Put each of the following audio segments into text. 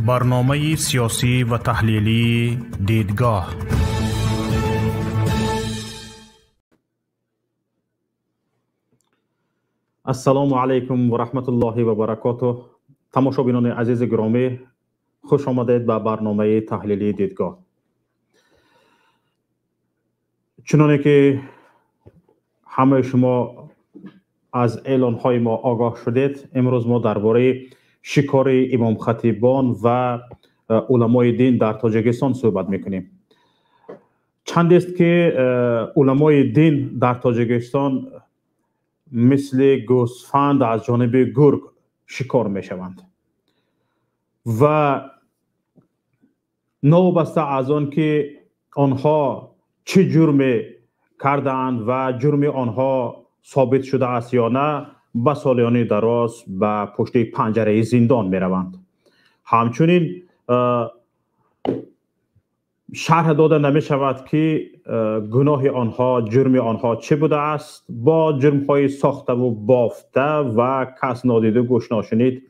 برنامه سیاسی و تحلیلی دیدگاه. السلام علیکم و رحمت الله و برکاته. تماشاگران عزیز گرامی، خوش آمدید به برنامه تحلیلی دیدگاه. چنانه که همه شما از اعلان های ما آگاه شدید، امروز ما درباره شکار امام خطیبان و علمای دین در تاجیکستان صحبت میکنیم. چند است که علمای دین در تاجیکستان مثل گوسفند از جانب گرگ شکار میشوند و نوبسته از آن که آنها چه جرمی کردند و جرم آنها ثابت شده است یا نه، به سالیان دراز به پشت پنجره زندان می روند. همچنین شرح داده نمی شود که گناه آنها، جرم آنها چه بوده است. با جرم های ساخته و بافته و کس نادیده گوش ناشنید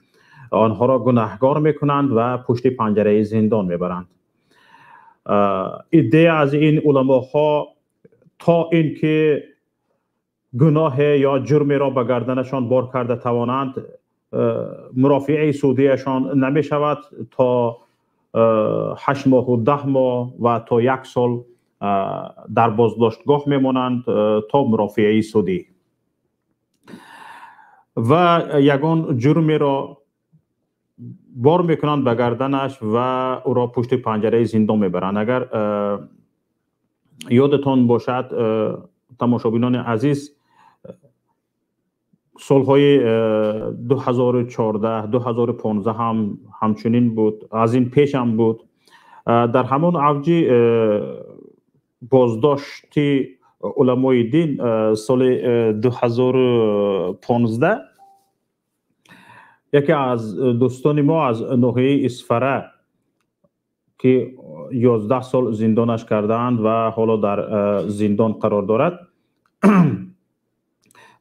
آنها را گناهکار می کنند و پشت پنجره زندان می برند. ایده از این علماها تا اینکه گناه یا جرم را به گردنشان بار کرده توانند، مرافعه سودیشان نمی شود تا 8 ماه و 10 ماه و تا 1 سال در بازداشتگاه میمانند تا مرافعه سودی و یگان جرم را بار میکنند به گردنش و او را پشت پنجره زندان میبرند. اگر یادتان باشد تماشاگران عزیز، سالهای 2014 2015 هم همچنین بود، از این پیش هم بود. در همان اوج بازداشت علمای دین سال 2015 یکی از دوستان ما از ناحیه اسفره که 11 سال زندانش کردند و حالا در زندان قرار دارد،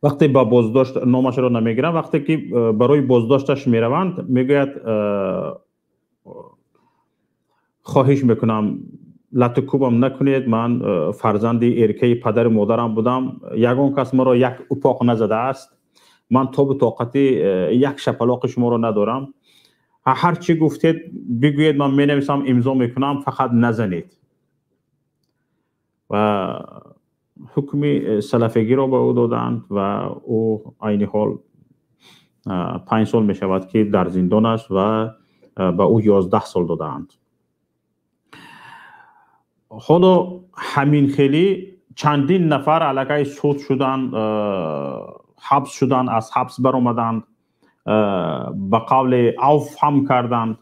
وقتی با بازداشت نامش را نمیگیرند، وقتی که برای بازداشتش میروند میگوید خواهش میکنم لط و کوبم نکنید، من فرزند ارکه پدر مادرم بودم، یگان کس ما را یک اپاق نزده است، من تا به طاقت یک شپلاق شما را ندارم، هر چی گفتید بگویید من می نویسم امضا میکنم، فقط نزنید. و حکم سلفگی را به او دادند و او عین حال 5 سال می شود که در زندان است و به او 11 سال دادند. حالا همین خیلی چندین نفر علیه صوت شدند، حبس شدند، از حبس برآمدند، به قول عوف هم کردند.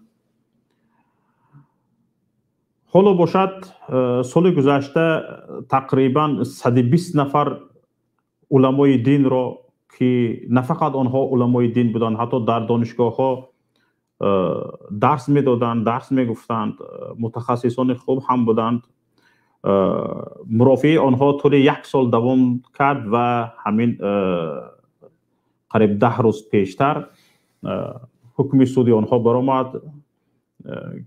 حالا باشد سال گذشته تقریبا 120 نفر علمای دین را که نه فقط آنها علمای دین بودند، حتی در دانشگاه ها درس می دادند، درس می گفتند، متخصصان خوب هم بودند، مرافعه آنها طول 1 سال دوام کرد و همین قریب 10 روز پیشتر حکم سودی آنها برآمد.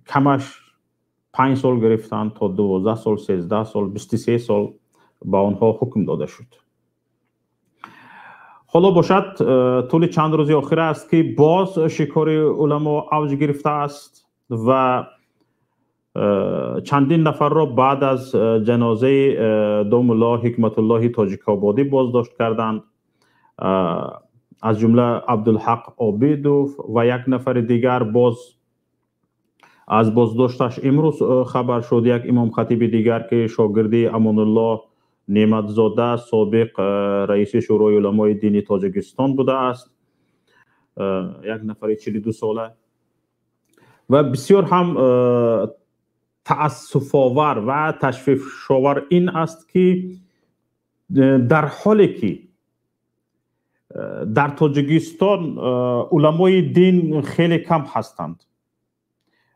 کمش 5 سال گرفتند تا 12 سال، 13 سال، 23 سال با آنها حکم داده شد. حالا باشد طول چند روز آخر است که باز شکار علما اوج گرفته است و چندین نفر را بعد از جنازه دام الله حکمت الله تاجیک‌آبادی بازداشت کردند، از جمله عبدالحق عابدوف و 1 نفر دیگر. باز از بازداشتش امروز خبر شد یک امام خطیب دیگر که شاگردی امان الله نعمتزاده سابق رئیس شورای علمای دینی تاجیکستان بوده است، 1 نفر 42 ساله. و بسیار هم تأسف آور و تشویش آور این است که در حالی که در تاجیکستان علمای دین خیلی کم هستند،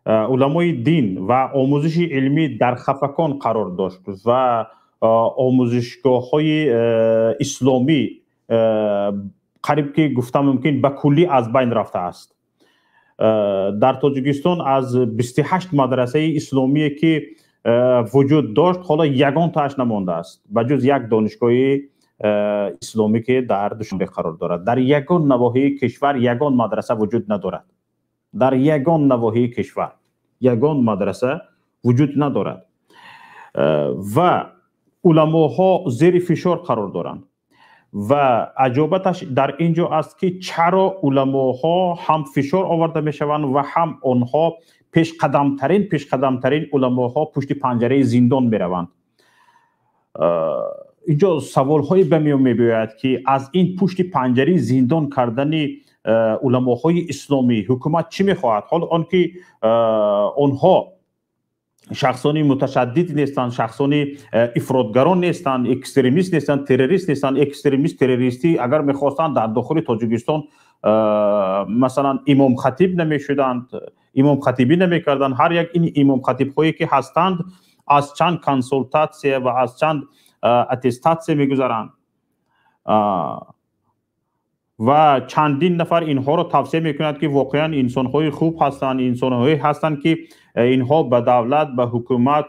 علمای دین و آموزش علمی در خفقان قرار داشت و آموزشگاه های اسلامی قریب که گفتم ممکن به کلی از بین رفته است. در تاجیکستان از 28 مدرسه اسلامی که وجود داشت حالا یگان تاش نمانده است بجز یک دانشگاه اسلامی که در دوشنبه قرار دارد. در یگان نواحی کشور یگان مدرسه وجود ندارد. در یگان نواحی کشور یگان مدرسه وجود ندارد و علماها زیر فشار قرار دارند و عجابتش در اینجا است که چرا علماها هم فشار آورده می شوند و هم آنها پیش قدم ترین علماها پشت پنجره زندان می روند. اینجا سوال هایی به میان می بیاید که از این پشت پنجره زندان کردن علماهای اسلامی حکومت چی می خواهد؟ حالا آنکه آنها شخصانی متشدد نیستند، شخصانی افراطگران نیستند، اکستریمیست نیستند، تروریست نیستند. اکستریمیست تروریستی اگر میخواستند در داخل تاجیکستان مثلا امام خطیب نمیشدند، امام خطیبی نمیکردند. هر یک این امام خطیب هایی که هستند از چند کنسولتاسیه و از چند اتستاتسیه میگذرند و چندین نفر اینها رو توصیه میکنند که واقعا انسان های خوب هستند، انسان هایی هستند که اینها به دولت به حکومت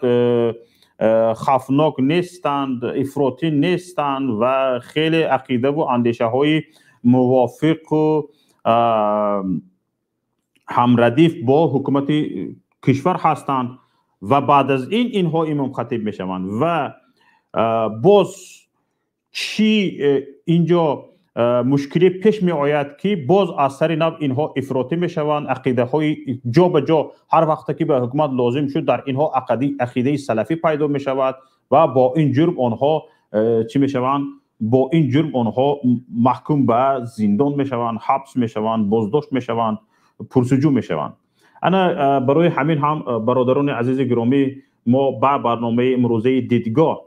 خفناک نیستند، افراطی نیستند و خیلی عقیده و اندیشه های موافق و همردیف با حکومت کشور هستند و بعد از این اینها امام خطیب میشوند و باز چی اینجا مشکلی پیش می آید که باز از سر نو اینها افراطی می شوند، عقیده های جا به جا هر وقت که به حکومت لازم شد در اینها عقیده سلفی پیدا می شود و با این جرم آنها چی می شوند؟ با این جرم آنها محکوم به زندان می شوند، حبس می شوند، بازداشت می شوند، پرسجو می شوند. انا برای همین هم برادران عزیز گرامی ما با برنامه امروزه دیدگاه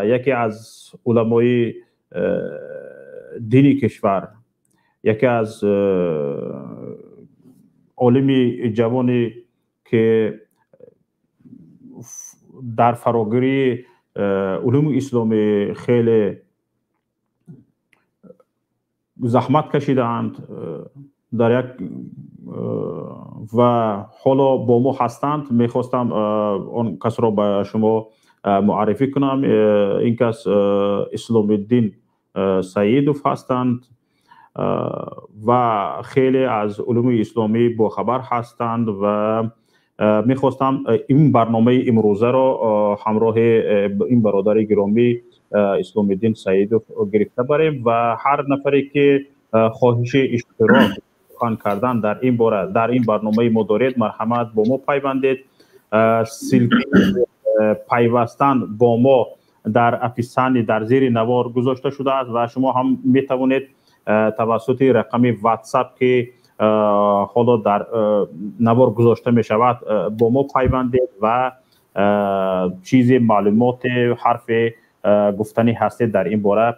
یکی از علمای دینی کشور، یکی از عالمی جوانی که در فراگیری علوم اسلامی خیلی زحمت کشیدند در یک و حالا با ما هستند. میخواستم اون کس را به شما معرفی کنم. این کس اسلام الدین سعیدوف هستند و خیلی از علوم اسلامی با خبر هستند و میخواستم این برنامه امروزه را همراه این برادر گرامی اسلام الدین سعیدوف گرفته بریم و هر نفری که خواهش اشتراک کردن در این باره در این برنامه ما دارید مرحمت با ما پیوندید. سلک پیوستن با ما در اپیسان در زیر نوار گذاشته شده است و شما هم می توانید توسط رقم واتساپ که حالا در نوار گذاشته می شود با ما پیوندید و چیز معلومات حرف گفتنی هستید در این باره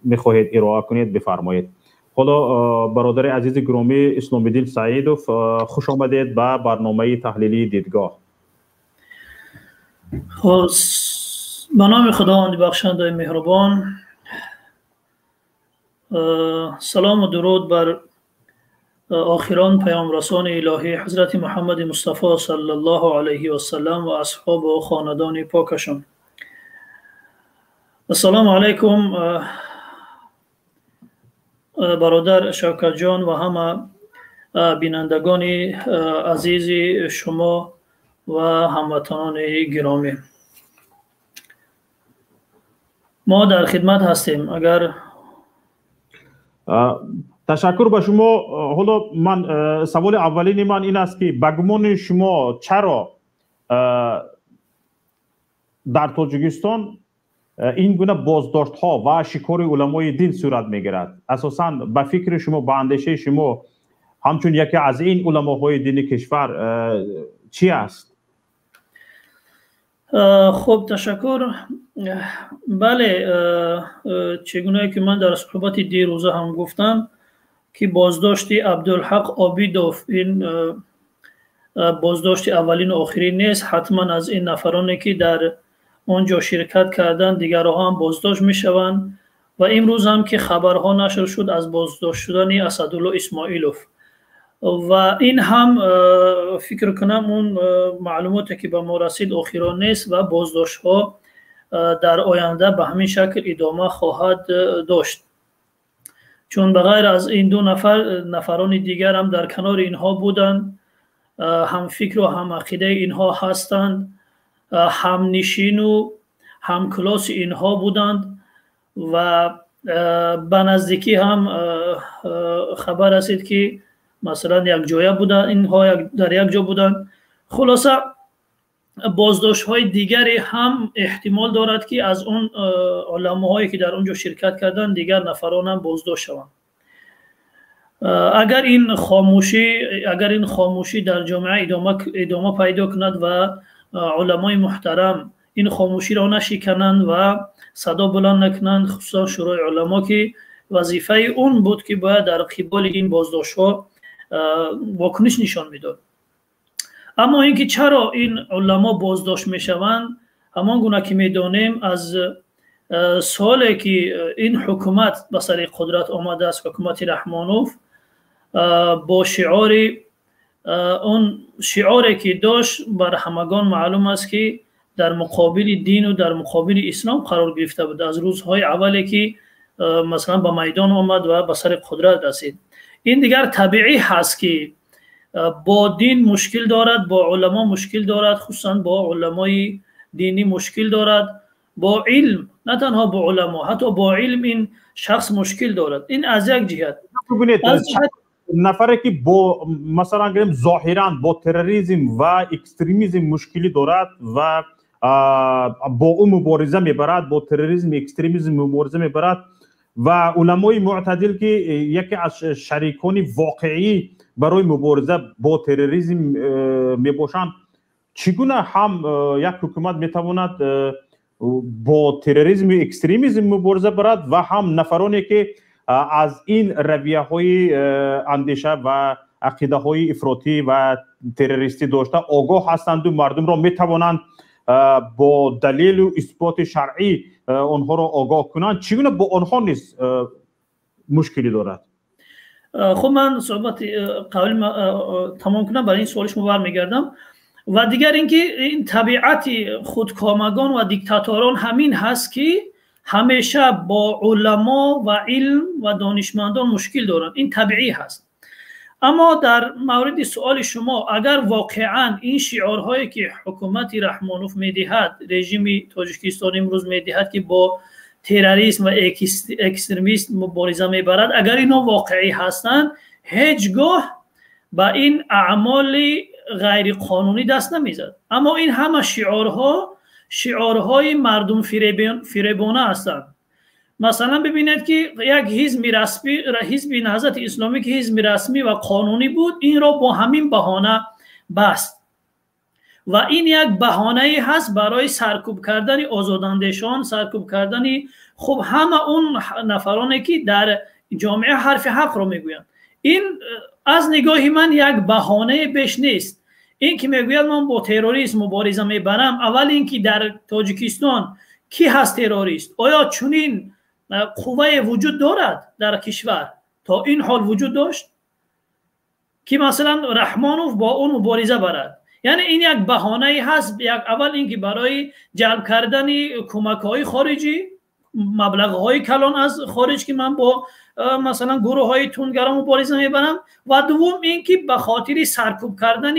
می خواهید ارائه کنید بفرمایید. حالا برادر عزیز گرامی اسلام الدین سعیدوف خوش آمدید به برنامه تحلیلی دیدگاه. به نام خداوند بخشنده مهربان، سلام و درود بر آخران پیام رسان الهی حضرت محمد مصطفی صلی الله علیه و سلم و اصحاب و خاندان پاکشان. السلام علیکم برادر شوکت جان و همه بینندگان عزیز شما و هموطنان گرامی، ما در خدمت هستیم. اگر تشکر به شما. حالا من سوال اولین من این است که به گمان شما چرا در تاجیکستان این گونه بازداشت ها و شکار علمای دین صورت میگیرد؟ اساساً به فکر شما، به اندیشه شما همچون یکی از این علماهای دینی کشور چی است؟ خب تشکر. بله، چگونه که من در صحبت دیروزه هم گفتم که بازداشت عبدالحق عابدوف این بازداشت اولین و آخرین نیست. حتما از این نفرانی که در آنجا شرکت کردن دیگرها هم بازداشت می شوند و امروز هم که خبرها نشر شد از بازداشت شدن اسدالله اسماعیلوف و این هم فکر کنم اون معلوماتی که به ما رسید اخیران نیست و بازداشت ها در آینده به همین شکل ادامه خواهد داشت، چون بغیر از این دو نفران دیگر هم در کنار اینها بودند، هم فکر و هم عقیده اینها هستند، هم نشین و هم کلاس اینها بودند و به نزدیکی هم خبر رسید که مثلا یک جای بودند، اینها در یک جا بودند. خلاصه بازداشت های دیگری هم احتمال دارد که از اون علماهایی که در اونجا شرکت کردن دیگر نفران هم بازداشت شوند. اگر این خاموشی در جامعه ادامه پیدا کند و علمای محترم این خاموشی را نشکنند و صدا بلند نکنند، خصوصا شورای علما که وظیفه اون بود که باید در قبال این بازداشت ها واکنش نشان میداد. اما اینکه چرا این علما بازداشت میشوند، همان گونه که میدانیم از سالی که این حکومت به سر قدرت آمده است، حکومت رحمانوف، با اون شعاری که داشت بر همگان معلوم است که در مقابل دین و در مقابل اسلام قرار گرفته بود. از روزهای اولی که مثلا به میدان آمد و به سر قدرت رسید. این دیگر طبیعی هست که با دین مشکل دارد، با علما مشکل دارد، خصوصا با علمای دینی مشکل دارد، با علم، نه تنها با علما، حتی با علم این شخص مشکل دارد. این از یک جهت. نفری که با مثلا گفتم ظاهرا با تروریسم و اکستریمیسم مشکلی دارد و با اون مبارزه میبرد، با تروریسم اکستریمیسم مبارزه میبرد و علمای معتدل که یکی از شریکان واقعی برای مبارزه با تروریسم میباشند، چگونه هم یک حکومت میتواند با تروریسم و اکستریمیسم مبارزه برد و هم نفرانی که از این رویه های اندیشه و عقیده های افراطی و تروریستی داشته آگاه هستند و مردم را میتوانند با دلیل و اثبات شرعی آنها را آگاه کنند، چگونه با آنها نیز مشکلی دارد؟ خب من صحبت قبل تمام کنم، برای این سوال شما برمیگردم. و دیگر اینکه این طبیعت خودکامگان و دیکتاتوران همین هست که همیشه با علما و علم و دانشمندان مشکل دارند. این طبیعی هست. اما در مورد سوال شما، اگر واقعا این شعارهایی که حکومت رحمانوف میدهد، رژیم تاجیکستان امروز میدهد که با تروریسم و اکستریمیسم مبارزه میبرد، اگر اینا واقعی هستند، هیچگاه با این اعمال غیر قانونی دست نمیزد. اما این همه شعارهای مردم فریبانه هستند. مثلا ببینید که یک حزب نهضت اسلامی که حزب رسمی و قانونی بود، این را با همین بهانه بست و این یک بهانه هست برای سرکوب کردن آزاداندیشان، سرکوب کردن خب همه اون نفرانی که در جامعه حرف حق را میگویند. این از نگاه من یک بهانه بیش نیست. این که میگوید من با تروریسم مبارزه میبرم، اول اینکه در تاجیکستان کی هست تروریست؟ آیا چنین قوه وجود دارد در کشور؟ تا این حال وجود داشت که مثلا رحمانوف با اون مبارزه برد؟ یعنی این یک بهانه هست. اول اینکه برای جلب کردن کمک های خارجی، مبلغ های کلان از خارج که من با مثلا گروه های تندگرا مبارزه میبرم، و دوم اینکه به خاطر سرکوب کردن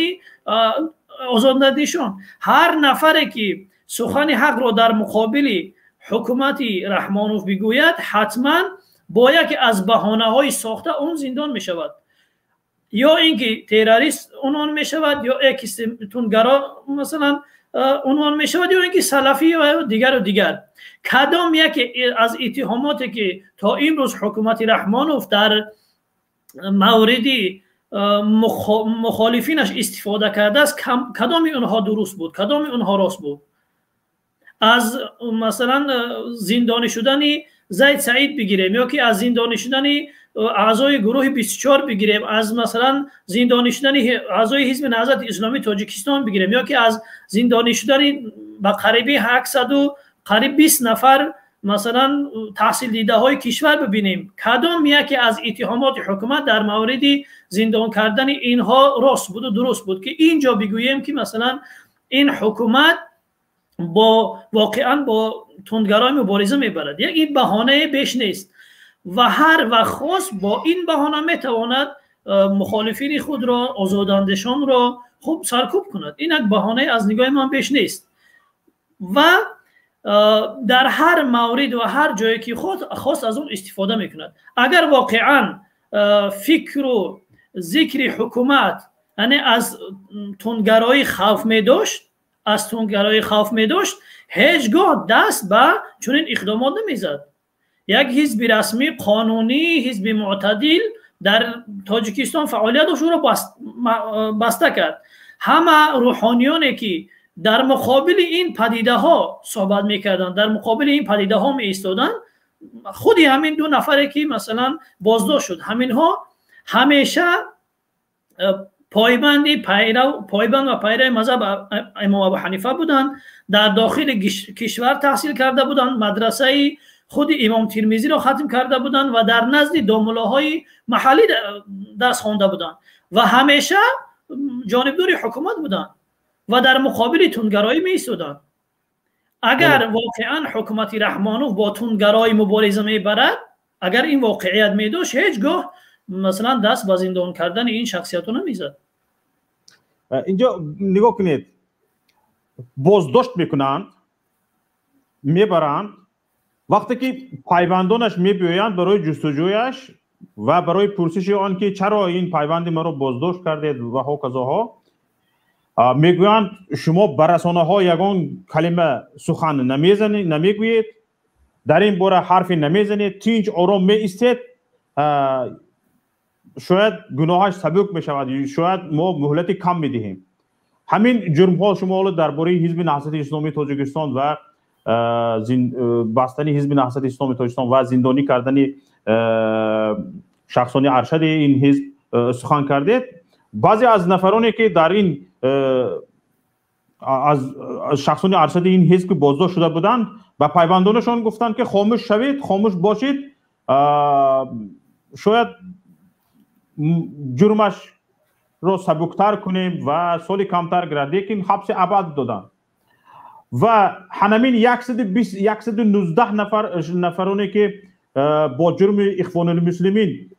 آزاداندیشان. هر نفری که سخن حق را در مقابل حکومت رحمانوف بگوید، حتما با یکی از بهانه های ساخته اون زندان می شود، یا اینکه تروریست عنوان می شود، یا تندگرا مثلا عنوان می شود، یا اینکه سلفی و دیگر. کدام یکی از اتهاماتی که تا امروز حکومت رحمانوف در مورد مخالفینش استفاده کرده است، کدام اونها درست بود، کدام اونها راست بود؟ از مثلا زندانی شدن زید سعید بگیریم، یا که از زندانی شدن اعضای گروه 24 بگیریم، از مثلا زندانی شدن اعضای حزب نهضت اسلامی تاجیکستان بگیریم، یا که از زندانی شدن به قریبی 800 و قریب 20 نفر مثلا تحصیل دیده های کشور ببینیم کدام یکی از اتهامات حکومت در مورد زندان کردن اینها راست بود و درست بود که اینجا بگوییم که مثلا این حکومت با واقعا با تندگرای مبارزه میبرد. یک این بهانه بیش نیست و هر وقت خواست با این بهانه میتواند مخالفین خود را آزاداندشان را خوب سرکوب کند. این یک بهانه از نگاه من بیش نیست و در هر مورد و هر جایی که خواست از اون استفاده میکند. اگر واقعا فکر و ذکر حکومت یعنی از تندگرایی خوف می داشت هیچگاه دست به چنین اقدامات نمیزد. یک حزب رسمی قانونی، حزب معتدل در تاجیکستان فعالیتش را بسته کرد. همه روحانیانی که در مقابل این پدیده ها صحبت میکردن، در مقابل این پدیده ها می ایستادن، خودی همین 2 نفری که مثلا بازداشت شد، همین ها همیشه پایبند و پیرو مذهب امام ابو حنیفه بودند. در داخل کشور تحصیل کرده بودند، مدرسه خود امام ترمذی را ختم کرده بودند و در نزد داملاهای محلی درس خوانده بودند و همیشه جانبدار حکومت بودند و در مقابل تندگرایی می ایستادند. اگر واقعا حکومت رحمانوف با تندگرایی مبارزه میبرد، اگر این واقعیت می داشت، هیچگاه مثلا دست به زندان کردن این شخصیت رو نمیزد. اینجا نگاه کنید، بازداشت میکنند، میبرند، وقتی که پیوندانش میبیایند برای جستجویش و برای پرسش آن که چرا این پیوند ما رو بازداشت کردید و هاکذاها، میگویند شما بر رسانه ها یگان کلمه سخن نمیگویید، در این باره حرفی نمیزنید، تینج آرام می ایستید، شاید گناهش سبک بشود، شاید ما مهلت کم میدهیم. همین جرم ها شما درباره حزب نهضت اسلامی تاجیکستان و بستن حزب نهضت اسلامی تاجیکستان و زندانی کردن شخصانی ارشد این حزب سخن کردید. بعضی از نفرانی که در این از شخصانی ارشد این حزب که بازداشت شده بودند و پیوندانشان گفتند که خاموش شوید، خاموش باشید، شاید جرمش رو سبکتر کنیم و سال کمتر گرده، که حبس ابد دادن و همین 119 نفرانی که با جرم اخوان المسلمین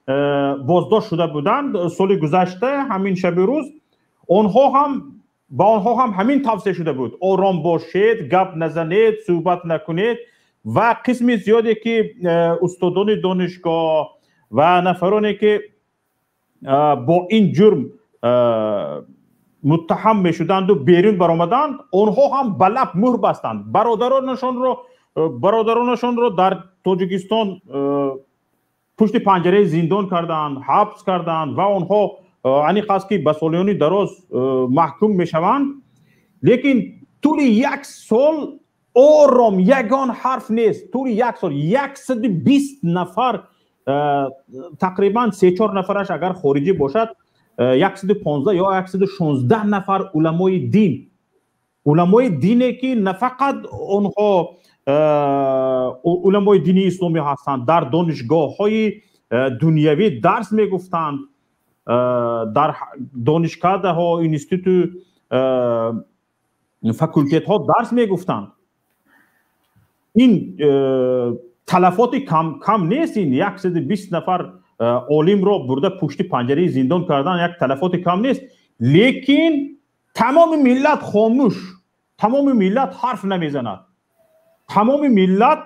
بازداشت شده بودند سال گذشته، همین شب روز با آنها هم همین توصیه شده بود: آرام باشید، گپ نزنید، صحبت نکنید. و قسم زیادی که استادان دانشگاه و نفرانی که با این جرم متهم می شدند و بیرون برآمدند، آنها هم به لب مهر بستند. برادرانشان رو در تاجیکستان پشت پنجره زندان کردند، حبس کردند و آنها یعنی قصد که به سالیانی دراز محکوم می شوند. لیکن طول 1 سال آرام، یگان حرف نیست. طول 1 سال 120 نفر، تقریبا 3-4 نفرش اگر خارجی باشد، 115 یا 116 نفر علمای دینی که نه فقط آنها علمای دینی اسلامی هستند، در دانشگاه های دنیوی درس می گفتند، در دانشکده ها، اینستیتوت، فاکولتیت ها درس می گفتند. این تلفات کم نیست. این 120 نفر عالم را برده پشت پنجره زندان کردن یک تلفات کم نیست. لیکن تمام ملت خاموش، تمام ملت حرف نمیزند، تمام ملت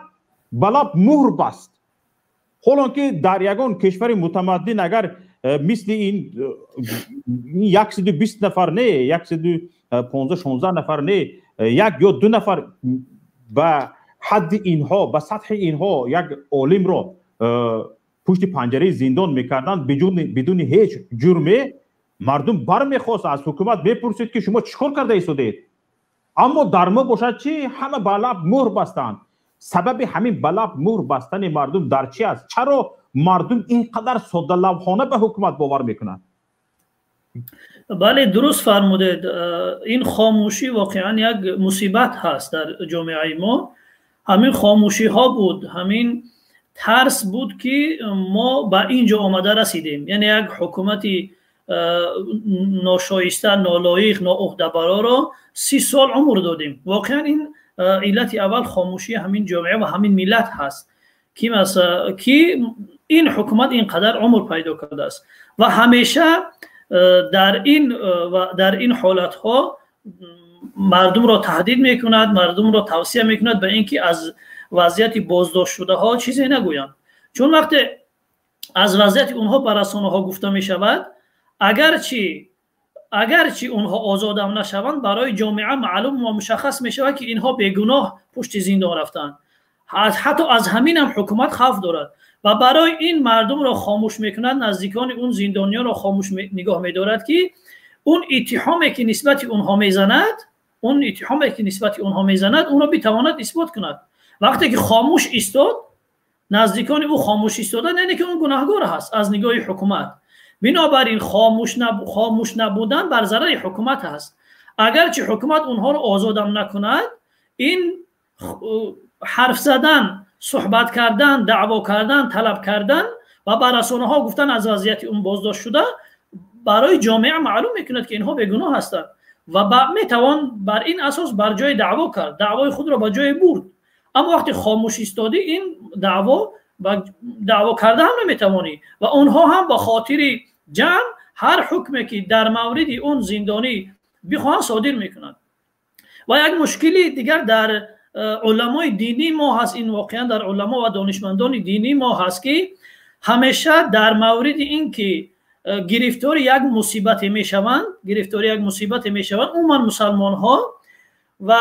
بلب مهر بست. حالا که در یگان کشور متمدن اگر مثل این 120 نفر نه، 115-16 نفر نه، 1 یا 2 نفر به حد اینها، به سطح اینها یک عالم را پشت پنجره زندان میکردند بدون هیچ جرمی، مردم برمیخواست از حکومت بپرسید که شما چیکار کرده ایستادید؟ اما در ما باشد چی؟ همه به لب مهر بستند. سبب همین به لب مهر بستن مردم در چی است؟ چرا مردم اینقدر ساده لوحانه به حکومت باور میکنند؟ بله، درست فرمودید. این خاموشی واقعا یک مصیبت هست در جامعه ما. همین خاموشی ها بود، همین ترس بود که ما به اینجا آمده رسیدیم. یعنی یک حکومتی ناشایسته، نالایق، ناعهده‌برا را 30 سال عمر دادیم. واقعا این علت اول خاموشی همین جامعه و همین ملت هست که مثلا کی این حکومت اینقدر عمر پیدا کرده است و همیشه در این حالت ها مردم را تهدید میکند، مردم را توصیه میکند به اینکه از وضعیت بازداشت شده ها چیزی نگویند. چون وقتی از وضعیت اونها بر رسانه ها گفته می شود، اگرچه اونها آزاد هم نشوند، برای جامعه معلوم و مشخص می شود که اینها بیگناه پشت زندان رفتند. حتی از همین هم حکومت خوف دارد و برای این مردم را خاموش میکنند، نزدیکان اون زندانیان را خاموش نگاه میدارد که اون اتهامی که نسبت اونها میزند اون را بتواند اثبات کند. وقتی که خاموش ایستاد، نزدیکان او خاموش ایستادن، یعنی که اون گناهگار هست از نگاه حکومت. بنابراین خاموش نبودن بر ضرر حکومت هست. اگرچه حکومت اونها رو آزادم نکند، این حرف زدن، صحبت کردن، دعوا کردن، طلب کردن و بر رسانه ها گفتن از وضعیت اون بازداشت شده برای جامعه معلوم میکند که اینها بیگناه هستند و میتوان بر این اساس بر جای دعوا کرد، دعوای خود را به جای برد. اما وقتی خاموش ایستادی، این دعوا کرده هم نمیتوانی و اونها هم با خاطر جمع هر حکمی که در مورد اون زندانی بخواهند صادر میکنند. و یک مشکلی دیگر در علمای دینی ما هست، این واقعا در علما و دانشمندان دینی ما هست که همیشه در مورد این که گرفتار یک مصیبت میشوند عموما مسلمان ها و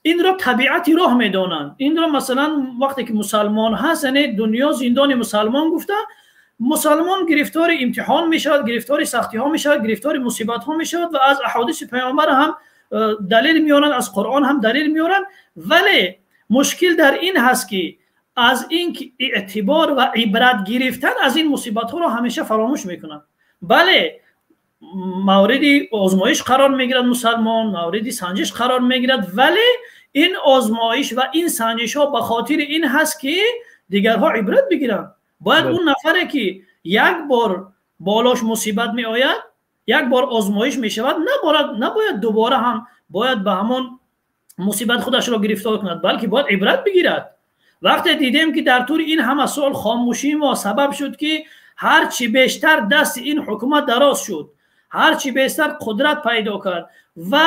این را طبیعتی راه میدانند. این را مثلا وقتی که مسلمان هست، یعنی دنیا زندان مسلمان گفته، مسلمان گرفتار امتحان می شود، گرفتار سختی ها می شود، گرفتار مصیبت ها می شود و از احادیث پیامبر هم دلیل میارن، از قرآن هم دلیل میارن. ولی مشکل در این هست که از این اعتبار و عبرت گرفتن از این مصیبت ها رو همیشه فراموش میکنن. بله، مورد آزمایش قرار میگیرد مسلمان، مورد سنجش قرار میگیرد، ولی این آزمایش و این سنجش ها به خاطر این هست که دیگرها عبرت بگیرن. باید اون نفره که یک بار بالاش مصیبت می آید، یک بار آزمایش می شود، نباید دوباره هم باید به همون مصیبت خودش را گرفتار کند، بلکه باید عبرت بگیرد. وقتی دیدیم که در طول این همه سال خاموشی ما سبب شد که هرچی بیشتر دست این حکومت دراز شد، هرچی بیشتر قدرت پیدا کرد و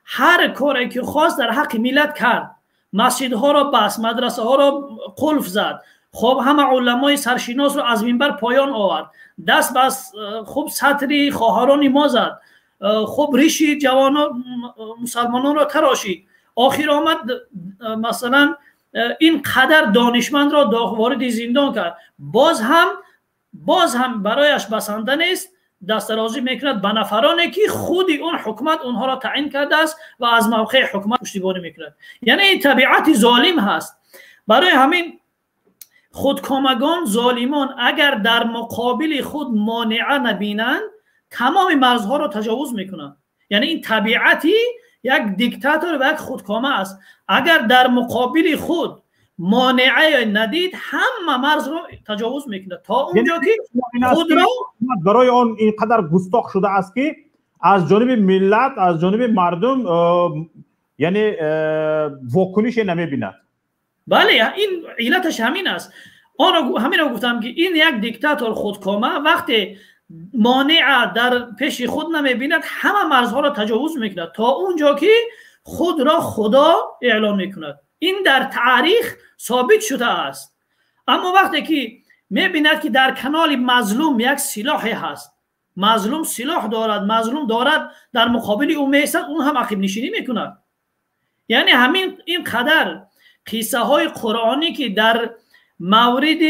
هر کاری که خواست در حق ملت کرد، مسجدها را بست، مدرسه ها را قلف زد، خب همه علمای سرشناس را از منبر پایان آورد، دست بس خوب سطری خواهران ما زد، خب ریشی جوانان مسلمانان را تراشید، آخر آمد مثلا این قدر دانشمند را وارد زندان کرد، باز هم برایش بسنده نیست، دست درازی میکند به نفرانی که خود اون حکومت اونها را تعیین کرده است و از موقع حکومت پشتیبانی میکند. یعنی این طبیعت ظالم هست. برای همین خودکامگان، ظالمان اگر در مقابل خود مانعه نبینند، تمام مرزها را تجاوز میکنند. یعنی این طبیعتی یک دیکتاتور و یک خودکامه است. اگر در مقابل خود مانعه ندید، همه مرز رو تجاوز میکنه تا اونجا که خود را برای آن اینقدر گستاخ شده است که از جانب ملت، از جانب مردم یعنی واکنش نمیبیند. بله، این علتش همین است. همین رو گفتم که این یک دیکتاتور خودکامه وقتی مانع در پیش خود نمیبیند، همه مرزها را تجاوز میکند تا اونجا که خود را خدا اعلام میکند. این در تاریخ ثابت شده است. اما وقتی که میبیند که در کنال مظلوم یک سلاحی هست، مظلوم سلاح دارد، مظلوم دارد در مقابل او میستد، اون هم عقب نشینی میکند. یعنی همین این قدر قصه های قرآنی که در مورد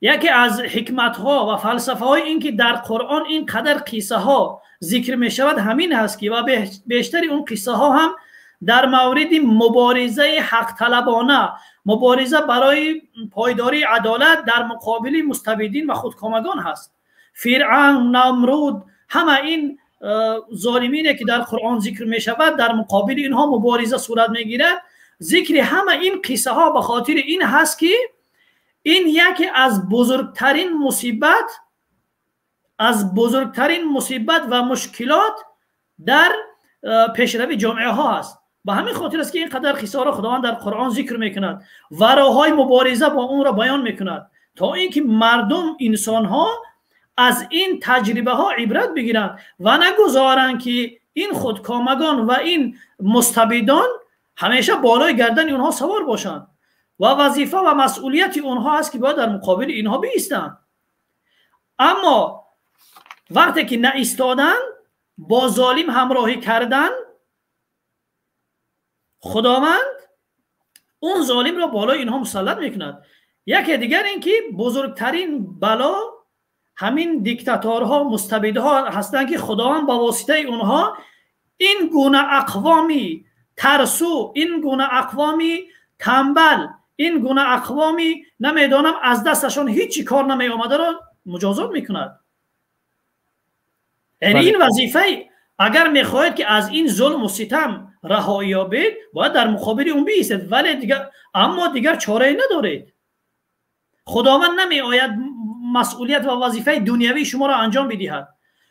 یکی از حکمت ها و فلسفه های این که در قرآن این قدر قصه ها ذکر می شود همین هست که و بیشتر اون قصه ها هم در مورد مبارزه حق طلبانه، مبارزه برای پایداری عدالت در مقابل مستبدین و خودکامگان هست. فرعون، نمرود، همه این ظالمینه که در قرآن ذکر می شود، در مقابل اینها مبارزه صورت می گیرد ذکر همه این قصه ها به خاطر این هست که این یکی از بزرگترین مصیبت و مشکلات در پیشروی جامعه ها است. به همین خاطر است که اینقدر قصه را خداوند در قرآن ذکر میکند و راههای مبارزه با اون را بیان میکند تا اینکه مردم، انسان ها از این تجربه ها عبرت بگیرند و نگذارند که این خودکامگان و این مستبدان همیشه بالای گردن اونها سوار باشند و وظیفه و مسئولیت اونها است که باید در مقابل اینها بایستند. اما وقتی که نایستادن، با ظالم همراهی کردن، خداوند اون ظالم را بالای اینها مسلط میکند. یکی دیگر این که بزرگترین بلا همین دیکتاتورها، مستبدها هستند که خداوند با واسطه اونها این گونه اقوامی ترسو، این گونه اقوامی تنبل، این گونه اقوامی نمیدانم از دستشون هیچی کار نمی آمده را مجازات میکند. یعنی این وظیفه اگر میخواهید که از این ظلم و ستم رهایی یابید، باید در مقابل اون بایستید، ولی دیگر اما دیگر چاره ندارید. خداوند نمی آید مسئولیت و وظیفه دنیوی شما را انجام بدهد.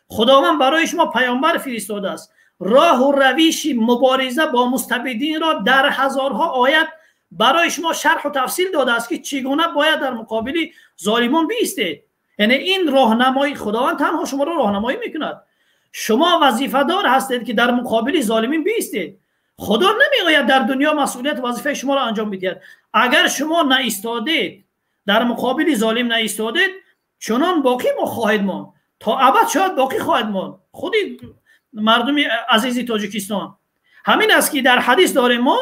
خداوند برای شما پیامبر فرستاده است، راه و روش مبارزه با مستبدین را در هزارها آیت برای شما شرح و تفصیل داده است که چگونه باید در مقابل ظالمان بایستید. یعنی این راهنمایی، خداوند تنها شما را راهنمایی میکند. شما وظیفه دار هستید که در مقابل ظالمین بایستید. خدا نمیآید در دنیا مسئولیت وظیفه شما را انجام بدهد. اگر شما نایستادید، در مقابل ظالم نایستادید، چنان باقی ما خواهید ماند، تا ابد شاید باقی خواهد ماند. خودی مردم عزیز تاجیکستان همین است که در حدیث داریم، ما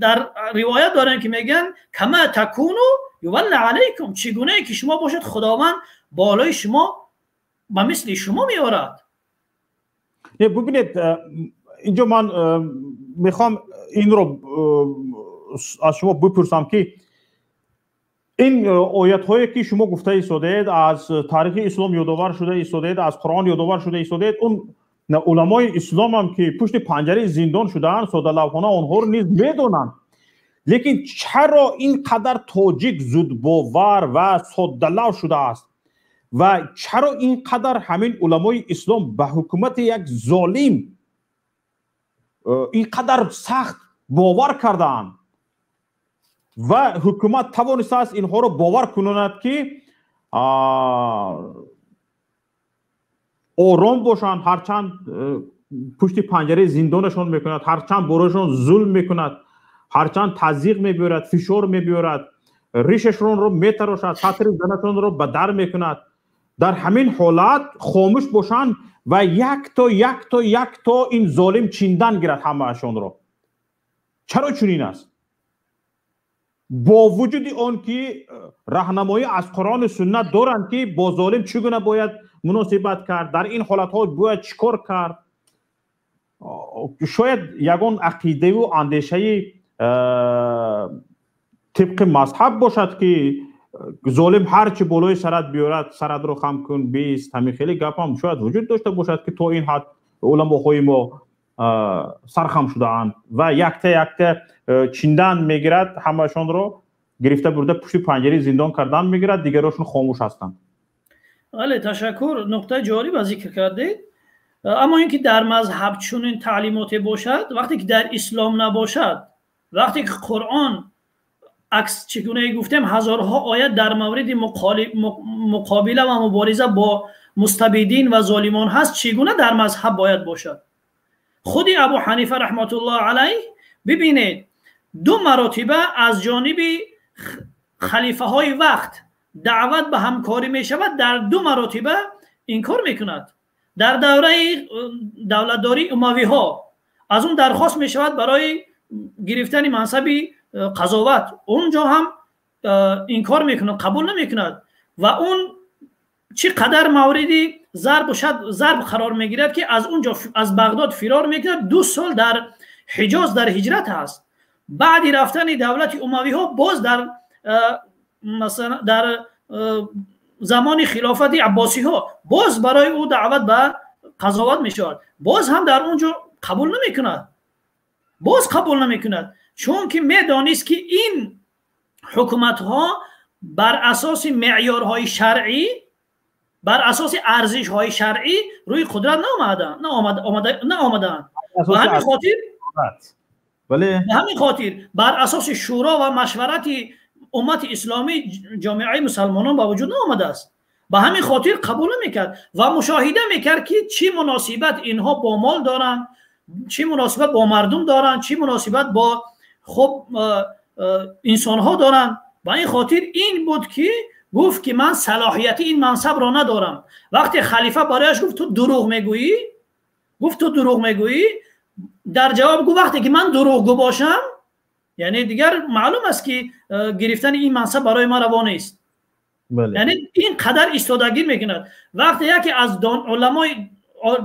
در روایت داریم که میگن کما تکونو یول علیکم، چگونه که شما باشد خداوند بالای شما و مثل شما میارد. ببینید اینجا من میخوام این رو از شما بپرسم که این آیت هایی که شما گفته ایستادید، از تاریخ اسلام یادآور شده ایستادید، از قرآن یادآور شده ایستادید، اون علمای اسلام هم که پشت پنجره زندان شدن، ساده لوحانه اونها رو نیز میدونن. لیکن چرا اینقدر تاجیک زود باور و ساده لوح شده است و چرا اینقدر همین علمای اسلام به حکومت یک ظالم اینقدر سخت باور کردند و حکومت توانسته است اینها رو باور کناند که آرام باشند، هرچند پشت پنجره زندانشون میکند، هرچند برایشون ظلم میکند، هرچند تضییق میبیارد، فشار میبیارد، ریششون رو میتراشد، سطر زنشون رو به در میکند، در همین حالت خاموش باشند و یک تا این ظالم چیندن گیرد همهشون رو. چرا چنین است؟ با وجود آن که راهنمایی از قرآن و سنت دارند که با ظالم چگونه باید مناسبت کرد، در این حالت ها باید چیکار کرد، شاید یگان عقیده و اندیشه طبق مذهب باشد که ظالم هر چی بالای سرت بیارد سرت رو خم کن بیست. همین خیلی گپ هم شاید وجود داشته باشد که تا این حد علماهای ما سرخم شده اند و یک تا چیندن میگیرد، همشون رو گرفته برده پشت پنجره زندان کردن میگیرد، دیگراشون خاموش هستند. بله، تشکر. نقطه جالب ذکر کردید. اما اینکه در مذهب چنین تعلیماتی باشد، وقتی که در اسلام نباشد، وقتی که قرآن عکس چگونه گفتیم هزارها آیت در مورد مقابله و مبارزه با مستبدین و ظالمان هست، چگونه در مذهب باید باشد؟ خود ابو حنیفه رحمت الله علیه ببینید 2 مرتبه از جانب خلیفه های وقت دعوت به همکاری می شود، در 2 مرتبه انکار میکند. در دوره دولتداری اموی ها از اون درخواست می شود برای گرفتن منصب قضاوت، اونجا هم انکار میکند، قبول نمیکند و اون چقدر موردی ضرب قرار میگیرد که از اونجا از بغداد فرار میکند. 2 سال در حجاز در هجرت هست. بعد رفتن دولت اموی ها باز در مثلا در زمان خلافت عباسی ها باز برای او دعوت به قضاوت میشود، باز هم در اونجا قبول نمیکند، باز قبول نمیکند. چون که میدانست که این حکومت ها بر اساس معیارهای شرعی، بر اساس ارزش های شرعی روی قدرت نآمدن. و همین خاطر بر اساس شورا و مشورت امت اسلامی جامعه مسلمانان با وجود آمده است. به همین خاطر قبول میکرد و مشاهده میکرد که چی مناسبت اینها با مال دارن، چی مناسبت با مردم دارن، چی مناسبت با انسان ها دارن. به این خاطر این بود که گفت که من صلاحیت این منصب را ندارم. وقتی خلیفه برایش گفت تو دروغ میگویی، در جواب گفت وقتی که من دروغگو باشم، یعنی دیگر معلوم است که گرفتن این منصب برای ما روا نیست. یعنی این قدر ایستادگی میکند. وقتی یکی از علمای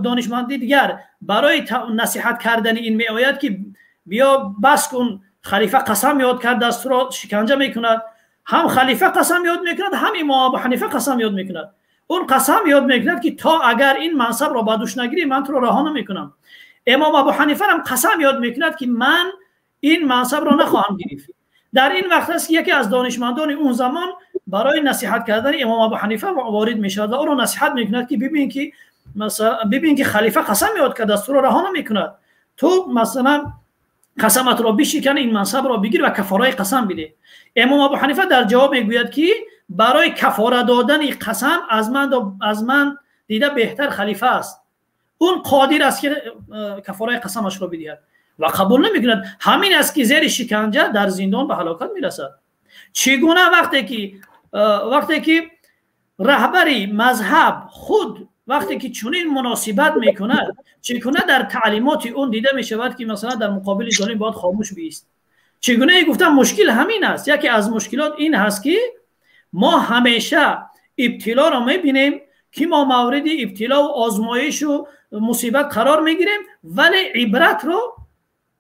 دانشمندی دیگر برای نصیحت کردن این میآید که بیا بس کن، خلیفه قسم یاد کرد دست را شکنجه میکند، هم خلیفه قسم یاد میکند، هم امام ابو حنیفه قسم یاد میکند. اون قسم یاد میکند که تا اگر این منصب را با دوش نگیری من تو را رها نمیکنم. امام ابو حنیفه هم قسم یاد میکند که من این منصب را نخواهم گرفت. در این وقت است که یکی از دانشمندان اون زمان برای نصیحت کردن امام ابو حنیفه وارد میشود و او را نصیحت میکند که ببین که خلیفه قسم یاد کرده است، تو را رها نمیکند، تو مثلا قسمت را بشکن، این منصب را بگیر و کفاره قسم بده. امام ابو حنیفه در جواب میگوید که برای کفاره دادن قسم از من دیده بهتر خلیفه است، اون قادر است که کفاره قسمش را بدهد و قبول نمیکند. همین است که زیر شکنجه در زندان به هلاکت میرسد. چگونه وقتی که رهبری مذهب خود وقتی که چنین مناسبت میکند، چگونه در تعلیمات اون دیده میشود که مثلا در مقابل ظالم باید خاموش بیست. چگونه گفتم مشکل همین است. یکی از مشکلات این هست که ما همیشه ابتلا را میبینیم که ما مورد ابتلا و آزمایش و مصیبت قرار میگیریم، ولی عبرت رو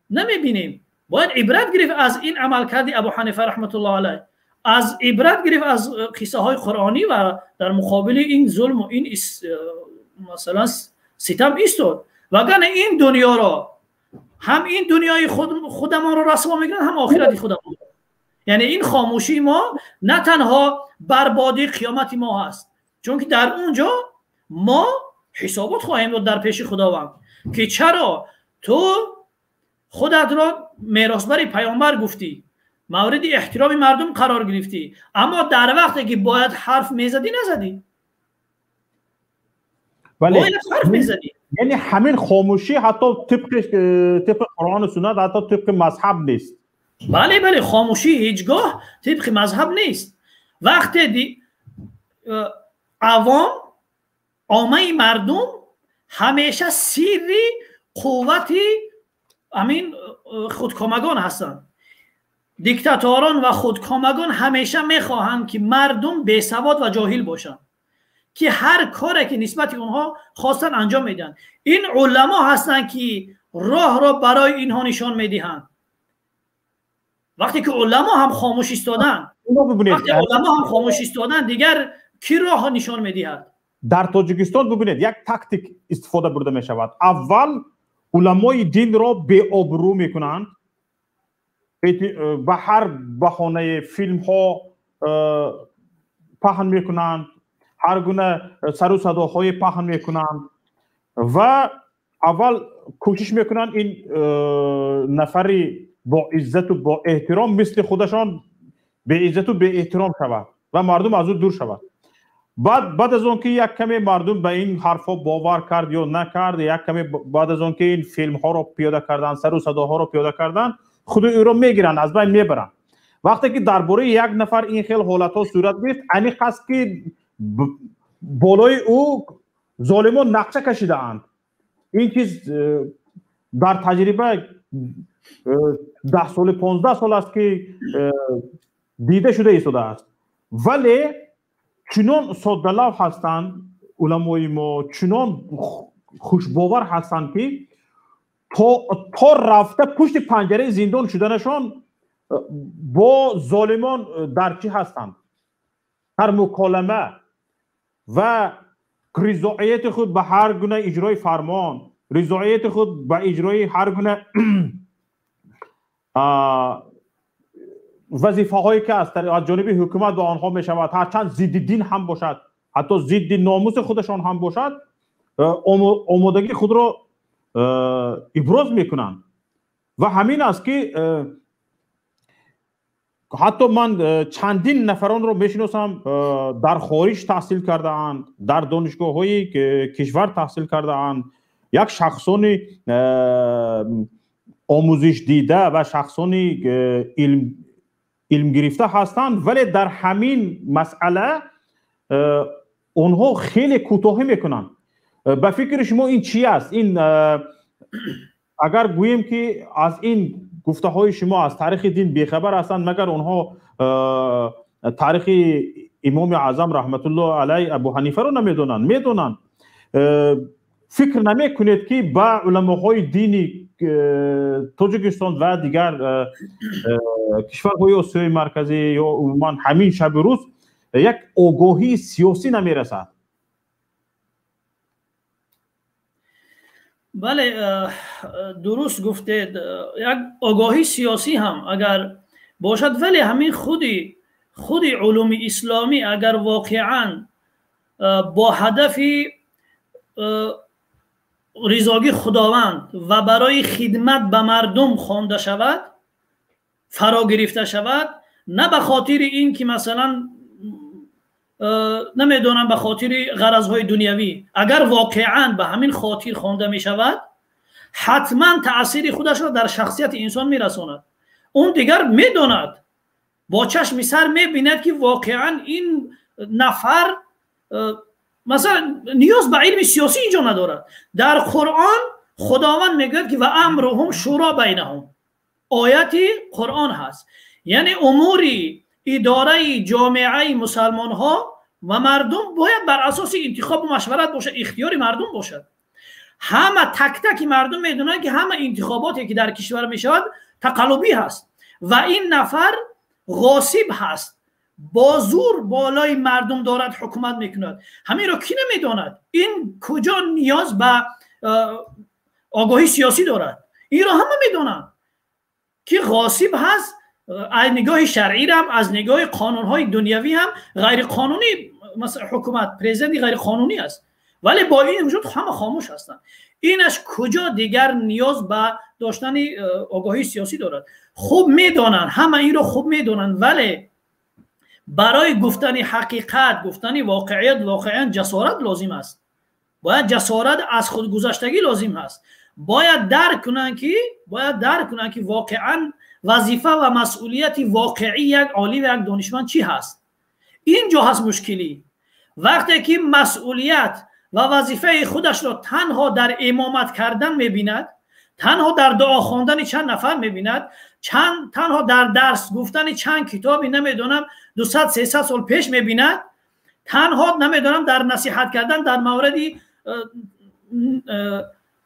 نمیبینیم. باید عبرت گرفت از این عملکرد ابو حنیفه رحمت الله علیه، از عبرت گرفت از قصه های قرآنی و در مقابل این ظلم و این مثلا ستم ایستاد. وگرنه این دنیا را هم این دنیای خودمان را رسوا میکنن، هم آخرت خودمان. یعنی این خاموشی ما نه تنها بربادی قیامت ما هست، چون که در اونجا ما حسابات خواهیم داد در پیش خداوند که چرا تو خودت را میراثبر پیامبر گفتی، مورد احترام مردم قرار گرفتی، اما در وقتی که باید حرف میزدی نزدی. باید حرف میزدی. یعنی همین خاموشی حتی طبق قرآن و سنت، حتی طبق مذهب نیست. بله خاموشی هیچگاه طبق مذهب نیست. وقتی عامه مردم همیشه سیری قوتی همین خودکامگان هستند. دیکتاتوران و خودکامگان همیشه میخواهند که مردم بیسواد و جاهل باشند، که هر کاری که نسبت اونها خواستن انجام میدن. این علما هستند که راه را برای اینها نشان میدهند. وقتی که علما هم خاموش ایستادن، دیگر کی راه نشان میدهد؟ در تاجیکستان ببینید یک تاکتیک استفاده برده می شود. اول علمای دین را بی آبرو میکنند و هر بهانه فیلم ها پهن میکنند، هر گونه سر و صداهای پهن میکنند و اول کوشش میکنند این نفری با عزت و با احترام مثل خودشان به عزت و به احترام شود و مردم از او دور شود. بعد از اون که یک کمی مردم به این حرفا باور کرد یا نکرد، یک کمی بعد از اون که این فیلم ها رو پیاده کردن، سر و صداها رو پیاده کردن، خود او رو میگیرن، از بین میبرن. وقتی که درباره یک نفر این خیلی حالت ها صورت گرفت، یعنی قصد که بالای او ظالمان نقشه کشیده اند. این چیز در تجربه 10 سال 15 سال است که دیده شده ایستاده است. ولی چنان ساده‌لو هستند علمای ما، چنان خوشباور هستند که تا رفته پشت پنجره زندان شدنشان با ظالمان در چی هستند، هر مکالمه و رضایت خود به هر گونه اجرای فرمان، رضایت خود به اجرای هر گونه وظیفه هایی که از جانب حکومت به آنها می شود، هرچند ضد دین هم باشد، حتی ضد ناموس خودشان هم باشد، آمادگی خود را ابراز میکنند. و همین است که حتی من چندین نفران رو میشناسم در خارج تحصیل کرده اند، در دانشگاه های کشور تحصیل کرده اند، یک شخصان آموزش دیده و شخصان علم گرفته هستند، ولی در همین مسئله اونها خیلی کوتاهی میکنند. به فکر شما این چی است؟ این اگر گوییم که از این گفته های شما از تاریخ دین بیخبر هستند، مگر اونها تاریخ امام اعظم رحمت الله علیه ابو حنیفه رو نمیدونن؟ میدونن. فکر نمی کنید که با علماهای دینی تاجیکستان و دیگر کشورهای آسیای مرکزی یا عموما همین شب روز یک آگاهی سیاسی نمیرسد؟ بله، درست گفتید. یک آگاهی سیاسی هم اگر باشد، ولی همین خود علوم اسلامی اگر واقعا با هدف رضایت خداوند و برای خدمت به مردم خوانده شود، فرا گرفته شود، نه به خاطر این که مثلا نمیدونم به خاطر غرضهای دنیوی، اگر واقعا به همین خاطر خوانده می شود، حتما تأثیر خودش را در شخصیت انسان می رساند. اون دیگر می داند، با چشم سر می بیند که واقعا این نفر مثلا نیاز به علم سیاسی اینجا ندارد. در قرآن خداوند میگه که و امرهم شورا بینهم، آیت قرآن هست، یعنی اموری اداره جامعه مسلمان ها و مردم باید بر اساس انتخاب و مشورت باشه، اختیار مردم باشد. همه تک تک مردم میدونن که همه انتخاباتی که در کشور میشود تقلبی هست و این نفر غاصب هست، با زور بالای مردم دارد حکومت میکند. همین رو کی نمیداند؟ این کجا نیاز به آگاهی سیاسی دارد؟ این رو همه میدونن که غاصب هست. از نگاه شرعی هم، از نگاه قانونهای دنیوی هم غیر قانونی، مثلا حکومت پرزیدنت غیر قانونی است، ولی با این وجود همه خاموش هستند. اینش کجا دیگر نیاز به داشتن آگاهی سیاسی دارد؟ خوب میدانن، همه این رو خوب میدانن، ولی برای گفتن حقیقت، گفتن واقعیت، واقعا جسارت لازم است. باید جسارت از خودگذشتگی لازم است. باید درک کنن که واقعا وظیفه و مسئولیت واقعی یک عالی و یک دانشمند چی هست. اینجا هست مشکلی. وقتی که مسئولیت و وظیفه خودش را تنها در امامت کردن میبیند، تنها در دعا خواندن چند نفر میبیند، تنها در درس گفتن چند کتابی نمیدونم 200 300 سال پیش میبیند، تنها نمیدونم در نصیحت کردن در مورد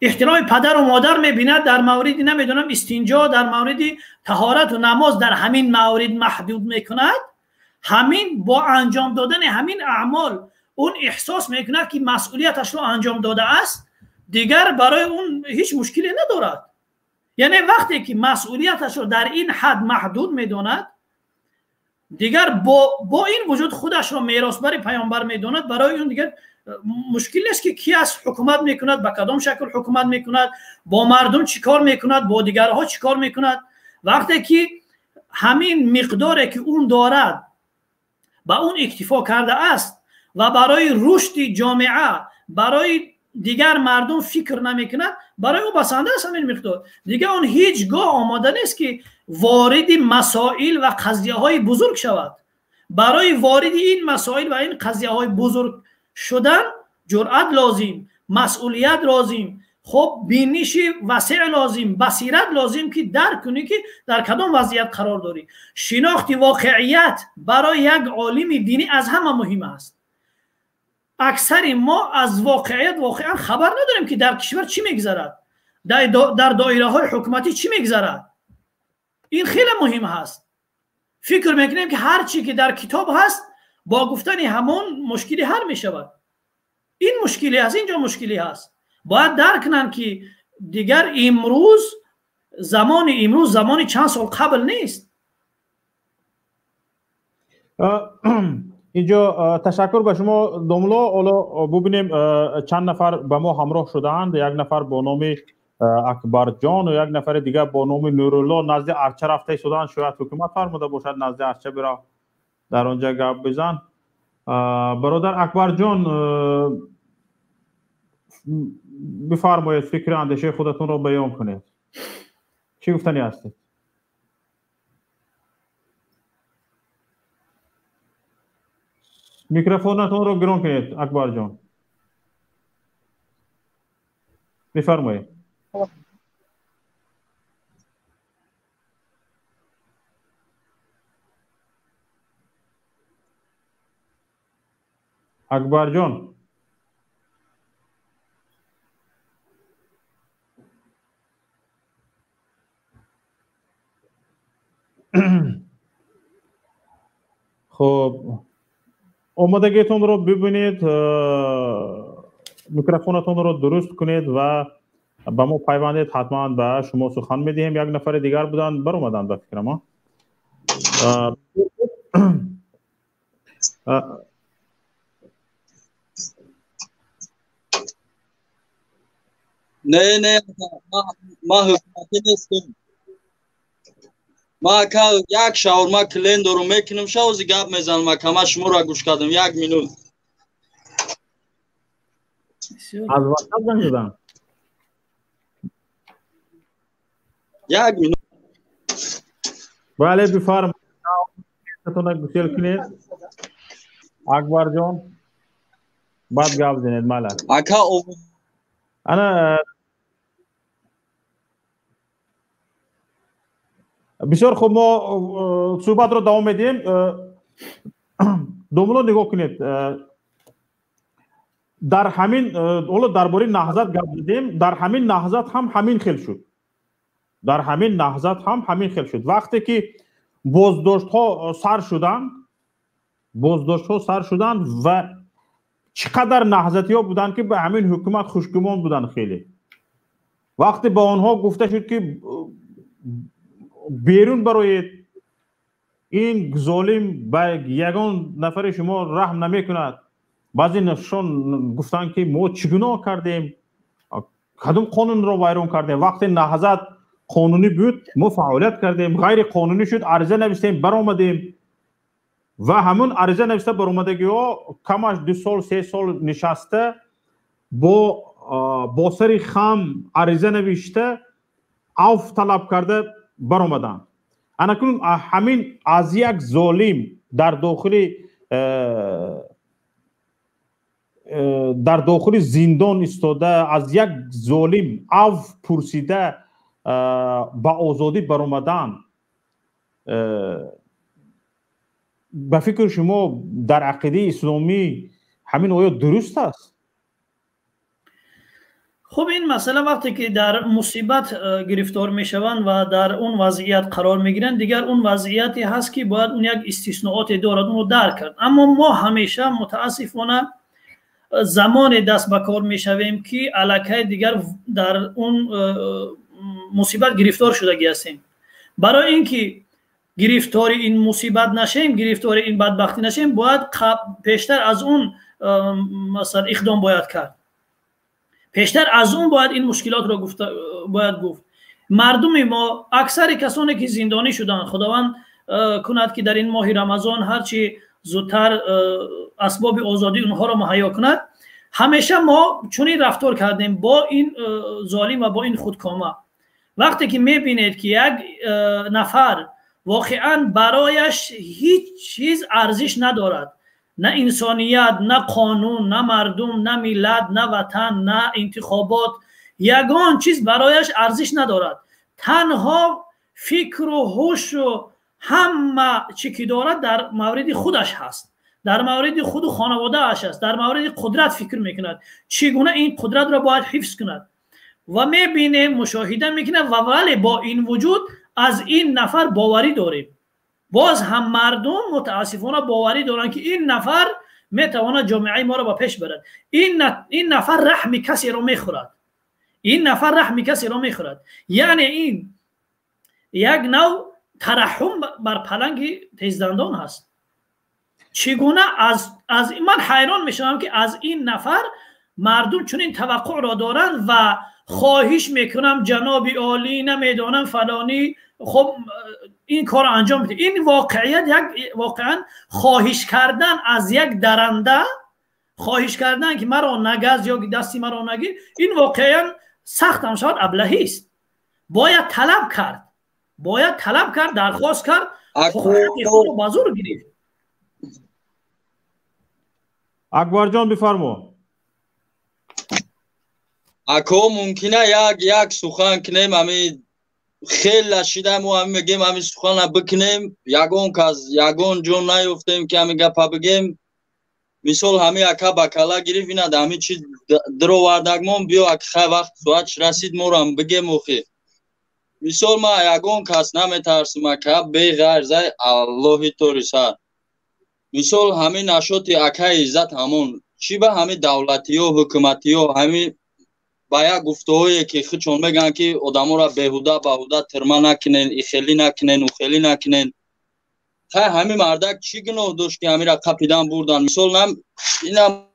احترام پدر و مادر میبیند، در موردی نمیدونم استنجا، در مورد طهارت و نماز، در همین موارد محدود میکند. همین با انجام دادن همین اعمال اون احساس میکند که مسئولیتش رو انجام داده است، دیگر برای اون هیچ مشکلی ندارد. یعنی وقتی که مسئولیتش رو در این حد محدود میداند، دیگر با این وجود خودش رو میراثبر پیامبر میداند، برای اون دیگر مشکل نیست که کی از حکومت میکند، به کدام شکل حکومت میکند، با مردم چیکار میکند، با دیگرها چیکار میکند. وقتی که همین مقداری که اون دارد با اون اکتفا کرده است و برای رشد جامعه، برای دیگر مردم فکر نمیکند، برای او بسنده است همین مقدار، دیگه اون هیچگاه آماده نیست که وارد مسائل و قضیه های بزرگ شود. برای وارد این مسائل و این قضیه های بزرگ شدن جرأت لازم، مسئولیت لازم، خب بینش وسیع لازم، بصیرت لازم که درک کنی که در کدام وضعیت قرار داری. شناخت واقعیت برای یک عالم دینی از همه مهم است. اکثر ما از واقعیت واقعا خبر نداریم که در کشور چی میگذرد، در دایره های حکومتی چی میگذرد. این خیلی مهم هست. فکر میکنیم که هر چی که در کتاب هست با گفتن همون مشکلی حل میشود. این مشکلی هست، اینجا مشکلی هست. باید درک کنن که دیگر امروز زمان امروز زمان چند سال قبل نیست. اینجا تشکر به شما دوملا. حالا ببینیم چند نفر به ما همراه شدند. یک نفر با نام اکبر جان و یک نفر دیگه با نام نورالله نزد ارچه رفته شدند. شاید حکومت فرموده باشد نزد ارچه برا در آنجا گپ بزن. برادر اکبر جان بفرمایید فکر اندیشه خودتون رو بیان کنید. چی گفتنی هستید؟ میکروفونتون رو گران کنید اکبر جان. بفرمایید. اکبر جان خب آمادگیتون رو ببینید، میکروفونتون رو درست کنید و با ما پیوندید. حتما به شما سخن میدیم. یک نفر دیگر بودن بر اومدن به فکر ما. نه ما حکومتی نیستم. ما که یک شاورما کلند رو میکنم شاوزی گپ میزنم. کما شما را گوش کردم 1 مینوت. از وقت زنگ زدم 1 مینوت. بله بفرمایید. گوشل کنید اکبر جان بعد گپ زنید. مالک اکا انا بسیار خوب. ما صحبت رو دوام میدیم. دوملا نگاه کنید. در همین حالا درباره نهضت گپ زدیم. در همین نهضت هم همین خیل شد. در همین نهضت هم همین خیل شد. وقتی که بازداشت ها سر شدند و چقدر نهضتی ها بودن که به همین حکومت خوشگمان بودن. خیلی وقتی با آنها گفته شد که بیرون برای این ظالم به یگان نفر شما رحم نمی کند، بعضی نشان گفتن که ما چگونه کردیم، کدوم قانون را ویران کردیم. وقتی نهضت قانونی بود ما فعالیت کردیم، غیر قانونی شد عرضه نوشتیم برآمدیم و همون عرضه نوشته برآمدگی ها کمش 2 سال 3 سال نشسته با سری خم عرضه نوشته عفو طلب کرده برآمدن. اکنون همین از یک ظالم در داخل زندان استاده، از یک ظالم عفو پرسیده با آزادی برآمدن، به فکر شما در عقیده اسلامی همین آیا درست است؟ خب این مسئله وقتی که در مصیبت گرفتار میشوند و در اون وضعیت قرار میگیرند، دیگر اون وضعیتی هست که باید اون یک استثناءاتی دارد، اون رو درک کرد. اما ما همیشه متاسفانه زمان دست به کار میشویم که الکی دیگر در اون مصیبت گرفتار شده هستیم. برای اینکه گرفتار این مصیبت نشیم، گرفتار این بدبختی نشیم، باید پیشتر از اون مثلا اقدام باید کرد. پیشتر از اون باید این مشکلات را باید گفت. مردم ما اکثر کسانی که زندانی شدن، خداوند کند که در این ماه رمضان هرچی زودتر اسباب آزادی اونها را مهیا کند. همیشه ما چنین رفتار کردیم با این ظالم و با این خودکامه. وقتی که میبینید که یک نفر واقعا برایش هیچ چیز ارزش ندارد، نه انسانیت، نه قانون، نه مردم، نه ملت، نه وطن، نه انتخابات، یگان چیز برایش ارزش ندارد، تنها فکر و هوش و همه چی که دارد در مورد خودش هست، در مورد خود و خانواده اش است، در مورد قدرت فکر میکند، چگونه این قدرت را باید حفظ کند و میبینه، مشاهده میکنه. و ولی با این وجود از این نفر باوری داریم. باز هم مردم متاسفانه باوری دارن که این نفر میتواند جامعه ما را به پیش برد. این نفر رحم کسی را میخورد. این نفر رحم کسی را میخورد. یعنی این یک نوع ترحم بر پلنگ تیزدندان هست. چگونه از من حیران میشم که از این نفر مردم چون این توقع را دارند و خواهش میکنم جناب عالی نمیدانم فلانی خب این کار انجام بده. این واقعیت واقعا خواهش کردن از یک درنده، خواهش کردن که مرا نگز یا دستی مرا نگیر، این واقعا سخت هم شد ابلهی است. باید طلب کرد درخواست کرد خود رو بازور گرفت. اکبر جان بفرما. اکو ممکنه یک سخن کنیم همین خیلی لشیدم و همین میگیم همین سخن بکنیم یگون جون نیفتیم که همین گپا بگیم. مثال همین اکا بکلا گریف اینا همین چی درو وردگمون بیا اک خیلی وقت سوچ رسید مورم بگیم اوخی. مثال ما یگون کس نمیترسیم اکا بی غیر زای اللهی توریسا. مثال همین نشوتی اکا عزت همون چی به همین دولتی و حکومتی و همین با یک گفته‌هایی که خودشون میگن که آدم‌ها را بهوده ترما نکنین، ایخلی نکنین، اوخلی نکنین. همین مردک چی گناه داشت که همین را قپیدن بردن. مثال نم اینا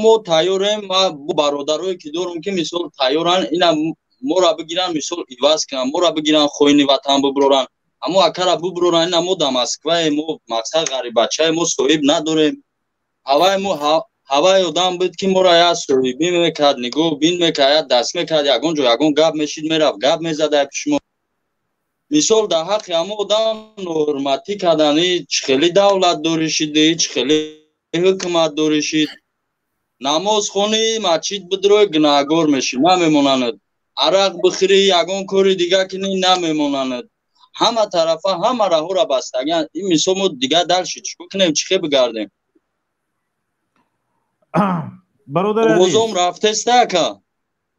ما تیاریم، ما برادرایی که دارم که مثال تیارن اینا ما را بگیرن مثال ایواز کنن، ما را بگیرن خوینی وطن ببرن. اما اکر را ببرن اینا ما در مسکو ما مقصد غریب بچه ما صاحب نداریم. هوای آدم بود که ما را یا صحیبی میکرد، نگاه بین میکرد، دست میکرد، یگون گپ میشید میرفت گپ میزده پیش ما. مثال در حق همه آدم نورماتی کردنی چخیلی دولت دارشید، چخیلی حکومت دارشید. نماز خونی مسجد بدروی گناهگار میشید نمیمونند. عرق بخیری یگون کاری دیگه کنی نمیمونند. همه طرفا همه راه را بستگن. این مثال ما دیگه دلشید چی کنیم چخی بگردیم. برادر عزیز اوزم رفته است که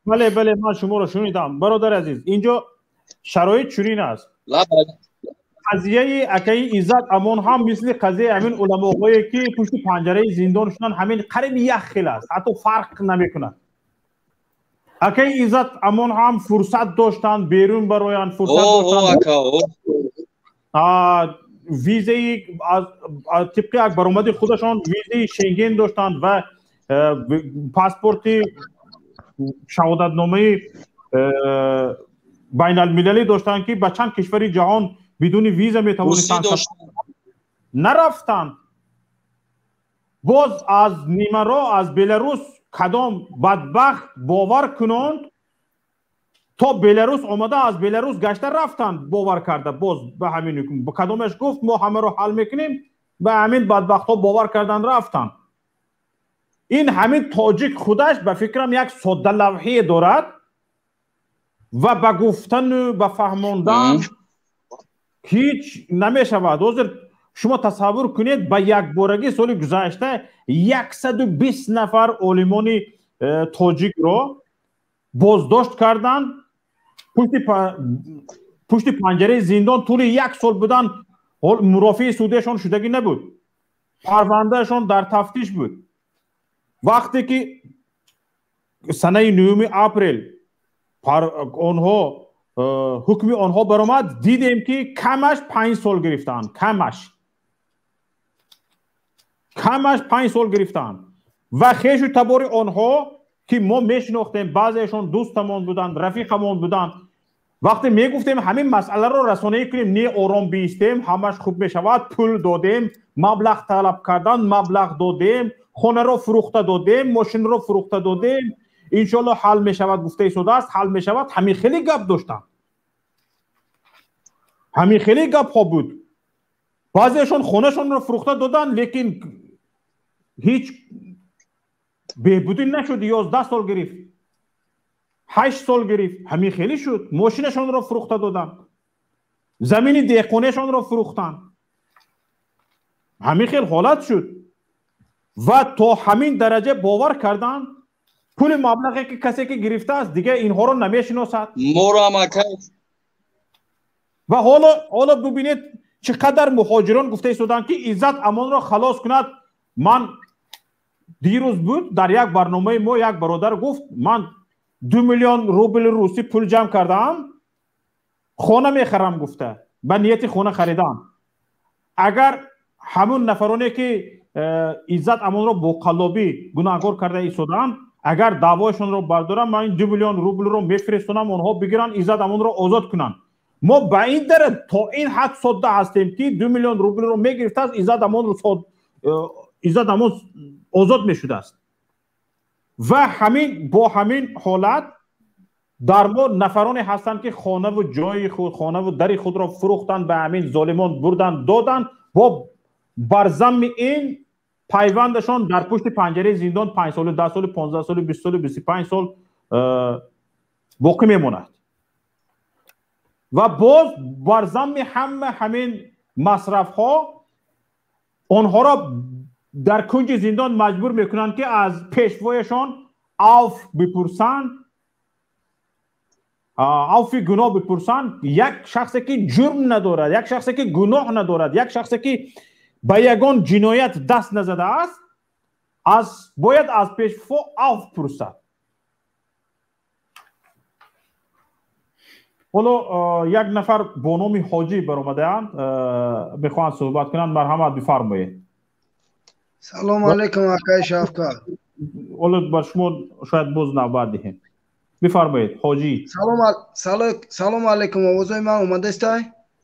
بله من شما رو شنیدم. برادر عزیز اینجا شرایط چنین است. قضیه اکای عزت امان هم مثل قضیه همین علماءایی که پشت پنجره زندان شدن همین قریب یک خیل است، حتی فرق نمیکنه. اکای عزت امان هم فرصت داشتن بیرون براین، فرصت داشتن ویزه طبق یک برآمد خودشان ویزه شنگن داشتن و پاسپورت شهادتنامه بین المللی داشتن که به چند کشور جهان بدون ویزا میتوانستند نرفتن. باز از نیمه راه از بلاروس کدام بدبخت باور کنند تا بلاروس آمده از بلاروس گشته رفتند باور کرده. باز به همین با کدامش گفت ما همه رو حل میکنیم، به همین بدبخت ها باور کردن رفتن. این همین تاجیک خودش به فکرم یک ساده لوحه دارد و به گفتن و به فهماندن هیچ نمیشود. شما تصور کنید به یک بارگی سال گذشته 120 نفر عالمان تاجیک را بازداشت کردن، پشت پنجره زندان طول یک سال بودن. مرافع سودشان شدگی نبود، پروندهشان در تفتیش بود. وقتی که سنه 9 اپریل آنها حکم آنها برآمد دیدیم که کمش 5 سال گرفتن. کمش 5 سال گرفتن و خیش و تبار آنها که ما میشناختیم، بعضیشون دوستمون بودن، رفیقمون بودن. وقتی میگفتیم همین مسئله رو رسانه‌ای کنیم نه آرام بیستیم همش خوب میشود، پول دادیم، مبلغ طلب کردن مبلغ دادیم، خانه رو فروخته دادیم، ماشین رو فروخته دادیم، انشالله حل میشود، گفته شده است حل میشود. همین خیلی گپ داشتن، همین خیلی گپ ها بود. بعضیشون خونهشون رو فروخته دادن لیکن هیچ بهبودی نشد. 11 سال گرفت، 8 سال گرفت، همین خیلی شد. ماشینشون رو فروخته دادن، زمین دیخونهشون رو فروختن، همین خیلی حالت شد. و تا همین درجه باور کردن پول مبلغی که کسی که گرفته است دیگه اینها رو نمیشناسد. و حالا ببینید چقدر مهاجران گفته شدن که عزت امان را خلاص کند. من دیروز بود در یک برنامه ما یک برادر گفت من 2 میلیون روبل روسی پول جمع کردم، خانه میخرم گفته به نیت خانه خریدن. اگر همون نفرانی که عزت امان رو با قلابی گناهکار کرده ایستادن، اگر دعواشون رو بردارم، من 2 میلیون روبل رو میفرستونم اونها بگیرن عزت امان رو آزاد کنن. ما به این درجه تا این حد ساده هستیم که 2 میلیون روبل رو میگرفته است عزت امان رو عزت امان آزاد میشده است. و همین با همین حالت در ما نفرانی هستند که خانه و جای خود، خانه و در خود را فروختن به همین ظالمان، بردن دادن و بر ضمن این پیوندشان در پشت پنجره زندان 5 سال، 10 سال، 15 سال، 20 سال، 25 سال باقی میماند. و باز بر ضمن همین مصرف ها آنها را در کنج زندان مجبور میکنند که از پیشوایشان عفو بپرسند، عفو گناه بپرسند. یک شخصی که جرم ندارد، یک شخصی که گناه ندارد، یک شخصی که به یگان جنایت دست نزده است، باید از پیشوا عفو پرسد. حالا یک نفر با نام حاجی برآمده اند، میخواهند صحبت کنند. مرحمت بفرمایید. سلام علیکم آقای شفقت. حالا بر شما شاید باز نوبت دهیم. بفرمایید حاجی. سلام علیکم. آوازای من اومده است؟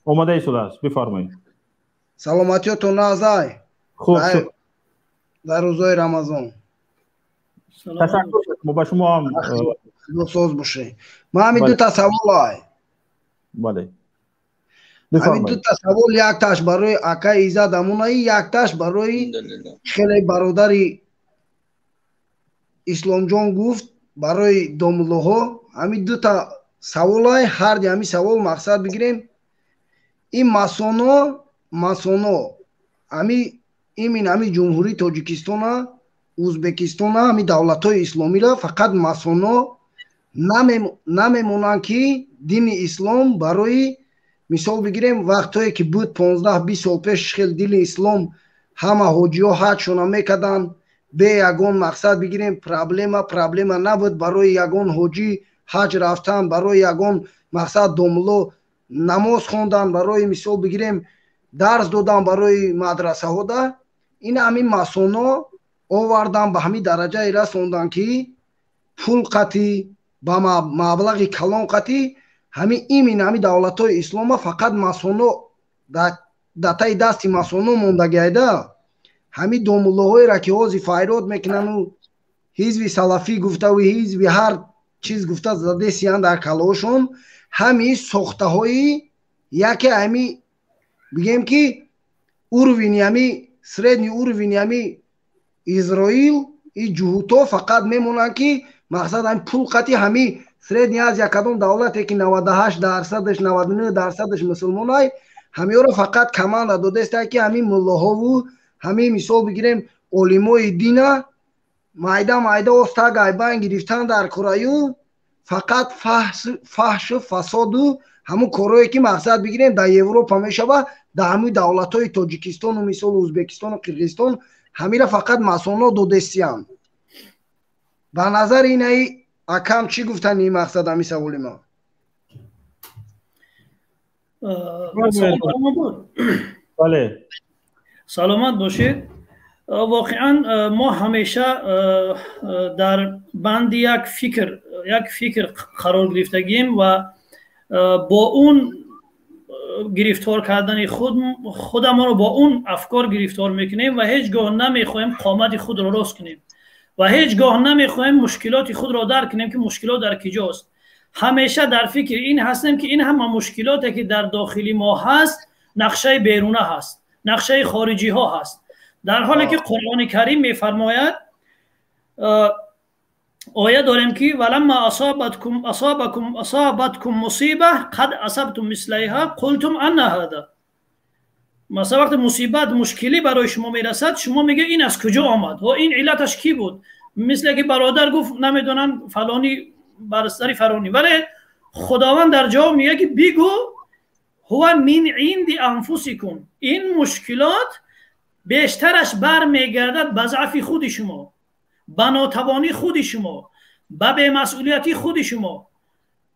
اومده است. بفرمایید. سلامتیتون نازای خوب در روزای رمضان. تشکر ما با شما هم دوستوز باشه. من همین دو تا سوال بله. همین دو تا سوال، یک تاش برای آقای عزت امونایی، یک تاش برای خیلی برادری اسلام جان گفت برای دوملوها. همین دو تا سوال هر همین سوال مقصد بگیریم. این ماسونو همین جمهوری تاجیکستان، ازبکستان، همین دولت های اسلامی را فقط ماسونو نمیمونن که دین اسلام برای مثال بگیریم وقتایی که بود 15-20 سال پیش خیلی دین اسلام همه حاجی ها حج شونه میکردن به یگان مقصد بگیریم پرابلم نبود برای یگان حاجی حج رفتن، برای یگان مقصد دوملو نماز خوندن، برای مثال بگیریم درس دادن برای مدرسه ها ده. این همین ماسونو آوردن به همین درجه رسوندن که پول قطعی با مبلغ کلان قطعی همین دولت های اسلام فقط ماسونو دتای دستی ماسونو موندگی ده. همین دوملوهای را که حوزی فایرات میکنن و حزب سلفی گفته و حزب هر چیز گفته زده سیان در کلاشون، همین ساخته های یکی همین بگیم که اوروینی همین سردنی اوروینی همین اسرائیل این جهوتا فقط میمونن که مقصد همین پول قطعی همین سردنی از یکدام دولتی که 98%، 99% مسلمان های همین رو فقط کمان داده است که همین ملاها و همین مثال بگیریم علمای دین مایده استا گایبان گرفتن در کرایو فقط فحش و فساد و همون کارهایی که مقصد بگیریم در اروپا میشه و در همین دولت های تاجیکستان و مثال ازبکستان و قرقیزستان همین را فقط ماسونا دودستیان. به نظر اینه اکم چی گفتن این مقصد همین سوالی ما؟ بله. سلامت باشید. واقعا ما همیشه در بند یک فکر قرار گرفتگیم و با اون گرفتار کردن خود ما رو با اون افکار گرفتار میکنیم و هیچگاه نمیخوایم قامت خود رو راست کنیم و هیچگاه نمیخوایم مشکلات خود را درک کنیم که مشکلات در کجاست. همیشه در فکر این هستیم که این همه مشکلاتی که در داخلی ما هست نقشه بیرونه هست، نقشه خارجی ها هست، در حالی که قرآن کریم میفرماید آیه داریم که ولما اصابتكم مصیبه قد اصبتم مثلها قلتم ان هذا. مثلا وقت مصیبت مشکلی برای شما میرسد شما میگه این از کجا آمد و این علتش کی بود؟ مثل که برادر گفت نمیدونن فلانی برسری فرانی، ولی خداوند در جواب میگه که بگو هو من عند انفسکم، این مشکلات بیشترش برمیگردد به ضعف خود شما، به ناتوانی خود شما، به بی‌مسئولیتی خود شما.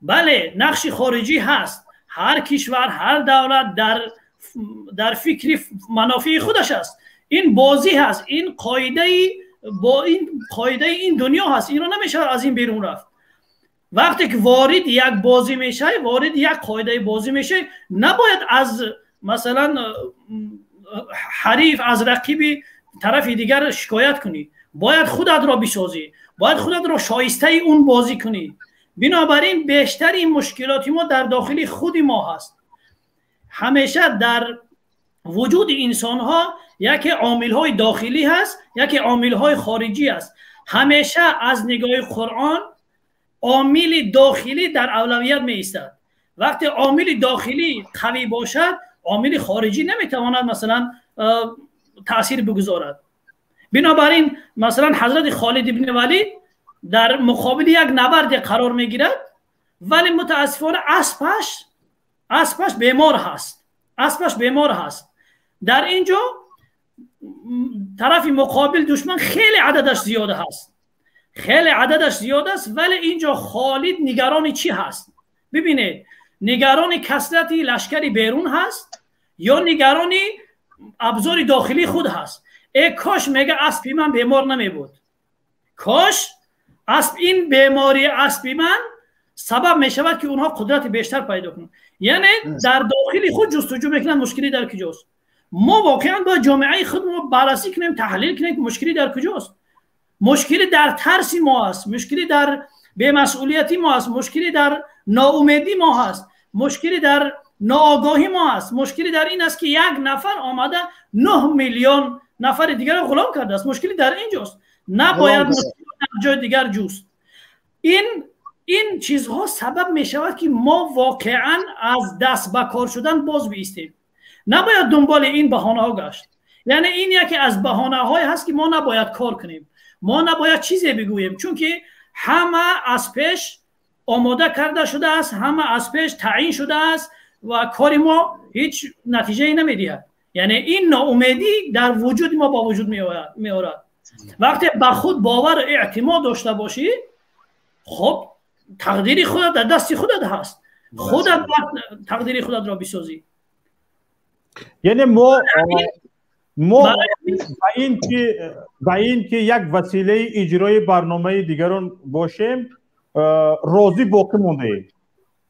بله نقش خارجی هست، هر کشور، هر دولت در فکر منافع خودش است. این بازی هست، این قاعده این دنیا هست، این رو نمیشه از این بیرون رفت. وقتی که وارد یک بازی میشه، وارد یک قاعده بازی میشه، نباید از مثلا حریف، از رقیب طرف دیگر شکایت کنی، باید خودت را بسازی، باید خودت را شایسته اون بازی کنی. بنابراین بیشتر این مشکلات ما در داخل خود ما هست. همیشه در وجود انسان ها یکی عامل های داخلی هست، یکی عامل های خارجی است. همیشه از نگاه قرآن عامل داخلی در اولویت می ایستد. وقتی عامل داخلی قوی باشد، عامل خارجی نمیتواند مثلا تأثیر بگذارد. بنابراین مثلا حضرت خالد بن ولید در مقابل یک نبرد قرار میگیرد، ولی متاسفانه اسبش بیمار هست. در اینجا طرف مقابل دشمن خیلی عددش زیاده است، ولی اینجا خالد نگران چی هست؟ ببینید، نگران کثرت لشکری بیرون هست یا نگران ابزار داخلی خود هست؟ کاش میگه اسبی من بیمار نمی بود، کاش این بیماری اسبی من سبب می شود که اونها قدرت بیشتر پیدا کنند. یعنی در داخل خود جستجو میکنن مشکلی در کجاست. ما واقعا با جامعه خود ما بررسی کنیم، تحلیل کنیم که مشکلی در کجاست. مشکلی در ترس ما است، مشکلی در بی‌مسئولیتی ما است، مشکلی در ناامیدی ما هست، مشکلی در ناآگاهی ما است، مشکلی در این است که یک نفر آمده 9 میلیون نفر دیگر را غلام کرده است. مشکلی در اینجاست، نباید مشکل در جای دیگر جوست. این چیزها سبب می شود که ما واقعا از دست به کار شدن باز بیستیم. نباید دنبال این بهانه ها گشت. یعنی این یکی از بهانه های هست که ما نباید کار کنیم، ما نباید چیزی بگوییم، چون که همه از پیش آماده کرده شده است، همه از پیش تعیین شده است و کار ما هیچ نتیجه نمیدهد. یعنی این ناامیدی در وجود ما با وجود می آورد. وقتی به خود باور و اعتماد داشته باشی، خب تقدیر خودت در دست خودت هست، خودت تقدیر خودت را بسازی. یعنی ما با این که یک وسیله اجرای برنامه دیگران باشیم راضی باقی مونده.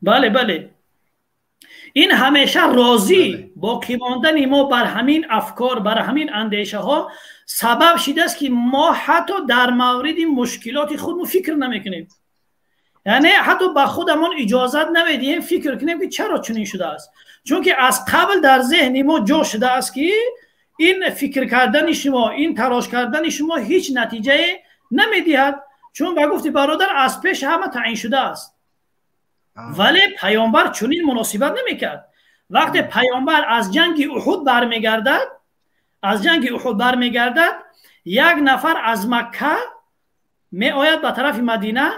بله این همیشه راضی باقی ماندن ما بر همین افکار، بر همین اندیشه ها سبب شده است که ما حتی در مورد مشکلات خودمون فکر نمیکنیم. یعنی حتی با خودمون اجازت نمیدیم فکر کنیم که چرا چنین شده است، چون که از قبل در ذهن ما جا شده است که این فکر کردن شما، این تلاش کردن شما هیچ نتیجه نمیدهد، چون با گفتی برادر از پیش همه تعیین شده است. ولی پیامبر چنین مناسبت نمیکرد. وقتی پیامبر از جنگ احد برمیگردد، یک نفر از مکه می آید به طرف مدینه.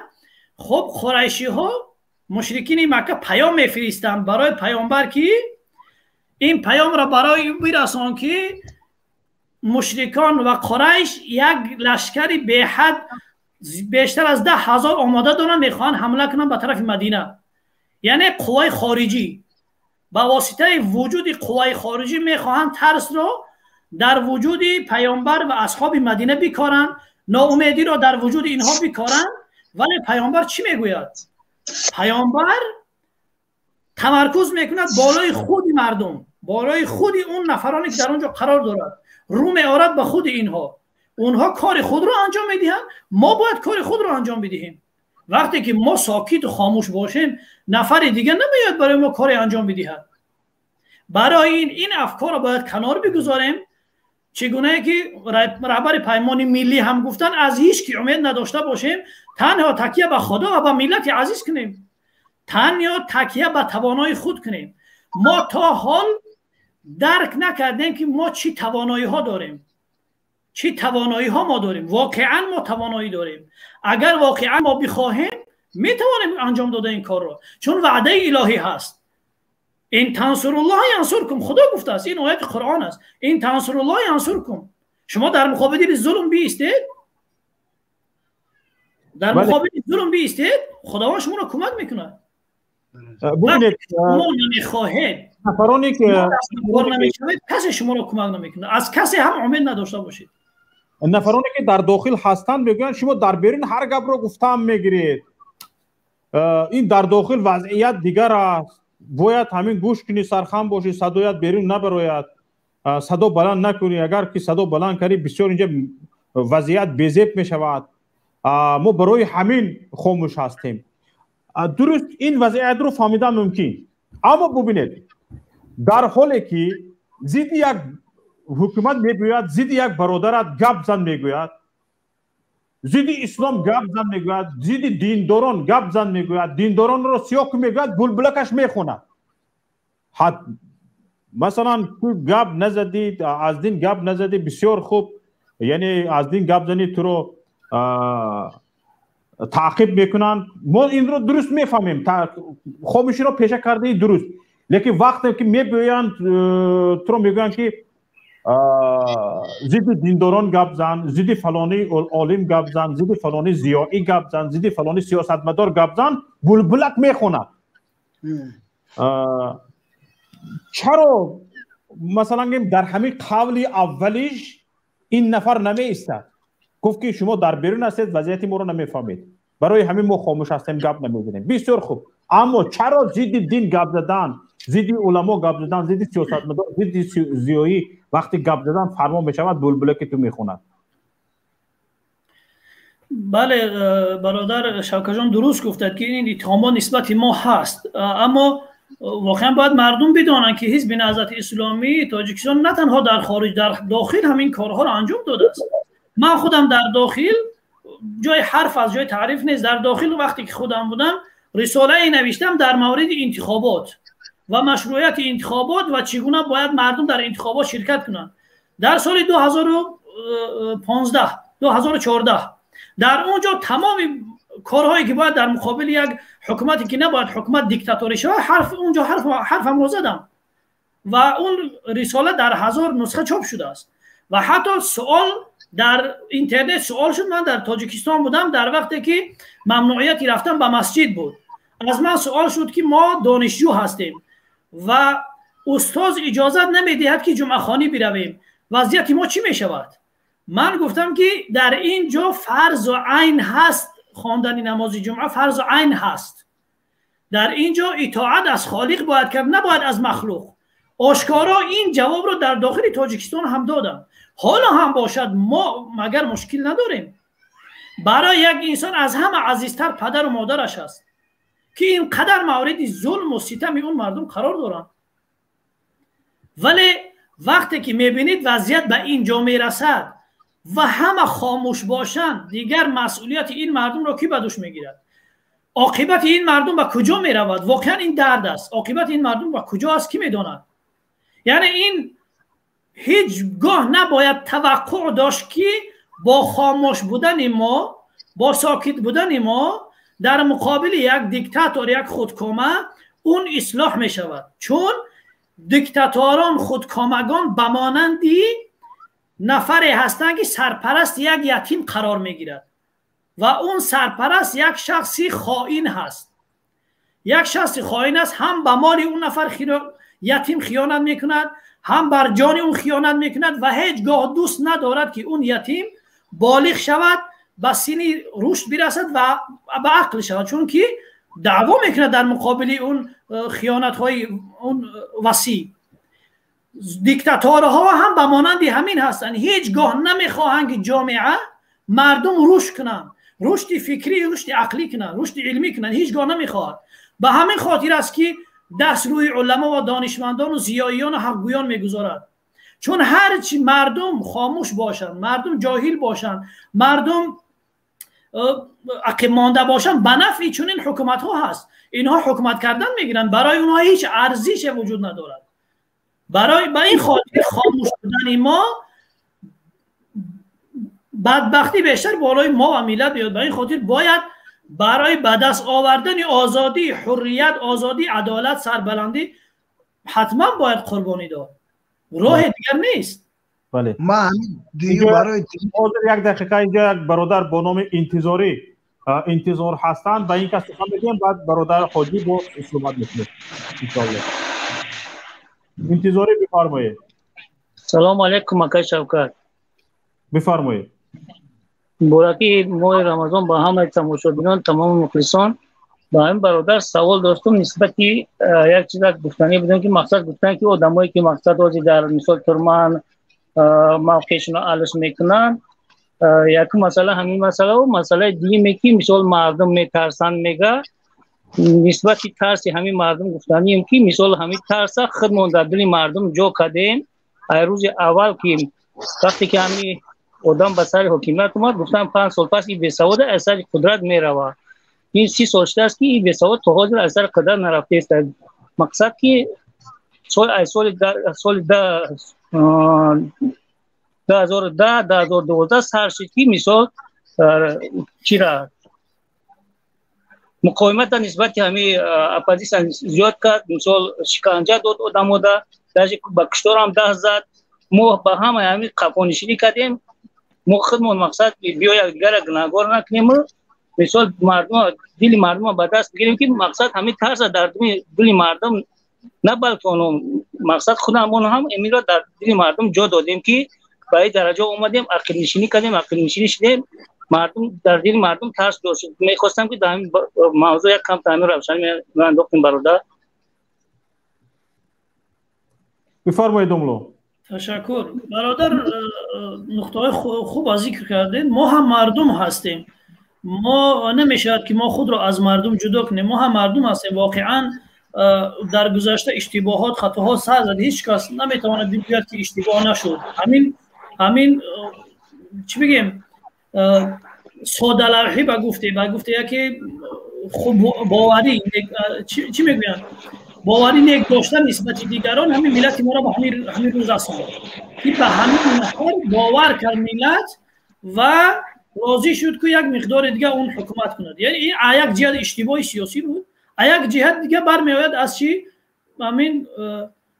خب قریشی ها، مشرکین مکه پیام میفرستند برای پیامبر که این پیام را برای برسان که مشرکان و قریش یک لشکری به حد بیشتر از 10,000 آماده دارن، میخوان حمله کنن به طرف مدینه. یعنی قوای خارجی با واسطه وجود قوای خارجی میخواهند ترس را در وجود پیامبر و اصحاب مدینه بیکارن، ناامیدی را در وجود اینها بیکارن. ولی پیامبر چی میگوید؟ پیامبر تمرکز میکند بالای خود مردم، بالای خود اون نفرانی که در اونجا قرار دارد، رو میارد به خود اینها. اونها کار خود را انجام میدهند، ما باید کار خود را انجام بدهیم. وقتی که ما ساکت و خاموش باشیم، نفر دیگه نمیاد برای ما کار انجام بدهد. برای این افکار را باید کنار بگذاریم. چگونه که رهبر پیمان ملی هم گفتن از هیچ کی امید نداشته باشیم، تنها تکیه به خدا و به ملت عزیز کنیم، تنها تکیه به توانایی خود کنیم. ما تا حال درک نکردیم که ما چی توانایی ها داریم، چی توانایی ها ما داریم. واقعا ما توانایی داریم. اگر واقعا ما بخواهیم میتوانیم انجام داده این کار را، چون وعده الهی هست. این تنصر الله ینصرکم، خدا گفته است، این آیت قرآن است. این تنصر الله ینصرکم، شما در مقابل ظلم بیستید، در مقابل ظلم بیستید، خداوند شما را کمک میکنه. ببینید شما نمیخواهید نفرانی که کسی شما رو کمک نمیکنه، از کسی هم امید نداشته باشید. نفرانی که در داخل هستند میگن شما در بیرون هر گپ رو گفتم میگیرید. این در داخل وضعیت دیگر است، باید همین گوش کنی، سرخم باشی، صدایت بیرون نبراید، صدا بلند نکنی. اگر که صدا بلند کنی بسیار اینجا وضعیت بی‌ضبط میشود. ما برای همین خاموش هستیم. درست این وضعیت رو فهمیدن ممکن، اما ببینید در حالی که ضد یک حکومت میگوید، ضد یک برادرت گپ زن میگوید، ضد اسلام گپ زن میگوید، ضد دینداران گپ زن میگوید، دینداران رو سیاه میگوید، بلبلکش میخونه. مثلا گپ نزدید، از دین گپ نزدید، بسیار خوب، یعنی از دین گپ زنید تو رو تعقیب میکنن. ما این رو درست میفهمیم، خاموشی رو پیشه کرده درست، لیکن وقتی که میگویند تو رو میگویند که ضد دینداران گپ زن، ضد فلانی عالم گپ زن، ضد فلانی ضیایی گپ زن، ضد فلانی سیاستمدار گپ زن، بلبلک میخونه. چرا مثلا در همین قول اولیش این نفر نمی ایستد، گفت که شما در بیرون هستید، وضعیت ما رو نمیفهمید، برای همین ما خاموش هستیم، گپ نمیزنیم. بسیار خوب، اما چرا ضد دین گپ زدن، ضد علما گپ زدن، ضد سیاستمدار، ضد ضیایی وقتی گپ زدن فرما میشود بلبلک تو میخوند؟ بله برادر شوکت جان درست گفتند که این اتهامات نسبت ما هست، اما واقعا باید مردم بدانند که حزب نهضت اسلامی تاجیکستان نه تنها در خارج، در داخل همین کارها را انجام داده است. من خودم در داخل، جای حرف از جای تعریف نیست، در داخل وقتی که خودم بودم رساله نوشتم در مورد انتخابات و مشروعیت انتخابات و چگونه باید مردم در انتخابات شرکت کنند. در سال 2014 در اونجا تمام کارهایی که باید در مقابل یک حکومتی که نباید حکومت دیکتاتوری شود، اونجا حرفم رو زدم و اون رساله در 1000 نسخه چاپ شده است. و حتی سوال در اینترنت سوال شد، من در تاجیکستان بودم در وقتی که ممنوعیتی رفتن به مسجد بود، از من سوال شد که ما دانشجو هستیم و استاد اجازت نمیدهد که جمعه خانی برویم، وضعیت ما چی میشود؟ من گفتم که در اینجا فرض و عین هست، خواندن نماز جمعه فرض و عین هست. در اینجا اطاعت از خالق باید کرد، نباید از مخلوق. آشکارا این جواب رو در داخل تاجیکستان هم دادم. حالا هم باشد ما مگر مشکل نداریم. برای یک انسان از همه عزیزتر پدر و مادرش است که اینقدر مورد ظلم و ستم اون مردم قرار دارن. ولی وقتی که میبینید وضعیت به اینجا میرسد و همه خاموش باشند، دیگر مسئولیت این مردم رو کی به دوش میگیرد؟ عاقبت این مردم به کجا میرود؟ واقعا این درد است. عاقبت این مردم به کجا است کی میداند؟ یعنی این هیچگاه نباید توقع داشت که با خاموش بودن ما، با ساکت بودن ما در مقابل یک دیکتاتور، یک خودکامه، اون اصلاح می شود. چون دیکتاتوران، خودکامگان به مانندی نفری هستند که سرپرست یک یتیم قرار می گیرد و اون سرپرست یک شخصی خائن هست. یک شخصی خائن است، هم به مال اون نفر یتیم خیانت می کند، هم بر جان اون خیانت می کند و هیچگاه دوست ندارد که اون یتیم بالغ شود، به سن رشد برسد و به عقل شود، چون که دعوا میکنه در مقابل اون خیانت های اون وسیع. دیکتاتورها هم به مانند همین هستند، هیچگاه نمیخواهند که جامعه مردم رشد کنند، رشد فکری، رشد عقلی کنند، رشد علمی کنند، هیچگاه نمیخواهند. به همین خاطر است که دست روی علما و دانشمندان و زیاییان و حقگویان میگذارد. چون هرچی مردم خاموش باشند، مردم جاهل باشند، مردم عقب مانده باشند، به نفع چون این حکومت ها هست. اینها حکومت کردن میگیرن، برای اونها هیچ ارزش وجود ندارد. به این خاطر خاموش بودن ما بدبختی بیشتر بالای ما و ملت بیاد. به این خاطر باید برای به دست آوردن آزادی، حریت، آزادی، عدالت، سربلندی حتما باید قربانی داد. راه دیگر نیست. بله. ما همین دیگه برای یک دقیقه اینجا یک برادر با نام انتظاری انتظار هستند به این که سخن بگیم، بعد برادر حاجی با صحبت میکنه ان شاء الله. انتظاری بفرمایید. سلام علیکم آقای شوکت. بفرمایید. بوراکی ماه رمضان با همه تماشاگران تمام مخلصان. با این برادر سوال داشتم نسبتی یک چیز گفتنی بودم که مقصد گفتن که آدمایی که مقصد از در مثال ترمان موقعشون آلش میکنن، یک مسئله همین مسئله و مسئله دیگه که مثال مردم میترسن میگه نسبتی ترسی همین مردم گفتنیم که مثال همین ترس خودمون در دل مردم جو کردیم. روز اول که وقتی که همین آدم به سر حکومت اومد گفتن 5 سال پس این بیسواد اثر قدرت میروه. این 30 سال شده است که این بیسواد تا حاضر اثر قدرت نرفته است. مقصد که سال 2010 سر شد که مثال چرا مقاومت نسبت همین اپوزیسیون زیاد کرد، مثال شکنجه داد آدمو دا درجه با کشتار هم 10 زد. ما با همه همین قفانشینی کردیم. ما خودمون مقصد بیاید دیگر گناهکار نکنیم، مثال مردم دل مردم به دست بگیریم که مقصد همین ترس در دل مردم نه بلکه مقصد خودمون هم امیر را در دل مردم جا دادیم که به این درجه اومدیم عقل نشینی کردیم، عقل نشینی شدیم، مردم در دل مردم ترس داشت. میخواستم که در این موضوع یک کم تعمیر روشنی انداختیم برادر. بفرمایید دوملو. تشکر برادر، نقطه خوب ذکر کردین. ما هم مردم هستیم، ما نمیشد که ما خود را از مردم جدا کنیم. ما هم مردم هستیم. واقعا در گذشته اشتباهات خطاها سر زد، هیچ کس نمیتواند بگوید که اشتباه نشد. همین چی بگیم ساده لوحی گفته که خوب باوری چی میگویند باوری نیک داشتن نسبت دیگران همین ملت ما را به همین روز رساند که به همین نفر باور کرد ملت و راضی شد که یک مقدار دیگه اون حکومت کند. یعنی این یک جهت اشتباه سیاسی بود، یک جهت دیگه برمیآید از چی همین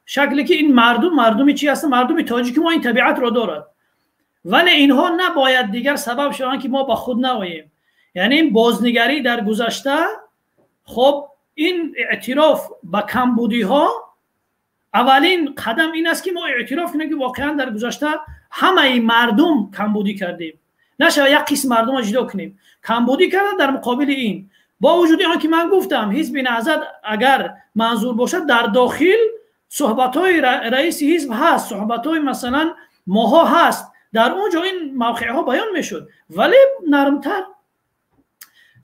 شکلی که این مردمی چی هستن، مردم تاجیک ما این طبیعت را دارد، ولی اینها نباید دیگر سبب شوند که ما با خود نواییم. یعنی این بازنگری در گذشته، خب این اعتراف به کمبودی ها اولین قدم این است که ما اعتراف کنیم که واقعا در گذشته همه مردم کمبودی کردیم، نشه یک قسم مردم را جدا کنیم. کمبودی کردن در مقابل این با وجود آن که من گفتم حزب نهضت اگر منظور باشد در داخل صحبت‌های رئیس حزب هست، صحبت‌های مثلا ماها هست، در اونجا این موقعها بیان میشد، ولی نرمتر.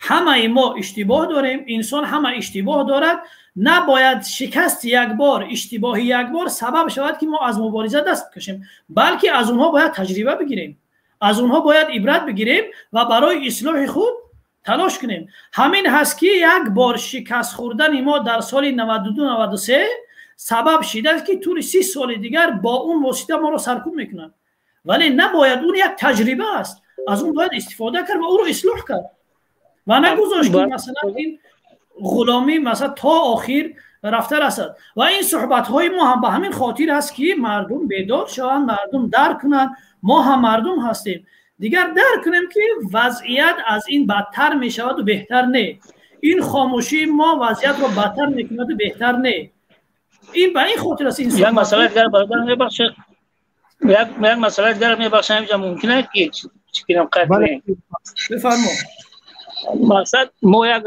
همه ما اشتباه داریم، انسان همه اشتباه دارد. نباید شکست یک بار، اشتباه یک بار سبب شود که ما از مبارزه دست بکشیم، بلکه از اونها باید تجربه بگیریم، از اونها باید عبرت بگیریم و برای اصلاح خود تلاش کنیم. همین هست که یک بار شکست خوردن ما در سال 92-93 سبب شده است که طول 30 سال دیگر با اون واسطه ما رو سرکوب میکنن، ولی نباید اون یک تجربه است، از اون باید استفاده کرد و او رو اصلاح کرد و نگذاشت که مثلا این غلامی مثلا تا آخر رفته رسد. و این صحبت های ما هم به همین خاطر هست که مردم بیدار شوند، مردم درک کنند ما هم مردم هستیم، دیگر درک کنیم که وضعیت از این بدتر می شود و بهتر نه. این خاموشی ما وضعیت رو بدتر میکند و بهتر نه. این به این خاطر است. این یک مسئله دیگر برادر میبخشه، یک مسئله دیگر میبخشه اینجا ممکنه که چیکارم کنیم. بفرمایید. مقصد ما یک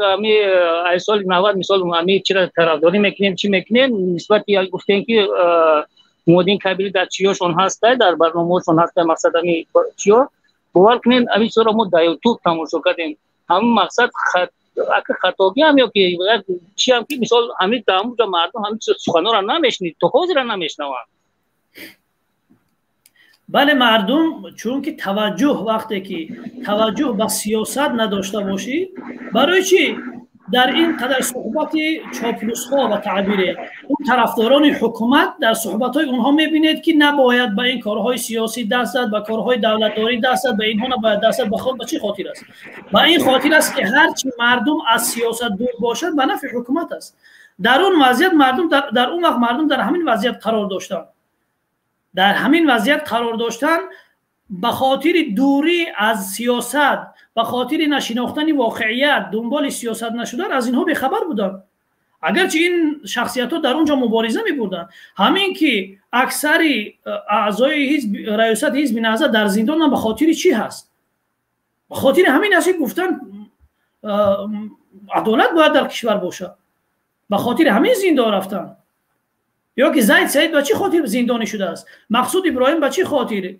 ای سال 90 مثال ما چرا طرفداری میکنیم چی میکنیم نسبت یک گفتن که مودین کبیری در چیاشون هسته، در برنامه‌شون هسته، مقصد همین چیا باور کنین همین سر ما در یوتیوب تماشا کردیم. همین مقصد خطاگی هم یا که چی هم که مثال همین داموج مردم همین سخنا را نمیشنید، تو حاضر را نمیشنوند. بله مردم چون که وقتی که توجه به سیاست نداشته باشی، برای چی در این قدر صحبت چاپلوس ها و تعبیر اون طرفداران حکومت در صحبت های اونها میبینید که نباید به این کارهای سیاسی دست زد، به کارهای دولتداری دست زد، به اینها نباید دست زد. به چه خاطر است؟ و این خاطر است که هرچی مردم از سیاست دور باشد به نفع حکومت است. در اون وضعیت مردم در اون وقت مردم در همین وضعیت قرار داشتن، به خاطر دوری از سیاست، به خاطر نشناختن واقعیت، دنبال سیاست نشدن، از اینها بیخبر بودن. اگرچه این شخصیت ها در اونجا مبارزه می بودن، همین که اکثر اعضای حزب ریاست حزب نهضت در زندان به خاطر چی هست؟ به خاطر همین است که گفتن عدالت باید در کشور باشه، به خاطر همین زندان رفتن. یا که زید سعید به چی خاطر زندانی شده است؟ مقصود ابراهیم به چی خاطر؟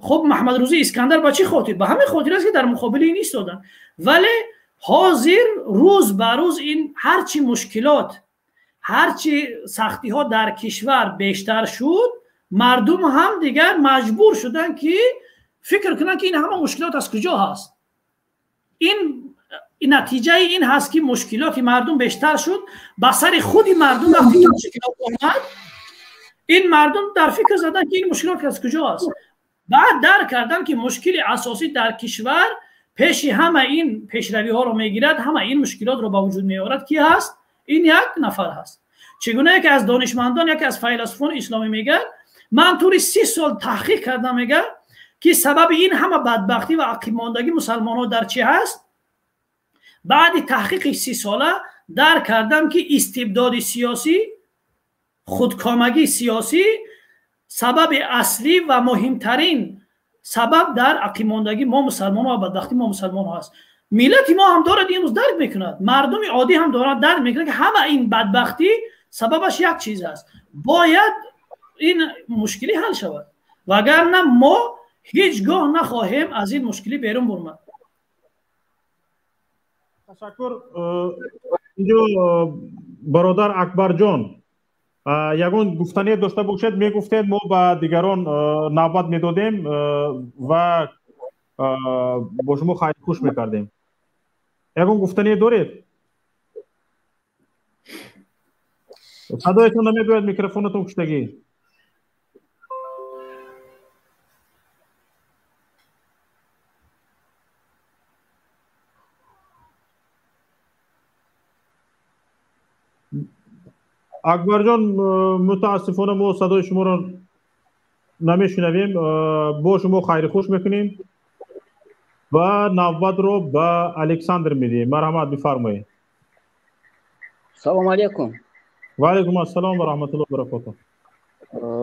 خب محمد روزی اسکندر به چی خاطر؟ به همین خاطر است که در مقابل این ایستادن. ولی حاضر روز به روز این هرچی مشکلات، هرچی سختی ها در کشور بیشتر شد، مردم هم دیگر مجبور شدن که فکر کنن که این همه مشکلات از کجا هست. این نتیجه این هست که مشکلات مردم بیشتر شد، به سر خود مردم وقتی که مشکلات آمد، این مردم در فکر زدن که این مشکلات از کجا هست. بعد درک کردن که مشکل اساسی در کشور پیش همه این پیشروی ها رو میگیرد، همه این مشکلات رو به وجود میآورد. کی هست؟ این یک نفر هست. چگونه یکی از دانشمندان، یکی از فیلسوفان اسلامی میگه، من طوری 30 سال تحقیق کردم، میگه که سبب این همه بدبختی و عقب ماندگی مسلمان ها در چی هست؟ بعد تحقیق 30 ساله درک کردم که استبداد سیاسی، خودکامگی سیاسی سبب اصلی و مهمترین سبب در عقب ماندگی ما مسلمان ها و بدبختی ما مسلمان ها هست. ملت ما هم دارد این روز درک میکند، مردم عادی هم دارد درک میکند که همه این بدبختی سببش یک چیز است. باید این مشکلی حل شود، وگرنه ما هیچگاه نخواهیم از این مشکلی بیرون برمد. تشکر. اینجا برادر اکبر جان یگان گفتنی داشته باشید، میگفتید ما به دیگران نوبت میدادیم و با شما خیلی خوش میکردیم. یگان گفتنی دارید؟ صدایتون نمیدوید، میکروفونتون کشتگی. اکبر جان متاسفانه ما صدای شما را نمیشنویم، با شما خیر خوش میکنیم و نوبت رو به الکساندر میدیم. مرحمت بفرمایید. سلام علیکم. و علیکم السلام و رحمت الله و برکاته.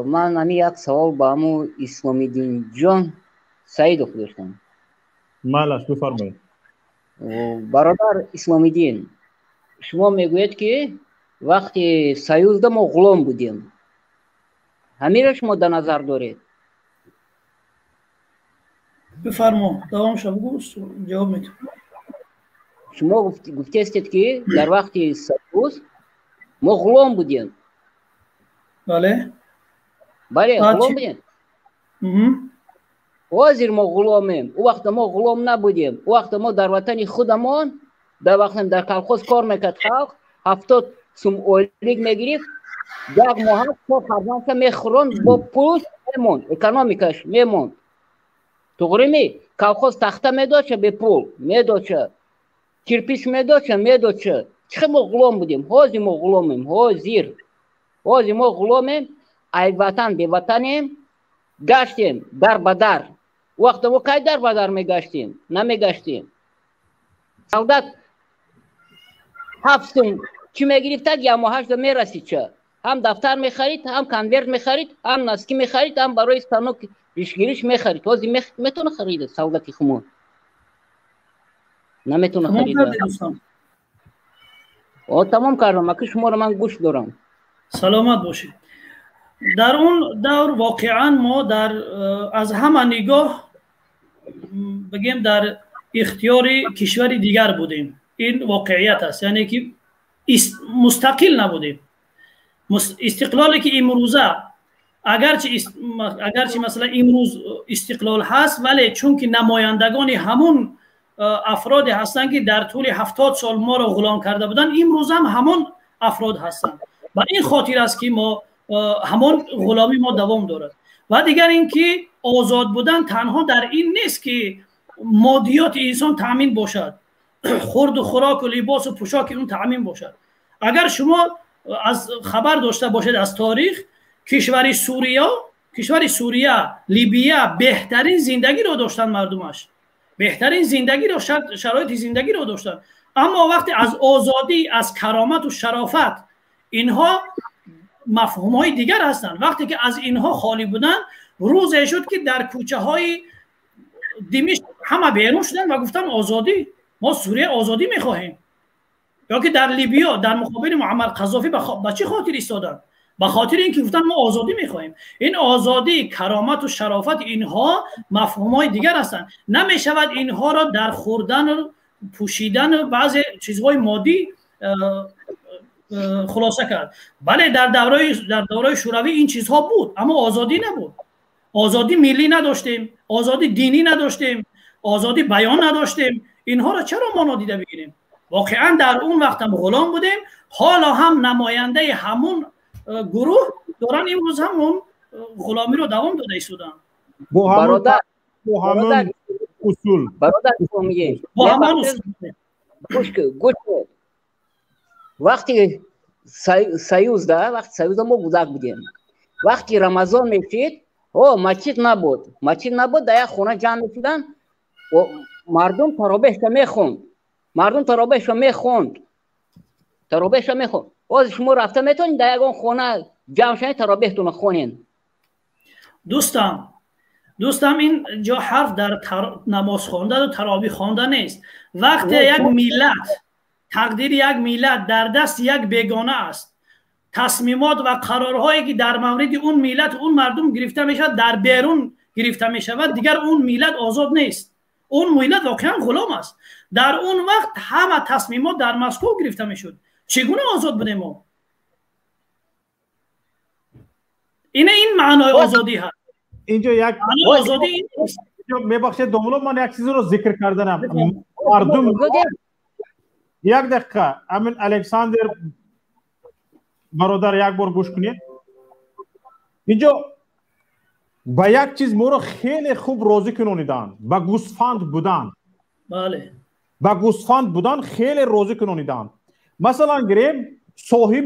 من همی یک سوال با همو اسلامی دین جان سعیدوف داشتم. مالش بفرمایید. برادر اسلامی دین، شما میگوید که وقتی سیوزده ما غلام بودیم، همین شما در نظر دارید؟ بفرما، دوام شو، جواب میدم. شما گفتید که در وقتی سیوز ما غلام بودیم. بله بله غلام بودیم. وزیر ما غلامیم، او وقت ما غلام نبودیم، او وقت ما در وطن خودمان در وقت در کلخوز کار میکرد، خلق 70 سوم اولیگ میگرفت، یک ماه تا فرزانکه میخورند با پولش میموند، اکانومیکاش میموند. توغریمی کلخوز تخته میداد چه به پول میداد چه کرپیش میداد چه میداد چه. چه ما غلام بودیم؟ حاضی ما غلامیم، حاضر حاضی ما غلامیم. ای وطن به وطنیم، گشتیم در بدر. وقت ما کی در بدر میگشتیم؟ نمیگشتیم. سودت 7 سوم چی میگرفتد یا ماهش میرسید، چه هم دفتر میخرید، هم کنورت میخرید، هم نسکی میخرید، هم برای ستانوک ریشگیریش میخرید. حاضی میتونه خرید سودتی خمون نمیتونه خرید. تمام کردم، اکی شما رو من گوش دارم. سلامت باشید. در اون دور واقعا ما در از همه نگاه بگیم در اختیار کشور دیگر بودیم. این واقعیت است، یعنی که مستقل نبودیم. استقلالی که امروزه اگرچه مثلا امروز استقلال هست، ولی چون که نمایندگان همون افراد هستند که در طول 70 سال ما را غلام کرده بودن، امروز هم همون افراد هستند. و این خاطر است که ما همون غلامی ما دوام دارد. و دیگر اینکه آزاد بودن تنها در این نیست که مادیات انسان تامین باشد، خورد و خوراک و لباس و پوشاک اون تامین باشد. اگر شما از خبر داشته باشید از تاریخ، کشور سوریه کشور سوریه، لیبیه بهترین زندگی رو داشتن مردمش، بهترین زندگی رو، شرایط زندگی رو داشتن. اما وقتی از آزادی، از کرامت و شرافت، اینها مفهوم‌های دیگر هستند. وقتی که از اینها خالی بودن، روزی شد که در کوچه های دمشق همه بیرون شدن و گفتن آزادی، ما سوریه آزادی میخواهیم. یا که در لیبیا در مقابل معمر قذافی به چه خاطر ایستادن؟ به خاطر اینکه گفتن ما آزادی میخواهیم. این آزادی، کرامت و شرافت، اینها مفهوم‌های دیگر هستند. نمیشود اینها را در خوردن و پوشیدن بعضی چیزهای مادی خلاصه کرد. بله در دوره شوروی این چیزها بود، اما آزادی نبود. آزادی ملی نداشتیم، آزادی دینی نداشتیم، آزادی بیان نداشتیم. اینها را چرا ما نادیده بگیریم؟ واقعا در اون وقت هم غلام بودیم، حالا هم نماینده همون گروه دارن امروز همون غلامی رو دوام داده ایستادن. برادر اصول میگه با همون اصول. گوش وقتی سیوز ما بزرگ بودیم، وقتی رمضان میشید مسجد نبود، در یک خونه جمع میشدن و مردم تراویح میخوند. باز شما رفته میتونید در یک خونه جمع شدید تراویحتون خونین. دوستم این جا حرف در نماز خواندن و تراویح خواندن نیست. وقتی یک ملت، تقدیر یک ملت در دست یک بیگانه است، تصمیمات و قرارهایی که در مورد اون ملت، اون مردم گرفته میشود در بیرون گرفته میشود، دیگر اون ملت آزاد نیست. اون ملت واقعا غلام است. در اون وقت همه تصمیمات در مسکو گرفته میشد. چگونه آزاد بودیم ما؟ این معنای آزادی هست. اینجا یک آزادی میبخشید دوملو، من یک چیز رو ذکر کردنم. مردم یک دقیقه، امین الکساندر برادر یک بار گوش کنید. اینجا با یک چیز ما رو خیلی خوب راضی کنونیدن، با گوسفند بودن. بله، با گوسفند بودن خیلی راضی کنونیدن. مثلا گریم صاحب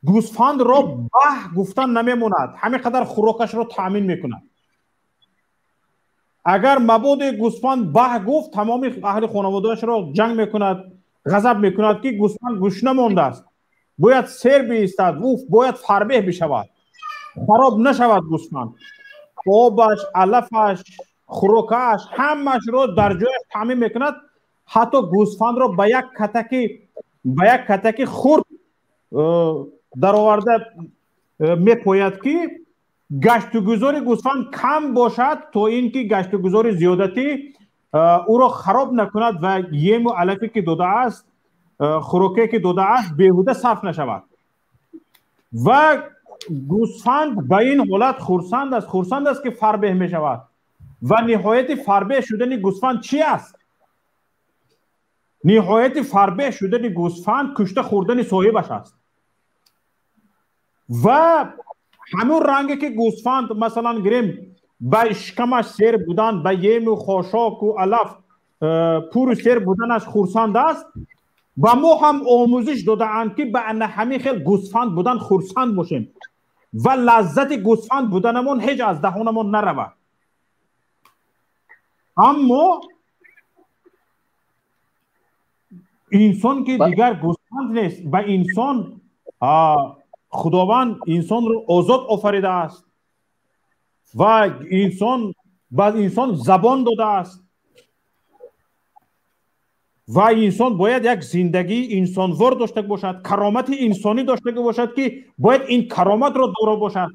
گوسفند را به گفتن نمیموند، همین قدر خوراکش را تامین میکند. اگر مبود گوسفند به گفت، تمام اهل خانوادهش را جنگ میکند، غضب میکند که گوسفند گوش نمانده است، باید سیر بیستد، باید فربه بشود، خراب نشود گوسفند. آبش، علفش، خوراکش، همش را در جای تامین میکند. حتی گوسفند را به یک کتک خرد در آورده میپوید که گشتگذار گوسفند کم باشد تا اینکه گشتگذار زیادتی او را خراب نکند و یم و علفی که داده است، خوراکی که داده است، بیهوده صرف نشود. و گوسفند به این حالت خرسند است که فربه می شود. و نهایت فربه شدن گوسفند چی است؟ نهایت فربه شدن گوسفند کشته خوردن صاحبش است. و همون رنگی که گوسفند مثلا گریم به شکمش سیر بودن، به یم و خاشاک و علف پور سیر بودنش خرسند است، و ما هم آموزش داده اند که به همین خیل گوسفند بودن خرسند باشیم و لذت گوسفند بودنمون هیچ از دهانمون نرود. اما انسان که دیگر گوسفند نیست، به انسان خداوند انسان رو آزاد آفریده است و انسان بعد انسان زبان داده است و انسان باید یک زندگی انسانوار داشته باشد، کرامت انسانی داشته باشد که باید این کرامت را داشته باشد.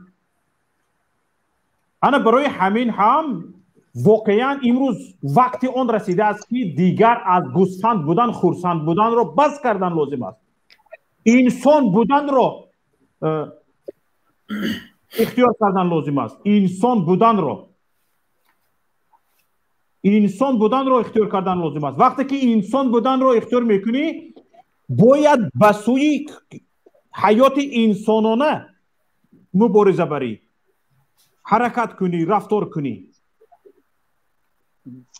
انا برای همین هم واقعا امروز وقتی آن رسیده است که دیگر از گوسفند بودن خرسند بودن را بس کردن لازم است. انسان بودن را اختیار کردن لازم است. انسان بودن را اختیار کردن لازم است. وقتی که انسان بودن را اختیار میکنی، باید به سوی حیات انسانانه مبارزه بری، حرکت کنی، رفتار کنی.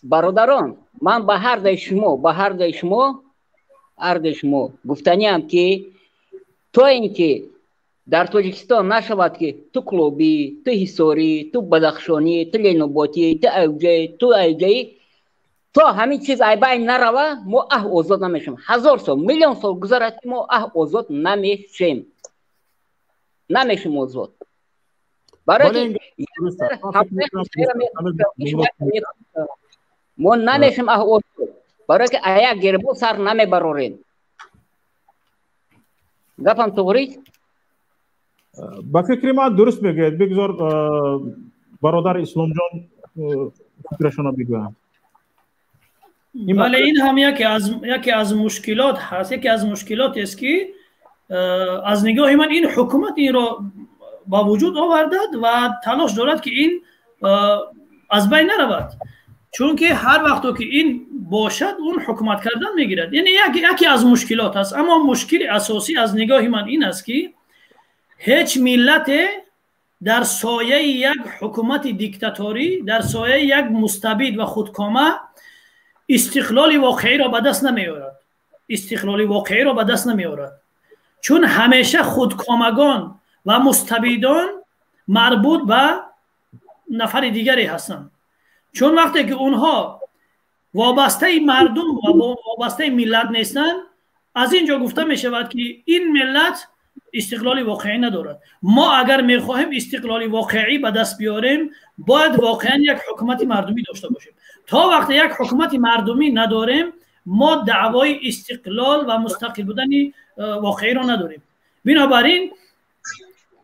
برادران، من به هر ده شما گفتنیم که تو اینکه در تاجیکستان نشود که تو کلوبی، تو حصاری، تو بدخشانی، تو لینوباتی، تو اوجه، تو ایجه تا همین چیز ای بین نروه ما آزاد نمیشیم. 1000 سال میلیون سال گذرد ما آزاد نمیشیم آزاد. برای ما نمیشیم آزاد، برای که ایا گربو سر نمیبروریم. گفتم توری با فکر ما درست میگید. بگذار برادر اسلام جان فکرشون بگویم. بله این هم یکی از مشکلات هست. یکی از مشکلات است که از نگاه من این حکومت این را با وجود آوردد و تلاش دارد که این از بین نرود، چون که هر وقت که این باشد اون حکومت کردن میگیرد. یعنی یکی از مشکلات هست. اما مشکل اساسی از نگاه من این است که هیچ ملت در سایه یک حکومت دیکتاتوری، در سایه یک مستبد و خودکامه استقلال واقعی را به دست نمیارد. استقلال واقعی را به دست نمیارد، چون همیشه خودکامگان و مستبدان مربوط به نفر دیگری هستند. چون وقتی که اونها وابسته مردم و وابسته ملت نیستند، از اینجا گفته می شود که این ملت استقلال واقعی ندارد. ما اگر می خواهیم استقلال واقعی به دست بیاریم باید واقعا یک حکومت مردمی داشته باشیم. تا وقتی یک حکومت مردمی نداریم ما دعوای استقلال و مستقل بودن واقعی را نداریم. بنابراین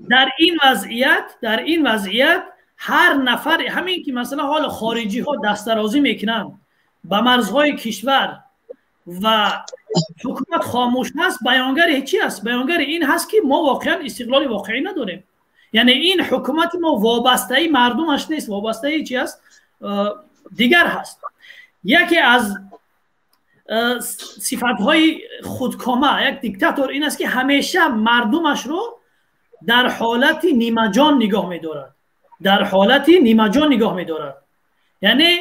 در این وضعیت هر نفر، همین که مثلا حال خارجی ها دسترازی میکنن به مرزهای کشور و حکومت خاموش هست، بیانگر چی است؟ بیانگر این هست که ما واقعا استقلال واقعی نداریم. یعنی این حکومت ما وابسته مردمش نیست، وابسته چی است؟ دیگر هست. یکی از صفاتهای خودکامه یک دیکتاتور این است که همیشه مردمش رو در حالت نیمه جان نگاه می‌دارد. در حالت نیمه جان نگاه می‌دارد. یعنی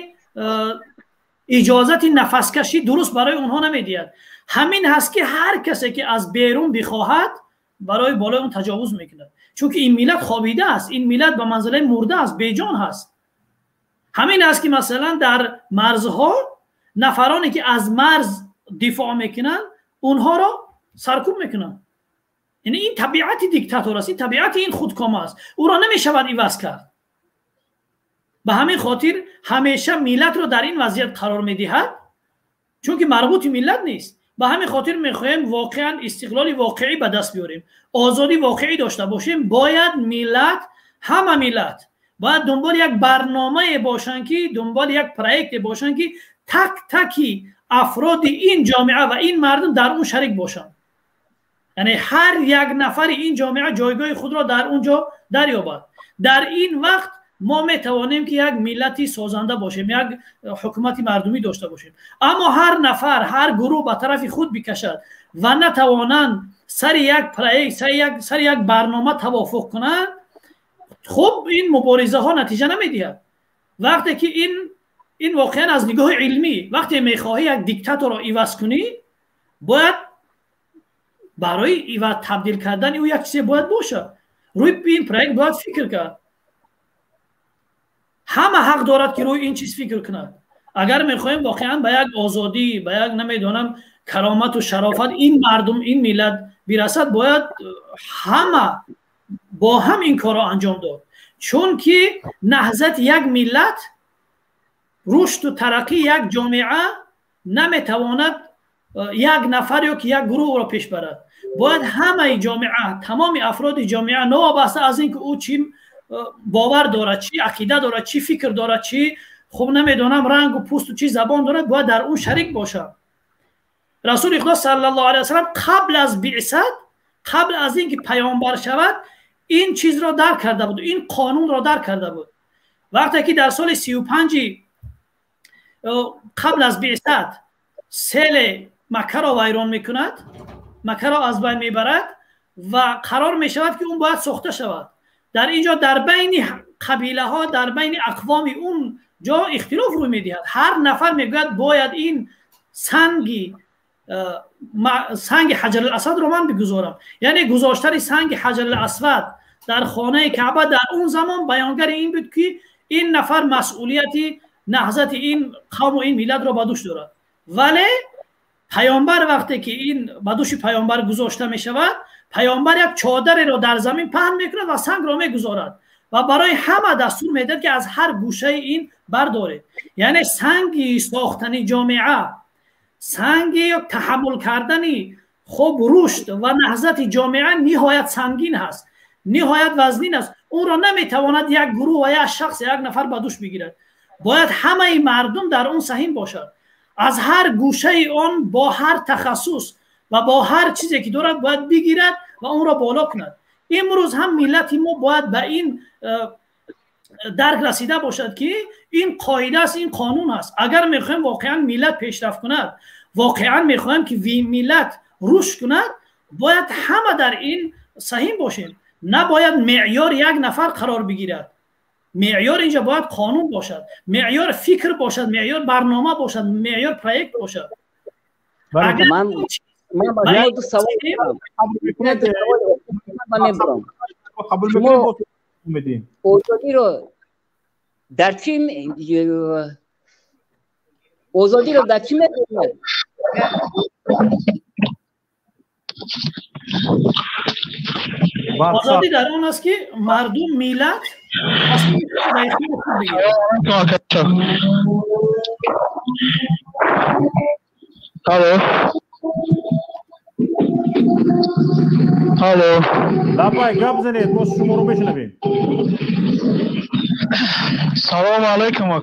اجازت نفس کشی درست برای اونها نمی‌دهد. همین هست که هر کسی که از بیرون بخواهد برای بالای اون تجاوز می‌کند. چون که این ملت خوابیده است، این ملت به منزله مرده است، بیجان هست. همین است که مثلا در مرزها نفرانی که از مرز دفاع میکنن اونها را سرکوب میکنن. یعنی این طبیعت دیکتاتور است، این طبیعت این خودکامه است، او را نمیشود عوض کرد. به همین خاطر همیشه ملت را در این وضعیت قرار میدهد، چون که مربوط ملت نیست. به همین خاطر میخوایم واقعا استقلال واقعی به دست بیاریم، آزادی واقعی داشته باشیم. باید ملت، همه ملت باید دنبال یک برنامه باشن، که دنبال یک پروژه باشن که تک تکی افراد این جامعه و این مردم در اون شریک باشن. یعنی هر یک نفر این جامعه جایگاه خود را در اونجا دریابد. در این وقت ما میتوانیم که یک ملتی سازنده باشیم، یک حکومت مردمی داشته باشیم. اما هر نفر، هر گروه به طرف خود بکشد و نتوانند سر یک پروژه، سر یک برنامه توافق کنند، خب این مبارزه ها نتیجه نمیدهد. وقتی که این واقعا از نگاه علمی وقتی میخواهی یک دیکتاتور را عوض کنی، باید برای عوض تبدیل کردن او یک چیز باید باشه. روی این پروژه باید فکر کرد. همه حق دارد که روی این چیز فکر کند. اگر میخواهیم واقعا به یک آزادی، به یک نمیدونم کرامت و شرافت این مردم، این ملت برسد، باید همه با هم این کار را انجام داد. چون که نهضت یک ملت، رشد و ترقی یک جامعه نمیتواند یک نفر یا که یک گروه را پیش برد. باید همه جامعه، تمام افراد جامعه، نوابسته از اینکه او چی باور دارد، چی عقیده دارد، چی فکر دارد، چی خب نمیدونم رنگ و پوست و چی زبان دارد، باید در اون شریک باشه. رسول خدا صلی الله علیه و سلم قبل از بعثت، قبل از اینکه پیامبر شود، این چیز را درک کرده بود، این قانون را درک کرده بود. وقتی که در سال 35 قبل از بعثت سیل مکه را ویران میکند، مکه را از بین میبرد و قرار میشود که اون باید ساخته شود. در اینجا در بین قبیله ها، در بین اقوام اون جا اختلاف روی میدهد. هر نفر میگوید باید این سنگی سنگ حجر الاسود رو من بگذارم. یعنی گذاشتن سنگ حجر الاسود در خانه کعبه در اون زمان بیانگر این بود که این نفر مسئولیتی نهضت این قوم و این ملت را به دوش دارد. ولی پیامبر وقتی که این به دوش پیامبر گذاشته می شود، پیامبر یک چادر را در زمین پهن میکند و سنگ را میگذارد و برای همه دستور میدهد که از هر گوشه این بردارید. یعنی سنگ ساختن جامعه، سنگ تحمل کردنی خوب رشد و نهضت جامعه نهایت سنگین هست، نهایت وزنین است. اون را نمیتواند یک گروه و یک شخص یک نفر به دوش بگیرد. باید همه مردم در اون سهیم باشد، از هر گوشه آن با هر تخصص و با هر چیزی که دارد باید بگیرد و اون را بالا کند. امروز هم ملت ما باید به این درک رسیده باشد که این قاعده است، این قانون است. اگر میخوایم واقعا ملت پیشرفت کند، واقعا میخوایم که ملت رشد کند، باید همه در این سهیم باشیم. نباید معیار یک نفر قرار بگیرد. معیار اینجا باید قانون باشد، معیار فکر باشد، معیار برنامه باشد، معیار پروژه باشد. من باید دو سوال شما آزادی رو در چی می‌بینید؟ آزادی در اون است که مردم ملت هالو لابای گپ زنید ما شما رو بشنویم. سلام علیکم. و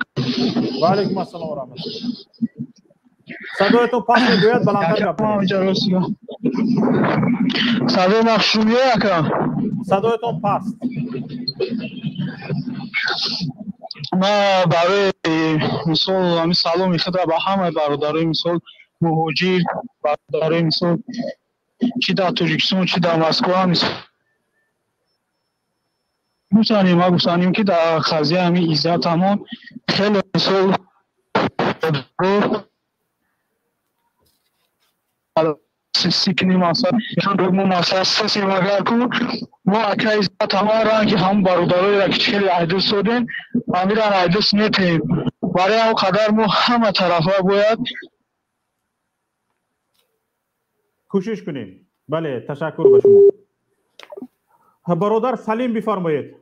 علیکم السلام و رحمت الله. صدایتون پس میگوید بلندتر گپ کنید. صدای مخشومیه اکرم. صدایتون پس. ما برای مثال همین سلام خدا به همه برادرای مثال مهاجر، برادرای مثال چی در تاجیکستان چی در مسکو هم ما گفتانیم که در قضیه همین عزت همون خیلی مثال سیکنی ماسا دوم ماسا سسی مگر کو ما اکای تمام رنگ هم برادرای را که خیلی عیدوس شدن امیران عیدوس نتیم برای او قدر ما همه طرفا باید کوشش کنیم. بله تشکر به شما. برادر سلیم بفرمایید.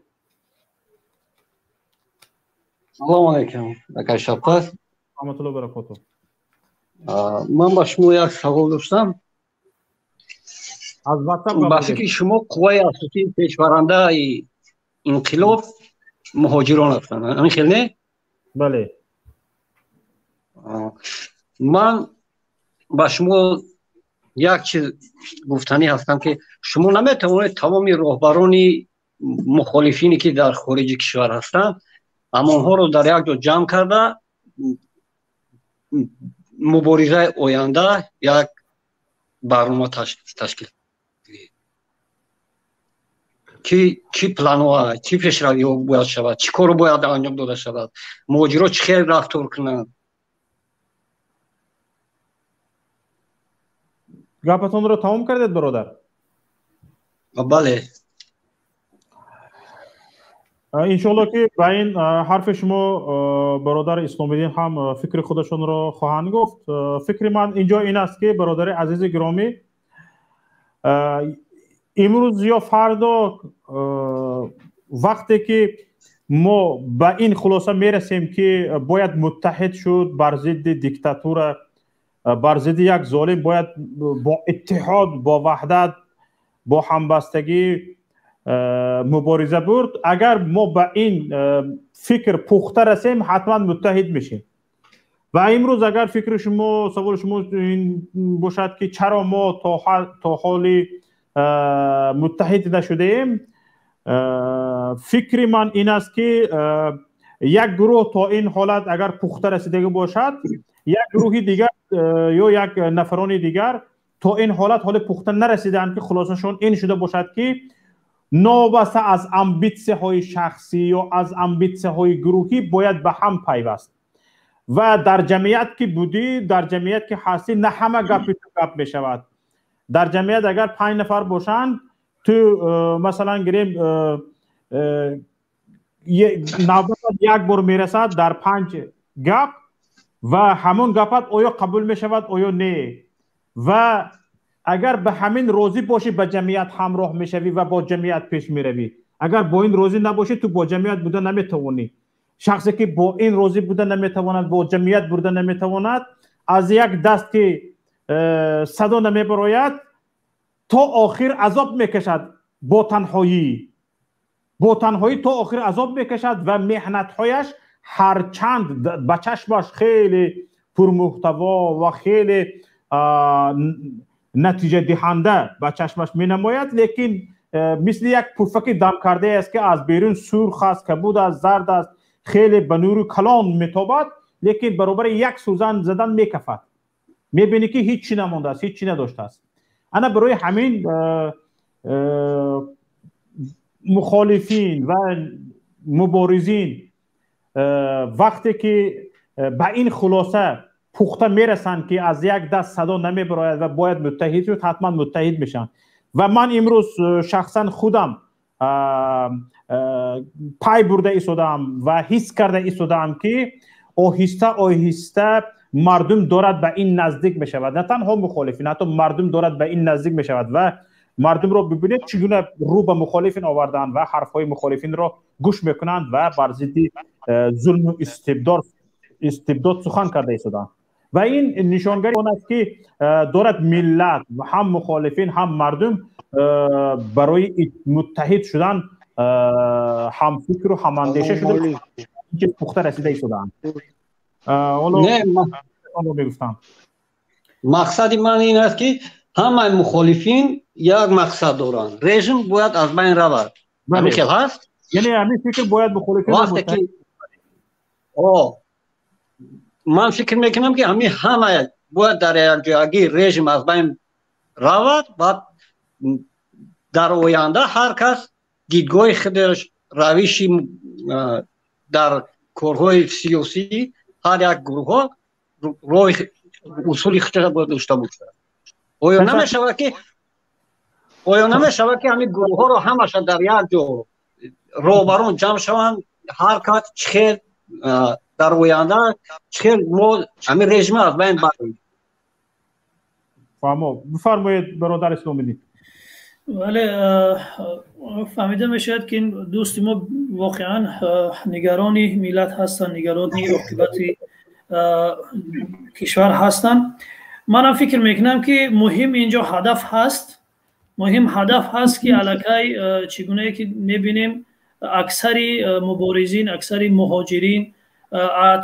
سلام علیکم. دکتر شفقت. رحمت الله برکاته. من با شما یک سوال داشتم. از واتساپ بحثی که شما قوای اساسی پیشبرنده انقلاب مهاجران هستند، همین خیلی نه؟ بله. من با شما یک چیز گفتنی هستم که شما نمیتوانید تمام راهبران مخالفینی که در خارج کشور هستند همانها رو در یک جا جمع کرده مبارزه آینده یک برنامه تشکیل چی پلان‌ها چی پیشروی باید شود، چی کار باید انجام داده شود، مهاجرا چه خیلی رفتار کنند. گپتون رو تمام کردید برادر؟ بله. انشالله که با این حرف شما برادر اسلام الدین هم فکر خودشون رو خواهند گفت. فکر من اینجا این است که برادر عزیز گرامی امروز یا فردا وقتی که ما به این خلاصه میرسیم که باید متحد شد بر ضد دیکتاتور، بر ضد یک ظالم، باید با اتحاد، با وحدت، با همبستگی مبارزه برد. اگر ما به این فکر پخته رسیم حتما متحد میشیم. و امروز اگر فکر شما، سوال شما این باشد که چرا ما تا حال متحد نشده ایم، فکر من این است که یک گروه تا این حالت اگر پخته رسیده باشد، یک گروهی دیگر یا یک نفرانی دیگر تا این حال پخته نرسیدند که خلاصشون این شده باشد که نابسته از امبیتسه های شخصی یا از امبیتسه های گروهی باید به هم پیوست و در جمعیت که بودی، در جمعیت که هستی، نه همه گپی تو گپ می شود. در جمعیت اگر 5 نفر باشند، تو مثلا گریم نوبت یک بار میرسد در 5 گپ و همون گپت آیا قبول می شود آیا نه. و اگر به همین راضی باشی به جمعیت همراه میشوی و با جمعیت پیش میروی. اگر با این راضی نباشی تو با جمعیت بودن نمیتوانی. شخصی که با این راضی بودن نمیتواند، با جمعیت بودن نمیتواند، از یک دست که صدا نمیبراید تا آخر عذاب میکشد. با تنهایی تا آخر عذاب میکشد و محنت‌هایش هرچند به چشمش خیلی پرمحتوا و خیلی نتیجه دهنده به چشمش می نماید، لیکن مثل یک پفک دم کرده است که از بیرون سرخ است، کبود است، زرد است، خیلی به نور کلان میتابد، لیکن برابر یک سوزن زدن میکفد. میبینی که هیچی نمانده است، هیچی نداشته است. انا برای همین مخالفین و مبارزین وقتی که به این خلاصه پخته میرسند که از یک دست صدا نمیبراید و باید متحد شد، حتما متحد میشن. و من امروز شخصا خودم پای برده ایستادم و حس کرده ایستادم که آهسته آهسته مردم دارد به این نزدیک میشود. نه تنها مخالفین، حتی مردم دارد به این نزدیک میشود و مردم رو ببینید چگونه رو به مخالفین آوردن و حرفهای مخالفین رو گوش میکنند و بر ضد ظلم و استبداد سخن کرده ایستادن. و این نشانگری آن است که دارد ملت و هم مخالفین هم مردم برای متحد شدن هم فکر و هم اندیشه شده که پخته رسیده ایستادن. نه مقصد من این است که همه مخالفین یک مقصد دارند. رژیم باید از بین رود. همین که هست، یعنی همین فکر باید مخالفین وقتی که من فکر میکنم که همه باید در یک جایی رژیم از بین رود و در آینده هر کس دیدگاه خودش، روشی در کارهای سیاسی هر یک گروه ها راه اصول خودش باید داشته باشه. آیا نمیشود که همین گروه ها رو همش در یک جا روبرون جمع شوند، هر کس چخیر در آینده چخیر ما همین رژیم از بین بریم. بفرمایید برادر اسلامی. ولی فهمیده میشد که این دوست ما واقعا نگرانی ملت هستن، نگرانی عاقبت کشور هستن. منم فکر میکنم که مهم اینجا هدف هست که الکی چگونه که میبینیم اکثری مبارزین، اکثری مهاجرین،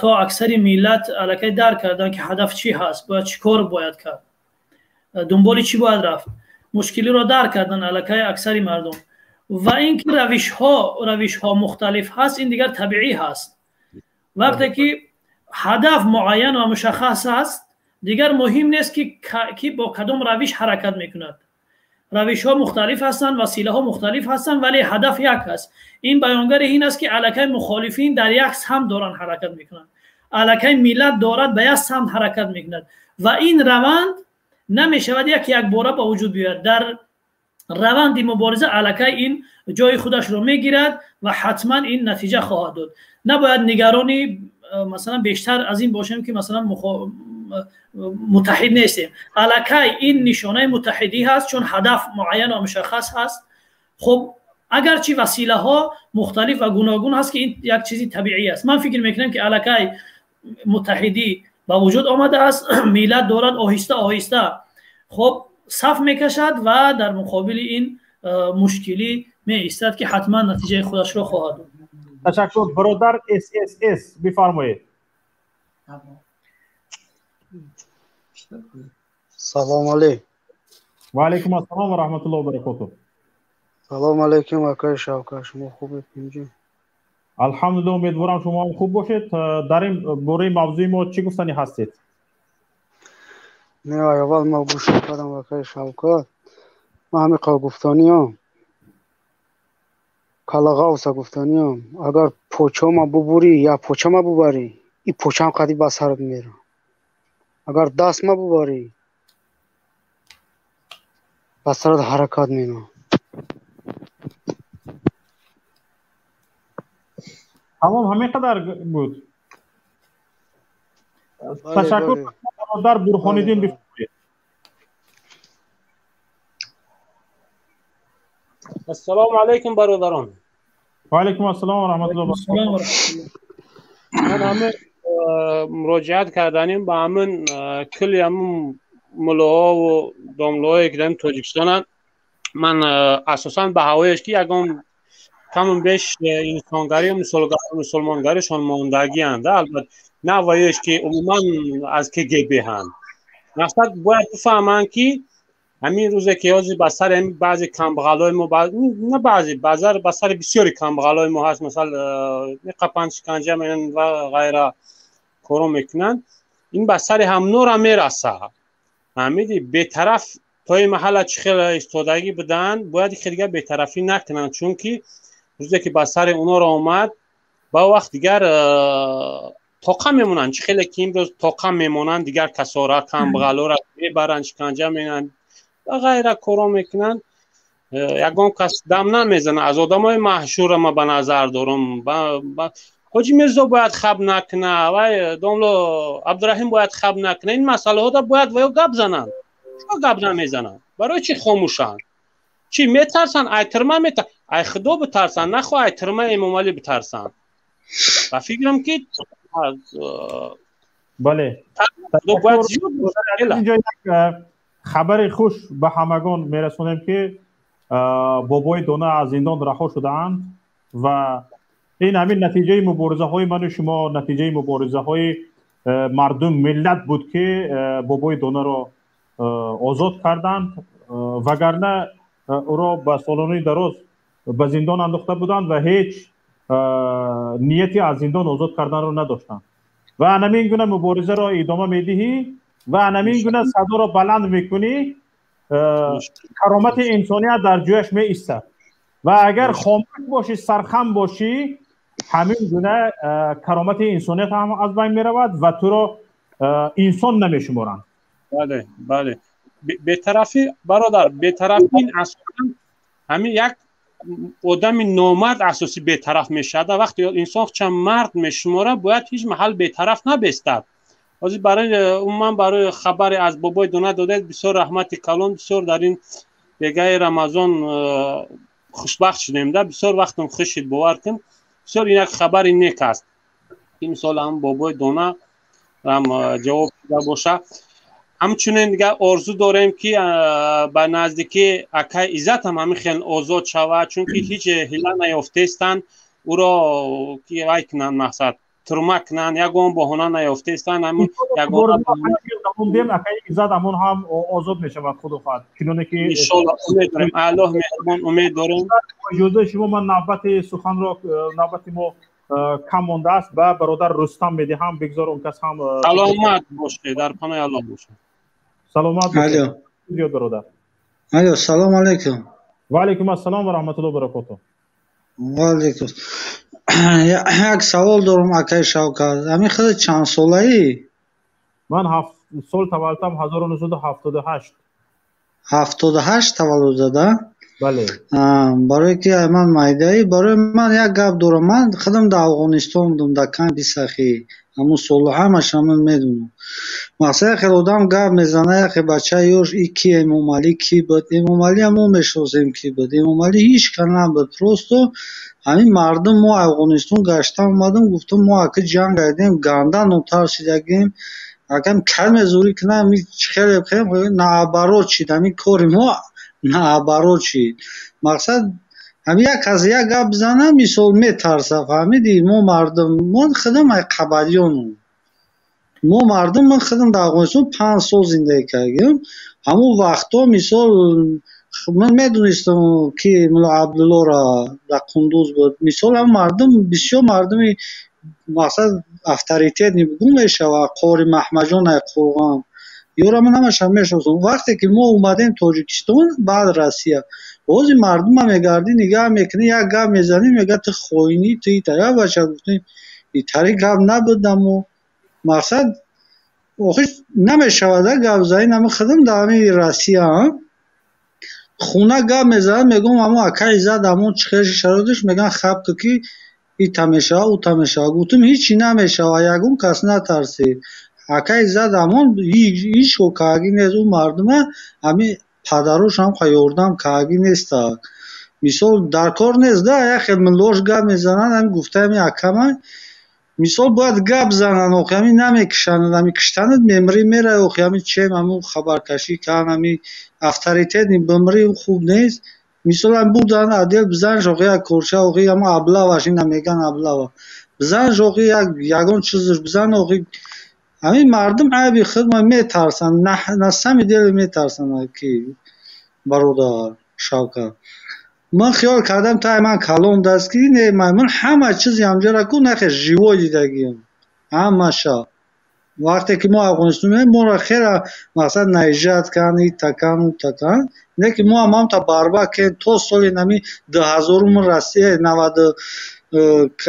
تا اکثری ملت الکی درک کردن که هدف چی هست، باید چی کار باید کرد، دنبال چی باید رفت، مشکلی را درک کردن الکی اکثری مردم. و اینکه روش ها مختلف هست، این دیگر طبیعی هست. وقتی که هدف معین و مشخص است، دیگر مهم نیست که با کدام روش حرکت میکند. روش ها مختلف هستند، وسیله ها مختلف هستند، ولی هدف یک است. این بیانگر این است که الکی مخالفین در یک سمت دارن حرکت میکنند، الکی ملت دارد به یک سمت حرکت میکند و این روند نمیشود یک باره با وجود بیاید. در روند مبارزه الکی این جای خودش رو میگیرد و حتما این نتیجه خواهد داد. نباید نگرانی مثلا بیشتر از این باشیم که مثلا متحد نیستیم. الکی این نشانه متحدی هست، چون هدف معین و مشخص هست. خب اگرچه وسیله ها مختلف و گوناگون هست که این یک چیزی طبیعی است. من فکر میکنم که الکی متحدی با وجود آمده است، ملت دارد آهسته آهسته خب صف میکشد و در مقابل این مشکلی می ایستد که حتما نتیجه خودش را خواهد داد. تشکر. برادر SSS بفرمایید. سلام علیکم. و علیکم السلام و رحمت الله و برکاته. سلام علیکم آقای شوکت، شما خوبید؟ الحمدلله، امیدوارم شما هم خوب باشید. در این باره موضوع ما چی گفتنی هستید؟ نه اول ما گوش کردم آقای شوکت، ما همه گفتانی هم کلاغا وسا گفتانی هم اگر پوچه ما ببوری یا پوچه ما ببری این پوچم قدی با سرت میره اگر دست ما بباری با سرت حرکات میکنه. تمام همین قدر بود. تشکر در برهان‌الدین بفرمایید. السلام علیکم برادران. و علیکم السلام و رحمت الله و برکاته. من همه مراجعت کردنیم با همون کلی همون ملاها و داملوهایی که در تاجیکستان من اساساً به هوایش که یکم کم بیش انسانگری و مسلمانگریشان ماندگی هند، البته نه وایش که عموما از که گبه هند. مقصد باید بفهمن که همین روزه که یازی بسر همین بعضی کمبغلای ما نه بعضی بسر بسیاری کمبغلای ما هست، مثلا قپن شکنجه میکنن و غیره کارو میکنن، این بسر هم نور میرسه. فهمیدی بی‌طرف توی محل چخیل استادگی بدن باید خیلی بی‌طرفی نکنن، چون که روزی که بسر اونا را آمد با وقت دیگر طاقه میمونن، چخیل که این روز طاقه میمونن دیگر کسارا کمبغلا را میبرن شکنجه میکنن و غیره کارا میکنن. یکم کس دم نمیزنه. از آدمای محشور ما به نظر دارم حاجی میرزا باید خب نکنه و داملو عبدالرحیم باید خب نکنه. این مسئله ها باید ویا گپ زنن. چرا گپ نمیزنن؟ برای چی خاموشن؟ چی میترسن؟ ایترمه میترسن؟ ای خدا بترسن، نخواه ایترمه امام علی بترسن. و فکرم که بله اینجا یک خبر خوش به همگان میرسونیم که بابای دونه از زندان رها شدند و این همین نتیجه مبارزه های من و شما، نتیجه مبارزه های مردم ملت بود که بابای دونه را آزاد کردند، وگرنه او را به سالانه دراز به زندان انداخته بودند و هیچ نیتی از زندان آزاد کردن را نداشتند و همین گونه مبارزه را ادامه میدهی و همین گونه صدا را بلند میکنی، کرامت انسانیت در جویش می ایستد و اگر خاموش باشی، سرخم باشی، همین گونه کرامت انسانیت هم از بین می رود و تو را انسان نمی شمارند. بله بله. بی‌طرفی برادر، بی‌طرفی این اصلا همین یک آدم نامرد اساسی بی‌طرف میشه. وقتی انسان چند مرد میشماره باید هیچ محل بی‌طرف نبستد. از برای خبر از بابای دونه داده بسیار رحمت کلان، بسیار در این بیگاه رمضان خوشبخت شدیم ده، بسیار وقتم خوشید باور کن. بسیار این یک خبر نیک است این سال هم بابای دونه هم جواب داده باشه. همچنین دیگه آرزو داریم که به نزدیکی اکای عزت هم همین خیلی آزاد شود، چون که هیچ هیله نیافته استند او را که وای کنن مقصد ترمه کنن، یگان بهانه نیافته استند. همین یگان دیم اکای عزت همون هم آزاد می شود خود و خود چنانه که ان شاء الله امید داریم. الله مهربان امید داریم. اجازه شما من نوبت سخن را نوبت ما کم مانده است به برادر رستم میدهم، بگذار اون کس هم سلامت باشه، در پناه الله باشه. سلامت باشه برادر. الو سلام علیکم. و علیکم السلام و رحمت الله و برکاته. و علیکم. یک سوال دارم اکای شوکت، همین خود چند ساله ای؟ من 7 سال تولدم 1978. 78 تولد زده؟ بله. برای که من مایدایی برای من یک گپ دارم. من خودم در افغانستان بودم در کمپ سخی، همون سال همش من میدونم. مثلا خیلی آدم گپ میزنه که بچه یوش ای کی امام علی کی بود؟ امام علی هم میشناسیم کی بود. امام علی هیچ کنه بود. پروستو همین مردم ما افغانستان گشتم اومدم گفتم ما اگه جنگ کردیم گندن و ترسیدگیم اگه کلمه زوری کنم خیلی نابرا چید همین کاری ما نابرا چید. مقصد همین یک از یک گپ بزنم مثال میترسه. فهمیدی ما مردم من خودم قبلیانم، ما مردم من خودم در افغانستان 5 سال زندگی کردم. همون وقتا مثال من میدونستم که مولا عبدالله را در قندوز بود. مثال هم مردم بسیار مردمی مقصد افطاریتیت نبودون میشه و قاری محمد جان قرغان یورا من همش هم میشناسم. وقتی که ما اومدیم تاجیکستان بعد روسیه بعضی مردم هم میگردی نگاه میکنی یک گپ میزنی میگه تو خوینی تو ایتایی بچه گفتیم ایتاری گپ نبودم و مقصد آخه نمیشود گپ زدن. اما خودم در روسیه خونه گپ میزنم میگم اما اکای زد اما چه شرایطش میگن خب که ای تمشه او تمشه گفتم هیچی نمیشه و یگون کس نترسی اکای زد اما هیچ کو کاگی نیست اون مردمه همی پدروش هم خیاردم کاگی نیست مثال در کار نیست ده یا خیلی ملوش گپ میزنن هم گفته همی اکمه مثال باید گپ زنن و همی نمیکشند همی کشتند میمری میره و همی چه همون خبرکشی کن همی افطاریتت بمری خوب نیست مثال هم بودن عدل بزن شوقی یک کرچه اوقی اما ابلاوش این نمیگن ابلاو بزن شوقی یگان چیزش بزن اوقی همین مردم عیبی خود ما میترسن نسمی دل میترسن که برادر شوکت من خیال کردم تا من کلام دست که نه من همه چیزی همجا را کن نخیر جیوی دیدگیم همه شا وقتی که ما افغانستان میریم ما را خیلی مقصد نیجات کنی تکن و تکن نه که ما هم تا بربا که تو سالی نمی 2000 من رسیه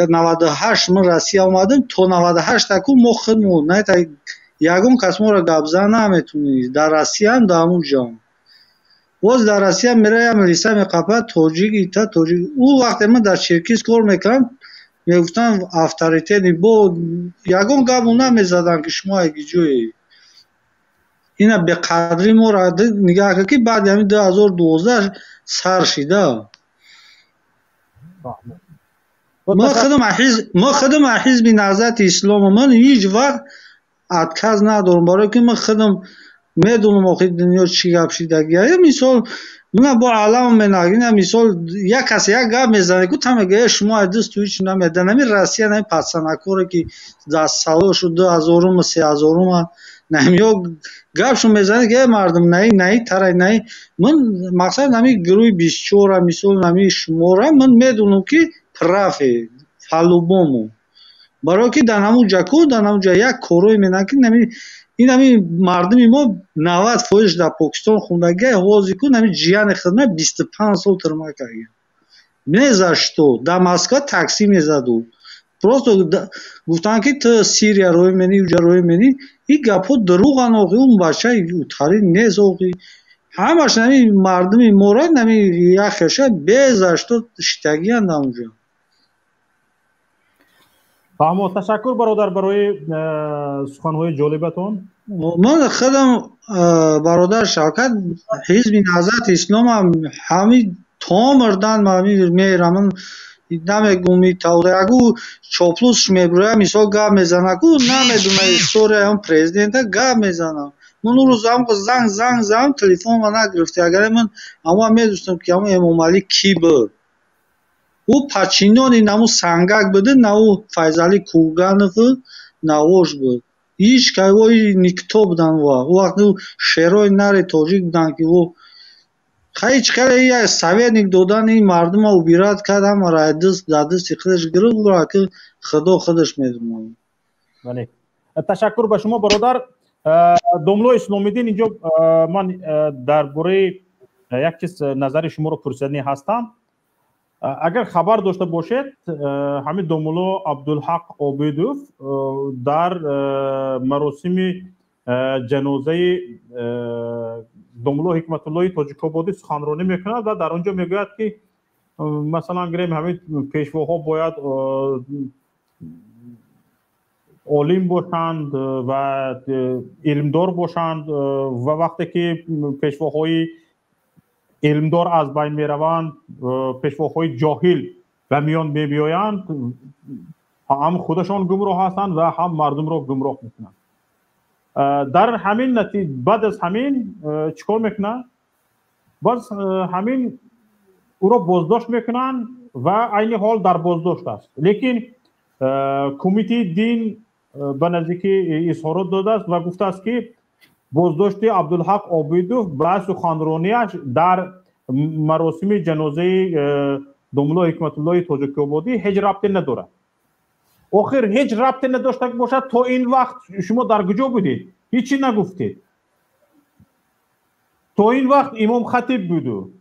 98 من رسیه آمدیم تو 98 تکو ما خودمون نه تا یگم کس ما را گبزه نمیتونی در رسیه هم در همون جام باز در رسیه میره ملیسه میقفه توجیگ ایتا توجیگ او وقتی من در چرکیز کار میکنم میگفتن افطاریتی با یگم گبو نمیزدن که شما اگه جوی اینا به قدری ما را نگاه که که بعد همین 2012 سر شده ما خودم حزب نهضت اسلام من هیچ وقت اتکاز ندارم برای که من خودم میدونم آخه دنیا چی گپ شدگیه مثال من با علم منگین مثال یک کسی یک گپ میزنه که تمگه شما دست تو هیچ نمیده نمی رسیه نمی پسنکوره که 10 ساله شد 2000 و 3000 نمیو گپشو میزنه که مردم نه ترای نه من مقصد نمی گروه 24 مثال نمی شماره من میدونم که پرافه فالوبومو برای که در همون جاکو در همون جا یک کوروی مینن که نمی این همین مردمی ما 90% در پاکستان خوندگی حوازی کن همین جیان خدمه 25 سال ترمه کردیم میزشتو در مسکو تاکسی میزدو پروستو گفتن که تو سیریا روی منی اونجا روی منی این گپو دروغن آقی اون بچه اوتاری نیست آقی همش همین مردمی مورد همین یخشه بیزشتو شتگی هند اونجا فهمو تشکر برادر برای سخنهای جالبتون من خودم برادر شوکت حزب نهضت اسلام هم همین تا مردن میرم من نمیگم میتاوده اگو چاپلوس میبره مثال گپ میزنه اگو نمیدونه سوره هم پرزیدنت گپ میزنه من اون روز هم زنگ تلفن ما نگرفتی اگر من اما میدونستم که همون امام علی کی بود او پاچینونی نمو سنگک بده نه او فیضعلی کوگانف نوش بود هیچ که وای نیکتو بودن او وقت شعرهای نر تاجیک بودن که او خیلی چکره یک سویت دادن این مردم ها بیراد کردم و رای دست خودش گرفت و که خدا خودش میدونه. تشکر به شما برادر دوملو اسلامی دین. اینجا من درباره یک چیز نظر شما رو پرسیدنی هستم. اگر خبر داشته باشید همین دوملو عبدالحق عابدوف در مراسم جنازه دوملو حکمت الله تاجیک‌آبادی سخنرانی میکند و در آنجا میگوید که مثلا گریم همین پیشواها باید عالم باشند و علمدار باشند و وقتی که پیشواهای علمدار از بین میروند پیشواهای جاهل و میان میبیایند هم خودشان گمراه هستند و هم مردم را گمراه میکنند. در همین نتیجه بعد از همین چیکار میکنند؟ باز همین او را بازداشت میکنند و عین حال در بازداشت است. لیکن کمیته دین به نزدیک اظهارات داده است و گفته است که بازداشت عبدالحق عابدوف و سخنرانیش در مراسم جنازه دوملو حکمت الله تاجیک‌آبادی هیچ ربطی ندارد. آخر هیچ ربطی نداشته باشد تا این وقت شما در کجا بودید؟ هیچی نگفتید. تا این وقت امام خطیب بود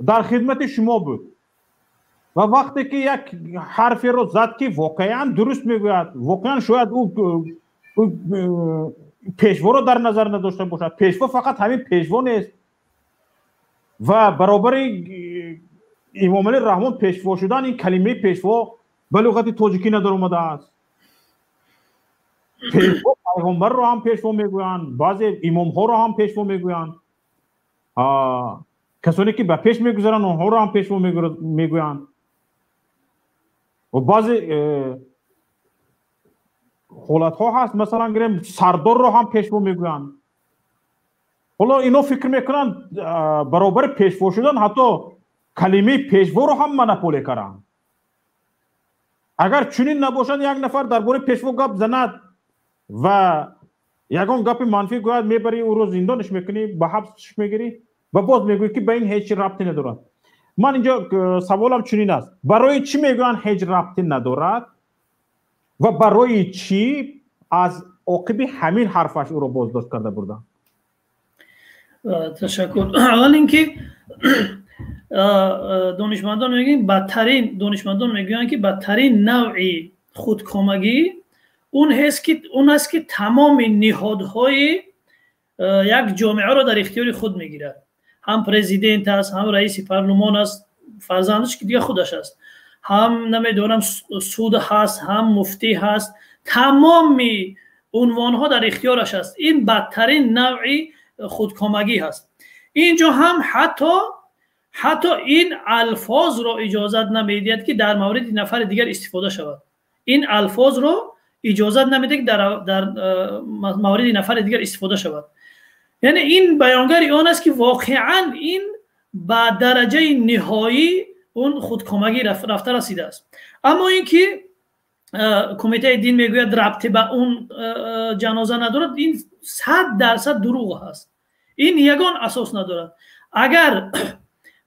در خدمت شما بود. و وقتی که یک حرفی رو زد که واقعا درست میگوید، واقعا شاید او پیشوا رو در نظر نداشته باشد. پیشوا فقط همین پیشوا نیست و برابر امام علی رحمان پیشوا شدن، این کلمه پیشوا به لغت تاجیکی ندار اومده است. پیشوا پیغمبر رو هم پیشوا میگویند، بعضی امام ها رو هم پیشوا میگویند، کسانی که به پیش میگذارن اونها رو هم پیشوا میگویند و بعضی حالت ها هست مثلا گریم سردار رو هم پیشوا میگویند. حالا اینا فکر میکنن برابر پیشوا شدن حتی کلمه پیشوا رو هم مناپولی کردن. اگر چنین نباشد یک نفر درباره پیشوا گپ زند و یگان گپ منفی گوید میبری او رو زندانش میکنی، به حبسش میگیری و باز میگویی که به این هیچ ربطی ندارد. من اینجا سوالم چنین است، برای چی میگویند هیچ ربطی ندارد و برای چی از عاقب همین حرفش او رو بازداشت کرده بودن؟ تشکر. اول اینکه دانشمندان میگن که بدترین نوعی خودکامگی اون است که تمام نهادهای یک جامعه را در اختیار خود میگیرد. هم پرزیدنت است، هم رئیس پارلمان است، فرزندش که دیگه خودش است، هم نمیدونم سود هست، هم مفتی هست، تمام عنوان ها در اختیارش است. این بدترین نوعی خودکامگی هست. اینجا هم حتی این الفاظ را اجازت نمیدید که در مورد نفر دیگر استفاده شود. این الفاظ را اجازت نمیده که در مورد نفر دیگر استفاده شود. یعنی این بیانگر آن است که واقعا این به درجه نهایی اون خودکامگی رفته رسیده است. اما اینکه کمیته دین میگوید ربطی به اون جنازه ندارد، این 100% دروغ است. این یگان اساس ندارد. اگر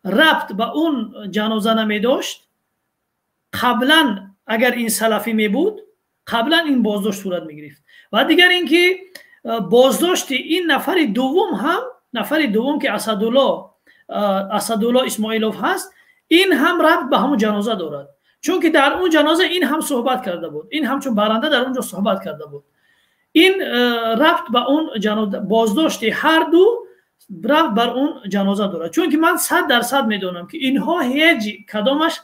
ربط به اون جنازه نمی داشت، قبلا اگر این سلفی می بود، قبلا این بازداشت صورت می گرفت. و دیگر اینکه بازداشت این نفر دوم که اسدالله اسماعیلوف هست، این هم ربط به همون جنازه دارد، چون که در اون جنازه این هم صحبت کرده بود، این همچون برنده در اونجا صحبت کرده بود. این ربط به اون جنازه، بازداشت هر دو ربط بر اون جنازه دارد. چون که من 100% میدونم که اینها هیچ کدامش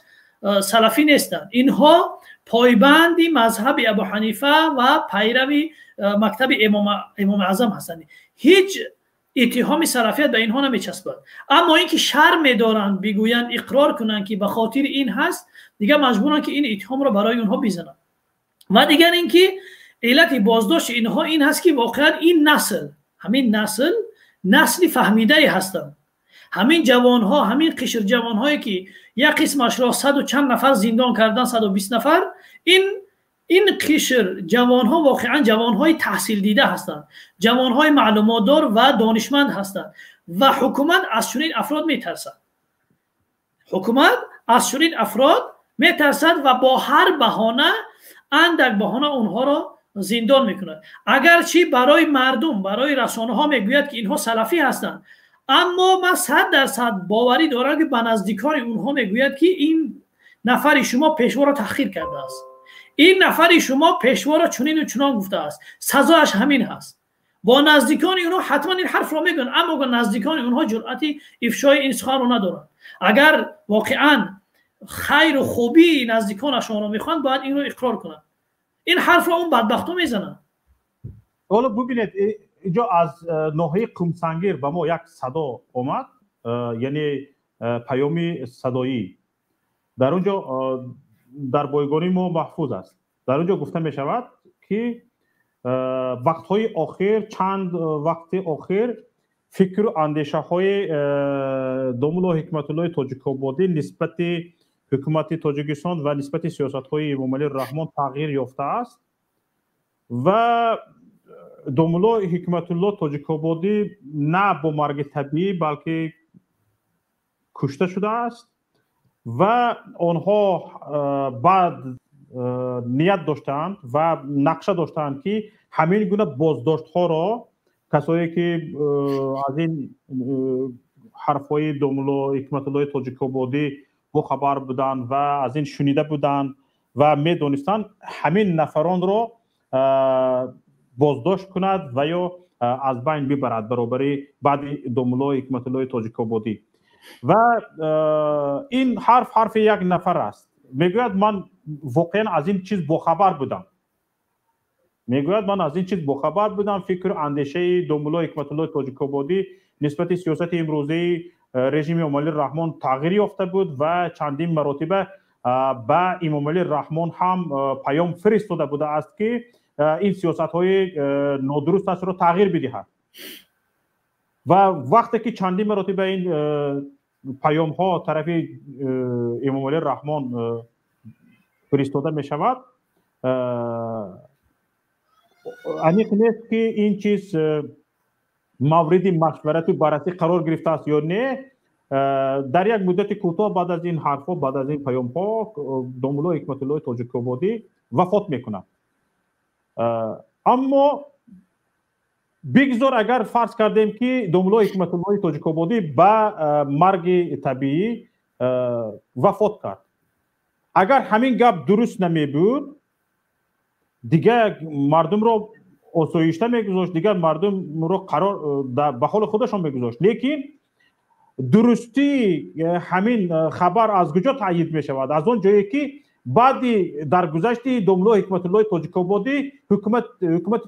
سلفی نیستند. اینها پایبندی مذهب ابو حنیفه و پیروی مکتب امام اعظم هستند. هیچ اتهام سلفیت به اینها نمیچسبد. اما اینکه شرم دارند بگویند، اقرار کنند که به خاطر این هست، دیگه مجبورن که این اتهام را برای اونها بزنند. و دیگر اینکه علت بازداشت اینها این هست که واقعا این همین نسل فهمیده هستند. همین جوانها، همین قشر جوانهایی که یک قسمش را 100 و چند نفر زندان کردن، 120 نفر، این قشر جوانها واقعا جوانهای تحصیل دیده هستند، جوانهای معلومات دار و دانشمند هستند و حکومت از چنین افراد میترسد و با هر بهانه، اندک بهانه اونها را زندان میکند. اگرچه برای مردم، برای رسانه ها میگوید که اینها سلفی هستند، اما من 100% باوری دارم که به نزدیکان اونها میگوید که این نفر شما پیشوا را تحقیر کرده است، این نفر شما پیشوا را چنین و چنان گفته است، سزاش همین هست. با نزدیکان اونها حتما این حرف را میگن، اما با نزدیکان اونها جرأتی افشای این سخن را ندارن. اگر واقعا خیر و خوبی نزدیکانشان را میخوان، باید این رو اقرار کنن. این حرف را اون بدبختو میزنن. حالا ببینید اینجا از ناحیه قمسنگیر به ما یک صدا اومد، یعنی پیامی صدایی. در اونجا در بایگانی ما محفوظ است. در اونجا گفته می شود که وقتهای آخر، چند وقت آخر، فکر و اندیشه های دوملا حکمت الله تاجیک‌آبادی نسبت حکومت تاجیکستان و نسبت سیاست های امام علی رحمان تغییر یافته است و دوملا حکمت الله تاجیک‌آبادی نه با مرگ طبیعی بلکه کشته شده است و آنها بعد نیت داشتند و نقشه داشتند که همین گونه بازداشت ها را کسایی که از این حرفای دوملا حکمت الله تاجیک‌آبادی خبر بودن و از این شنیده بودن و میدونستن همین نفران رو بازداشت کند و یا از بین ببرد برابری بعد دوملا حکمت الله تاجیک‌آبادی. و این حرف یک نفر است. میگوید من واقعا از این چیز باخبر بودم. فکر اندیشه دوملا حکمت الله تاجیک‌آبادی نسبت سیاست امروزی رژیم امام علی رحمان تغییر یافته بود و چندین مراتبه به امام علی رحمان هم پیام فرستاده بوده است که این سیاست های نادرست رو تغییر بدهد. و وقتی که چندین مراتبه این پیام ها طرف امام علی رحمان فرستاده می شود، انیق نیست که این چیز مورد مشورت و بررسی قرار گرفته است یا نه. در یک مدت کوتاه بعد از این حرفا، بعد از این پیام ها، دوملا حکمت الله تاجیک‌آبادی وفات میکنه. اما بگذار اگر فرض کردیم که دوملا حکمت الله تاجیک‌آبادی به مرگ طبیعی وفات کرد، اگر همین گپ درست نمی بود دیگه مردم رو آسایشته میگذاشت، دیگر مردم رو قرار به حال خودشون میگذاشت. لیکن درستی همین خبر از کجا تایید می شود؟ از اون جایی که بعد در گذشت دوملا حکمت الله تاجیک‌آبادی حکومت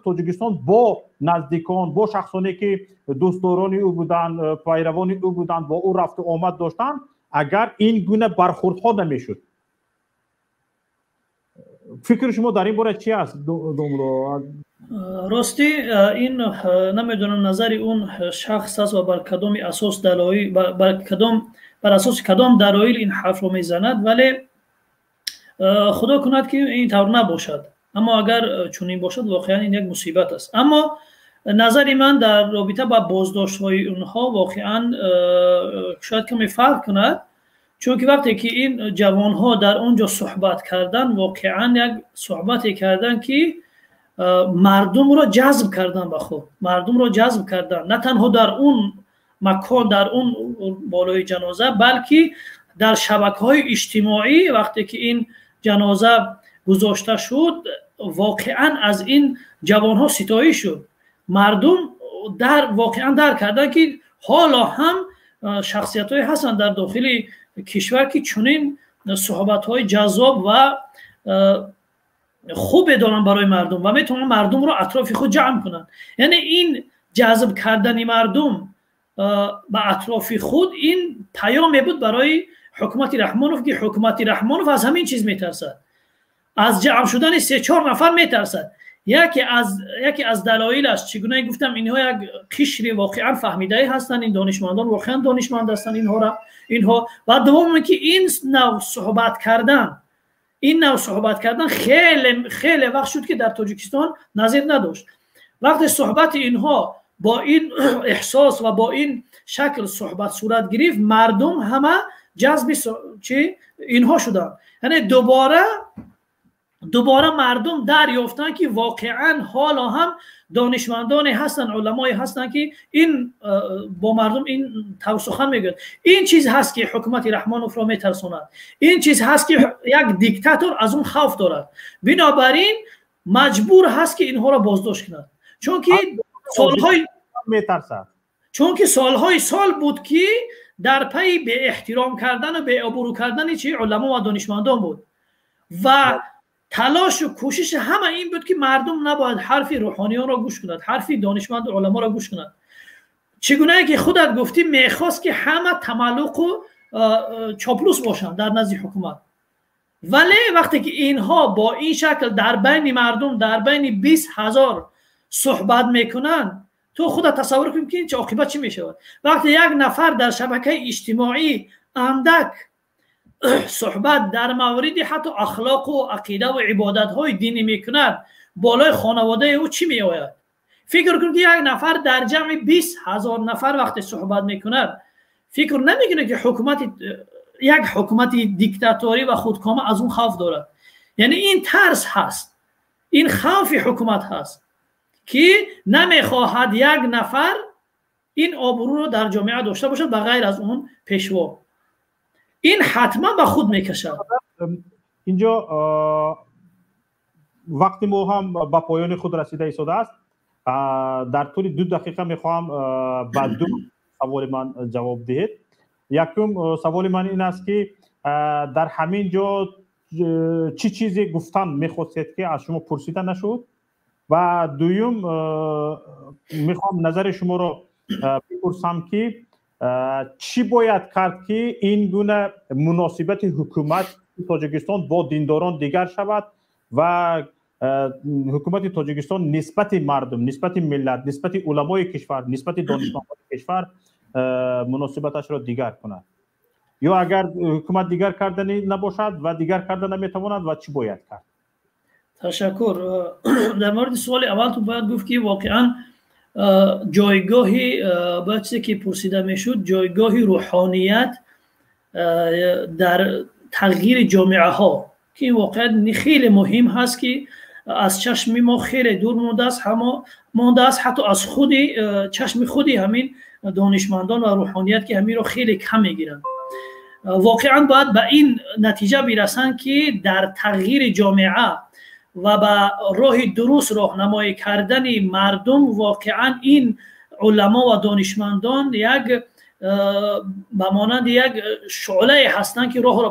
تاجیکستان با نزدیکان، با شخصانی که دوستداران او بودند، پیروان او بودند، با او رفت و آمد داشتند، اگر این گونه برخوردها نمیشد. فکر شما در این باره چی است دوملا؟ راستی این نمیدونم نظر اون شخص است و بر کدام اساس دلایل بر اساس کدام دلایل این حرف رو میزند، ولی خدا کند که این طور نباشد. اما اگر چنین باشد واقعا این یک مصیبت است. اما نظر من در رابطه با بازداشت های اونها واقعا شاید کمی فرق کند، چون که وقتی که این جوان ها در اونجا صحبت کردن، واقعا یک صحبتی کردن که مردم را جذب کردن به خود، مردم را جذب کردن، نه تنها در اون مکان، در اون بالای جنازه، بلکه در شبکه‌های اجتماعی وقتی که این جنازه گذاشته شد واقعا از این جوانها ستایش شد. مردم واقعا درک کردن که حالا هم شخصیت‌های هستن در داخل کشور که چنین صحبت‌های جذاب و خوب دارن برای مردم و میتونن مردم رو اطراف خود جمع کنن. یعنی این جذب کردن مردم به اطراف خود این پیامی بود برای حکومت رحمانوف که حکومت رحمانوف از همین چیز میترسد، از جمع شدن 3-4 نفر میترسد. یکی از دلایل است، چگونه گفتم اینها یک قشر واقعا فهمیده هستند، این دانشمندان واقعا دانشمند هستند اینها و دوم که این نوع صحبت کردن خیلی وقت شد که در تاجیکستان نظیر نداشت. وقتی صحبت اینها با این احساس و با این شکل صحبت صورت گرفت، مردم همه جذب اینها شدن. یعنی دوباره مردم دریافتن که واقعا حالا هم دانشمندانی هستن، علمای هستن که این با مردم این سخن میگن. این چیز هست که حکومت رحمانوف را میترساند، این چیز هست که یک دیکتاتور از اون خوف دارد، بنابراین مجبور هست که اینها را بازداشت کند. چون که سالهای سال بود که در پی به احترام کردن و به آبرو کردن علما و دانشمندان بود و تلاش و کوشش همه این بود که مردم نباید حرف روحانیان را گوش کند، حرف دانشمند و علما را گوش کند. چگونه که خودت گفتی میخواست که همه تملق و چاپلوس باشند در نزد حکومت، ولی وقتی که اینها با این شکل در بین مردم، در بین 20,000 صحبت میکنن، تو خودت تصور کنی که چه عاقبت چی میشود. وقتی یک نفر در شبکه اجتماعی اندک صحبت در مورد حتی اخلاق و عقیده و عبادت های دینی میکند، بالای خانواده او چی میآید؟ فکر کن که یک نفر در جمع 20,000 نفر وقتی صحبت میکند، فکر نمیکنه که یک حکومت دیکتاتوری و خودکامه از اون خوف دارد. یعنی این ترس هست، این خوف حکومت هست که نمیخواهد یک نفر این آبرو رو در جامعه داشته باشد به غیر از اون پیشوا. این حتما به خود میکشد. اینجا وقتی ما هم به پایان خود رسیده ایستاده است. در طول 2 دقیقه میخواهم به 2 سوال من جواب دهید. یکم سوال من این است که در همین جا چی چیزی گفتن میخواستید که از شما پرسیده نشد و دویم میخوام نظر شما رو بپرسم که چی باید کرد که این گونه مناسبت حکومت تاجیکستان با دینداران دیگر شود و حکومت تاجیکستان نسبت مردم، نسبت ملت، نسبت علمای کشور، نسبت دانشمندان کشور مناسبتش را دیگر کند، یا اگر حکومت دیگر کردنی نباشد و دیگر کردن نمیتواند و چی باید کرد؟ تشکر. در مورد سوال اول تو باید گفت که واقعا جایگاهی باید چیزی که پرسیده میشد جایگاهی روحانیت در تغییر جامعه ها که این واقعا خیلی مهم هست که از چشم ما خیلی دور مونده است حتی از خودی چشم خودی همین دانشمندان و روحانیت که همین رو خیلی کم میگیرن. واقعا باید به این نتیجه برسن که در تغییر جامعه و به راه درست راهنمایی کردن مردم واقعا این علما و دانشمندان یک به مانند یک شعله هستند که راه را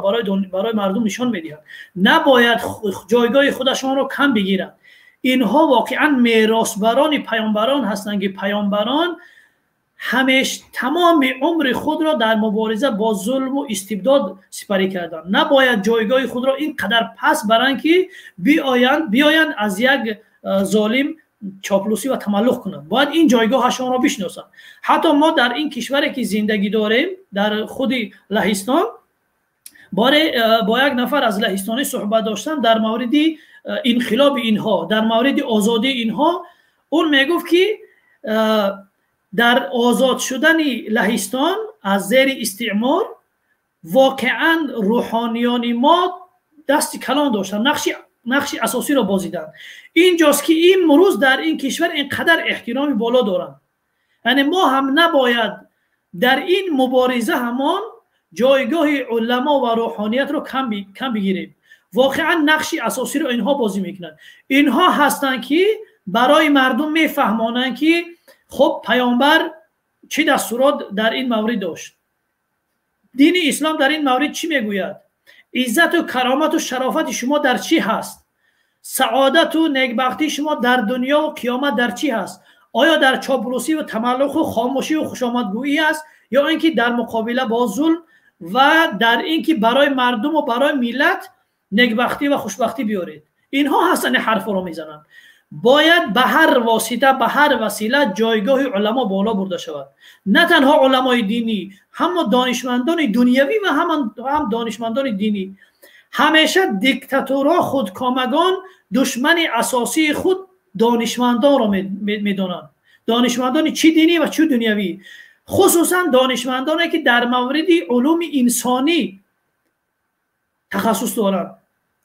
برای مردم نشان میدهند. نباید جایگاه خودشان را کم بگیرند. اینها واقعا میراثبران پیامبران هستند که پیامبران همیشه تمام عمر خود را در مبارزه با ظلم و استبداد سپری کردند. نباید جایگاه خود را اینقدر پس برند که بیایند از یک ظالم چاپلوسی و تملق کنند. باید این جایگاهشان را بشناسند. حتی ما در این کشوری که زندگی داریم در خود لهستان با یک نفر از لهستانی صحبت داشتم در مورد انقلاب اینها، در مورد آزادی اینها. اون میگفت که در آزاد شدن لهستان از زیر استعمار واقعا روحانیان ما دست کلان داشتن، نقش اساسی را بازیدن. اینجاست که این مروز در این کشور اینقدر احترامی بالا دارن. یعنی ما هم نباید در این مبارزه همان جایگاه علما و روحانیت رو کم بگیریم. واقعا نقش اساسی رو اینها بازی میکنن. اینها هستن که برای مردم میفهمانن که خب پیامبر چی دستورات در این مورد داشت. دین اسلام در این مورد چی میگوید؟ عزت و کرامت و شرافت شما در چی هست؟ سعادت و نیکبختی شما در دنیا و قیامت در چی هست؟ آیا در چاپلوسی و تملق و خاموشی و خوشامدگویی است یا اینکه در مقابله با ظلم و در اینکه برای مردم و برای ملت نیکبختی و خوشبختی بیارید؟ اینها هستن حرف رو میزنن. باید به هر واسطه به هر وسیله جایگاه علما بالا برده شود. نه تنها علمای دینی، هم دانشمندان دنیوی و هم دانشمندان دینی. همیشه دیکتاتورها خودکامگان دشمن اساسی خود دانشمندان را میدونن. دانشمندان چی دینی و چی دنیوی، خصوصا دانشمندانی که در مورد علوم انسانی تخصص دارن،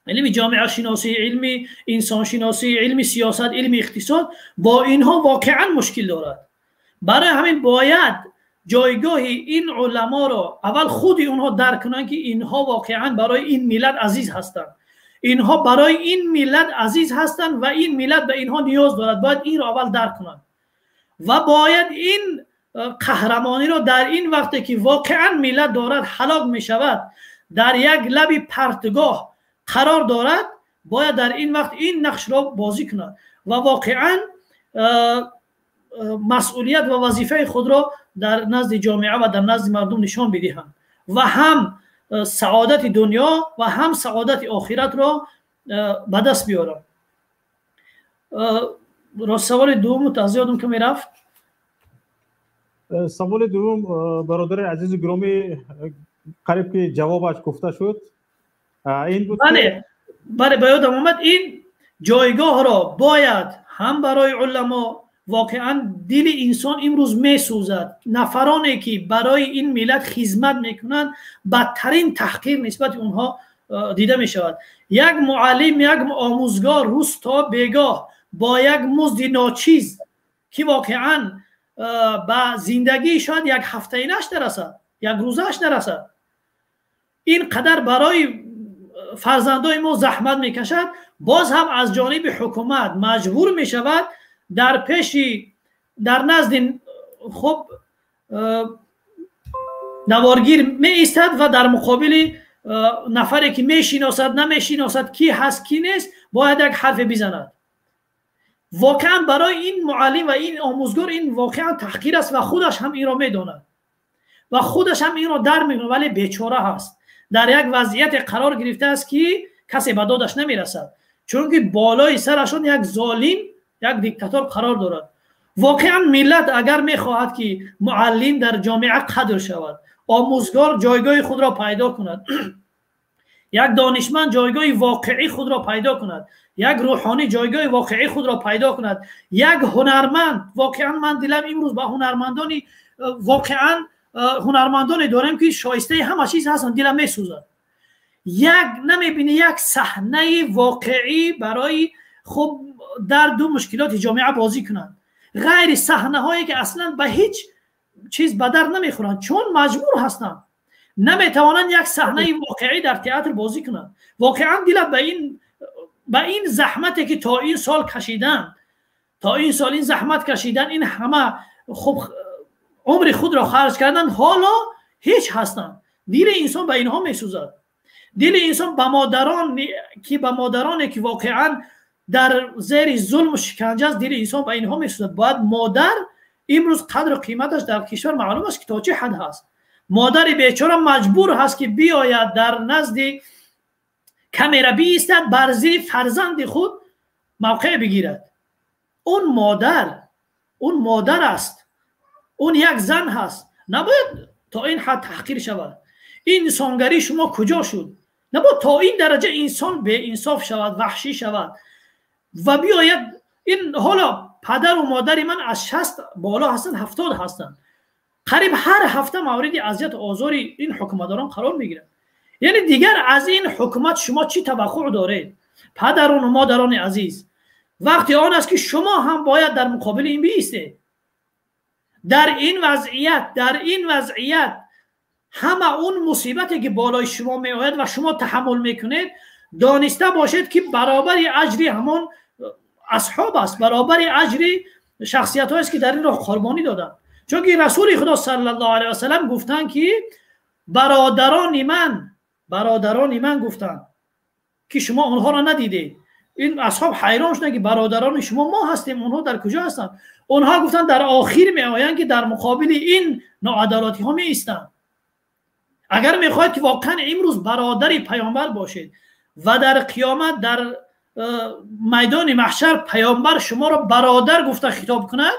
علم جامعه شناسی، علم انسان شناسی، علم سیاست، علم اقتصاد، با اینها واقعا مشکل دارد. برای همین باید جایگاه این علما را اول خود اونها درک کنند که اینها واقعا برای این ملت عزیز هستند. اینها برای این ملت عزیز هستند و این ملت به اینها نیاز دارد. باید این را اول درک کنند و باید این قهرمانی را در این وقتی که واقعا ملت دارد هلاک می شود در یک لب پرتگاه قرار دارد، باید در این وقت این نقش را بازی کند و واقعا مسئولیت و وظیفه خود را در نزد جامعه و در نزد مردم نشان بدهند و هم سعادت دنیا و هم سعادت آخرت را به دست بیارند. راست سوال دوم تازیادم که میرفت. سوال دوم برادر عزیز گرامی قریب که جوابش گفته شد. این بود بله یادم آمد. این جایگاه را باید هم برای علما، واقعا دل انسان امروز میسوزد. نفرانی که برای این ملت خدمت میکنند بدترین تحقیر نسبت اونها دیده میشود. یک معلم، یک آموزگار روز تا بیگاه با یک مزد ناچیز که واقعا به زندگی شاید یک هفته اینش نرسد، یک روزش نرسد، اینقدر برای فرزندای ما زحمت میکشد، باز هم از جانب حکومت مجبور میشود در نزد خب نوارگیر می ایستد و در مقابل نفری که میشناسد نمیشناسد کی هست کی نیست باید یک حرف بزند. واقعا برای این معلم و این آموزگار این واقعا تحقیر است و خودش هم این را میداند و خودش هم این را در میگیرد، ولی بیچاره هست، در یک وضعیت قرار گرفته است که کسی به دادش نمیرسد، چون که بالای سرشون یک ظالم یک دیکتاتور قرار دارد. واقعا ملت اگر میخواهد که معلم در جامعه قدر شود، آموزگار جایگاه خود را پیدا کند، یک دانشمند جایگاه واقعی خود را پیدا کند، یک روحانی جایگاه واقعی خود را پیدا کند، یک هنرمند، واقعا من دلم امروز با هنرمندانی واقعا هنرمندانی دارم که شایسته همه چیز هستن، دلم میسوزد. نمیبینی یک صحنه واقعی برای خب در دو مشکلات جامعه بازی کنند، غیر صحنه هایی که اصلا به هیچ چیز به در نمیخورند، چون مجبور هستند نمیتوانند یک صحنه واقعی در تئاتر بازی کنند. واقعا دلم به این زحمتی که تا این سال کشیدن، تا این سال این زحمت کشیدن، این همه خب عمر خود را خرج کردن، حالا هیچ هستند. دل انسان به اینها میسوزد. دل انسان به مادرانی که واقعا در زیر ظلم و شکنجه است، دل انسان به اینها میسوزد. باید مادر امروز قدر و قیمتش در کشور معلوم است که تا چه حد هست. مادر بیچاره مجبور هست که بیاید در نزد کامرا بیستد، بر زیر فرزند خود موقع بگیرد. اون مادر است، اون یک زن هست، نباید تا این حد تحقیر شود. این انسانگری شما کجا شد؟ نباید تا این درجه انسان به انصاف شود، وحشی شود و بیاید این. حالا پدر و مادر من از 60 بالا هستن، 70 هستن، قریب هر هفته مورد اذیت و آزار این حکومتداران قرار میگیرن. یعنی دیگر از این حکومت شما چی توقع دارید؟ پدران و مادران عزیز، وقتی آن است که شما هم باید در مقابل این بیستید. در این وضعیت همه اون مصیبتی که بالای شما می آید و شما تحمل میکنید، دانسته باشید که برابر اجری همون اصحاب است، برابر اجری شخصیت است که در این راه قربانی دادن. چون که رسول خدا صلی الله علیه و سلم گفتن که برادران من گفتن که شما اونها را ندیدید. این اصحاب حیران شدند که برادران شما ما هستیم، اونها در کجا هستند؟ اونها گفتن در آخر می آیند که در مقابل این ناعدالتی ها می ایستند. اگر می خواهید که واقعا امروز برادر پیامبر باشید و در قیامت در میدان محشر پیامبر شما را برادر گفته خطاب کند،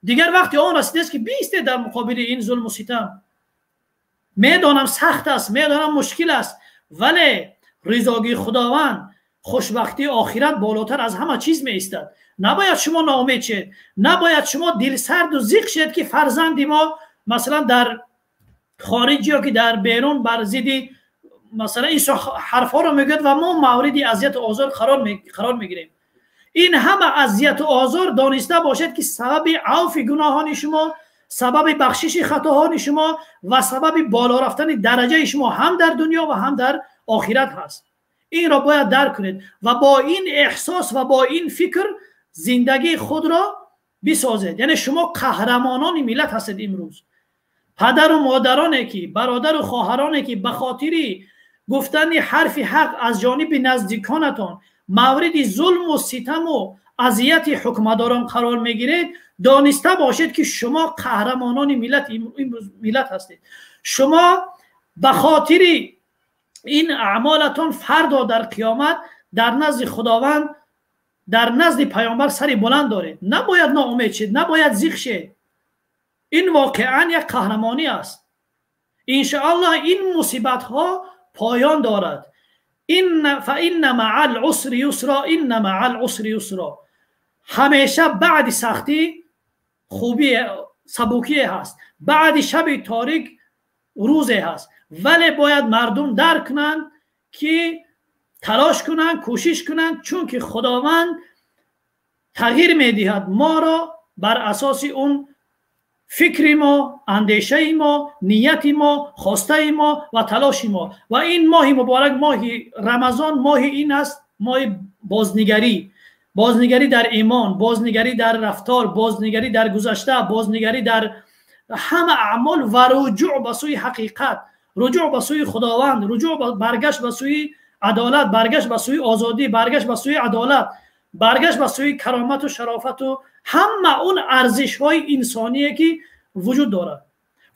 دیگر وقتی آن رسیده است که بیستید در مقابل این ظلم و ستم. میدانم سخت است، میدانم مشکل است، ولی رضاگی خداوند، خوشبختی آخرت بالاتر از همه چیز می ایستد. نباید شما ناامید شید، نباید شما دل سرد و ضیق شید که فرزندی ما مثلا در خارج یا که در بیرون بر ضد مثلا این حرفا رو میگه و ما مورد اذیت و آزار قرار میگیریم. این همه اذیت و آزار دانسته باشید که سبب عفو گناهان شما، سبب بخشش خطاهای شما و سبب بالا رفتن درجه شما هم در دنیا و هم در آخرت هست. این را باید درک کنید و با این احساس و با این فکر زندگی خود را بسازید. یعنی شما قهرمانان ملت هستید. امروز پدر و مادرانی که، برادر و خواهرانی که به خاطر گفتن حرف حق از جانب نزدیکانتان مورد ظلم و ستم و اذیت حکمداران قرار میگیرید، دانسته باشید که شما قهرمانان ملت هستید. شما به خاطر این اعمالتان فردا در قیامت در نزد خداوند، در نزد پیامبر سری بلند دارید. نباید ناامید شید، نباید ضیق شید. این واقعا یک قهرمانی است. انشاءالله این مصیبت ها پایان دارد. فإن مع العسر یسرا، ان مع العسر یسرا. همیشه بعد سختی خوبی سبکی هست، بعد شب تاریک روزی هست. ولی باید مردم درک کنند که تلاش کنند، کوشش کنند، چون که خداوند تغییر میدهد ما را بر اساس اون فکر ما، اندیشه ما، نیت ما، خواسته ما و تلاش ما. و این ماه مبارک، ماه رمضان، ماه این است، ماه بازنگری در ایمان، بازنگری در رفتار، بازنگری در گذشته، بازنگری در همه اعمال و رجوع به سوی حقیقت، رجوع به سوی خداوند، برگشت به سوی عدالت، برگشت به سوی آزادی، برگشت به سوی عدالت، برگشت به سوی کرامت و شرافت و همه اون ارزش های انسانیه که وجود دارد.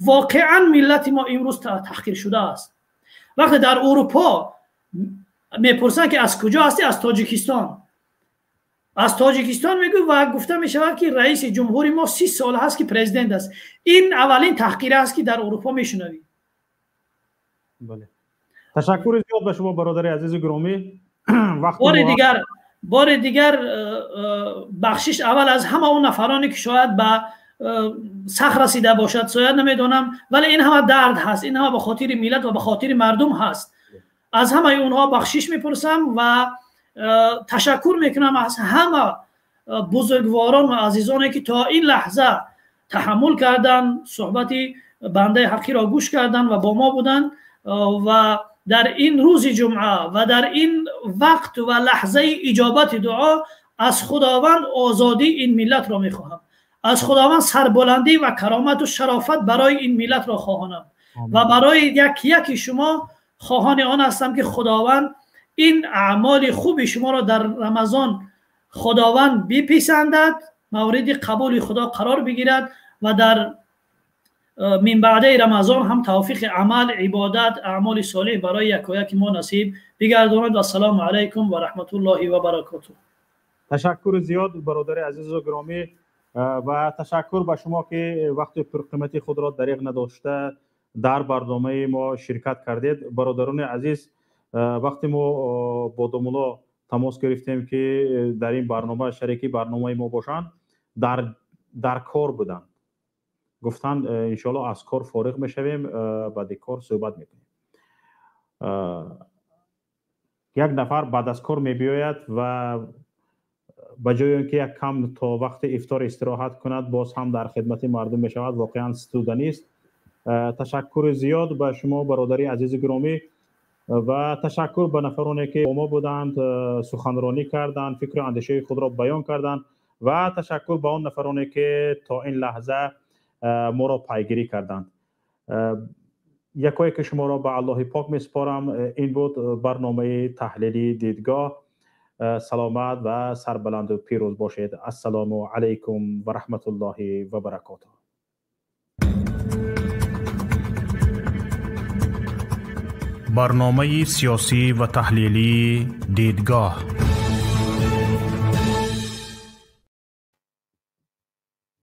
واقعا ملت ما امروز تحقیر شده است. وقتی در اروپا میپرسن که از کجا هستی، از تاجیکستان، از تاجیکستان میگو و گفته میشود که رئیس جمهور ما 30 سال هست که پرزیدنت است. این اولین تحقیر است که در اروپا میشنوی. بله، تشکر زیاد به شما برادر عزیز گرامی. بار دیگر بخشش اول از همه اون نفرانی که شاید به سخت رسیده باشد، شاید نمیدونم، ولی این همه درد هست، این همه به خاطر ملت و به خاطر مردم هست. از همه اونها بخشش میپرسم و تشکر میکنم از همه بزرگواران و عزیزانی که تا این لحظه تحمل کردن، صحبت بنده حقی را گوش کردن و با ما بودن. و در این روز جمعه و در این وقت و لحظه اجابت دعا از خداوند آزادی این ملت را میخواهم، از خداوند سربلندی و کرامت و شرافت برای این ملت را خواهانم و برای یکی شما خواهان آن هستم که خداوند این اعمال خوب شما را در رمضان خداوند بپسندد، مورد قبول خدا قرار بگیرد و در من بعد رمضان هم توفیق عمل، عبادت، اعمال صالح برای یکایک ما نصیب بگرداند. و السلام علیکم و رحمت الله و برکاته. تشکر زیاد برادر عزیز و گرامی و تشکر به شما که وقت پرقیمتی خود را دریغ نداشته در برنامه ما شرکت کردید. برادران عزیز، وقتی ما با دومولا تماس گرفتیم که در این برنامه شریکی برنامه ما باشند، در کار بودن، گفتن انشالله از کار فارغ میشویم، بعد کار صحبت میکنیم. یک نفر بعد از کار میبیاید و بجای اینکه یک کم تا وقت افطار استراحت کند باز هم در خدمت مردم میشود. واقعا ستودنی است. تشکر زیاد به شما برادری عزیز گرامی و تشکر به نفرانی که با ما بودند، سخنرانی کردند، فکر و اندیشه خود را بیان کردند و تشکر به آن نفرانی که تا این لحظه ما را پیگیری کردند. یکایی که شما را به الله پاک میسپارم. این بود برنامه تحلیلی دیدگاه. سلامت و سربلند و پیروز باشید. السلام علیکم و رحمت الله و برکاته. برنامه سیاسی و تحلیلی دیدگاه.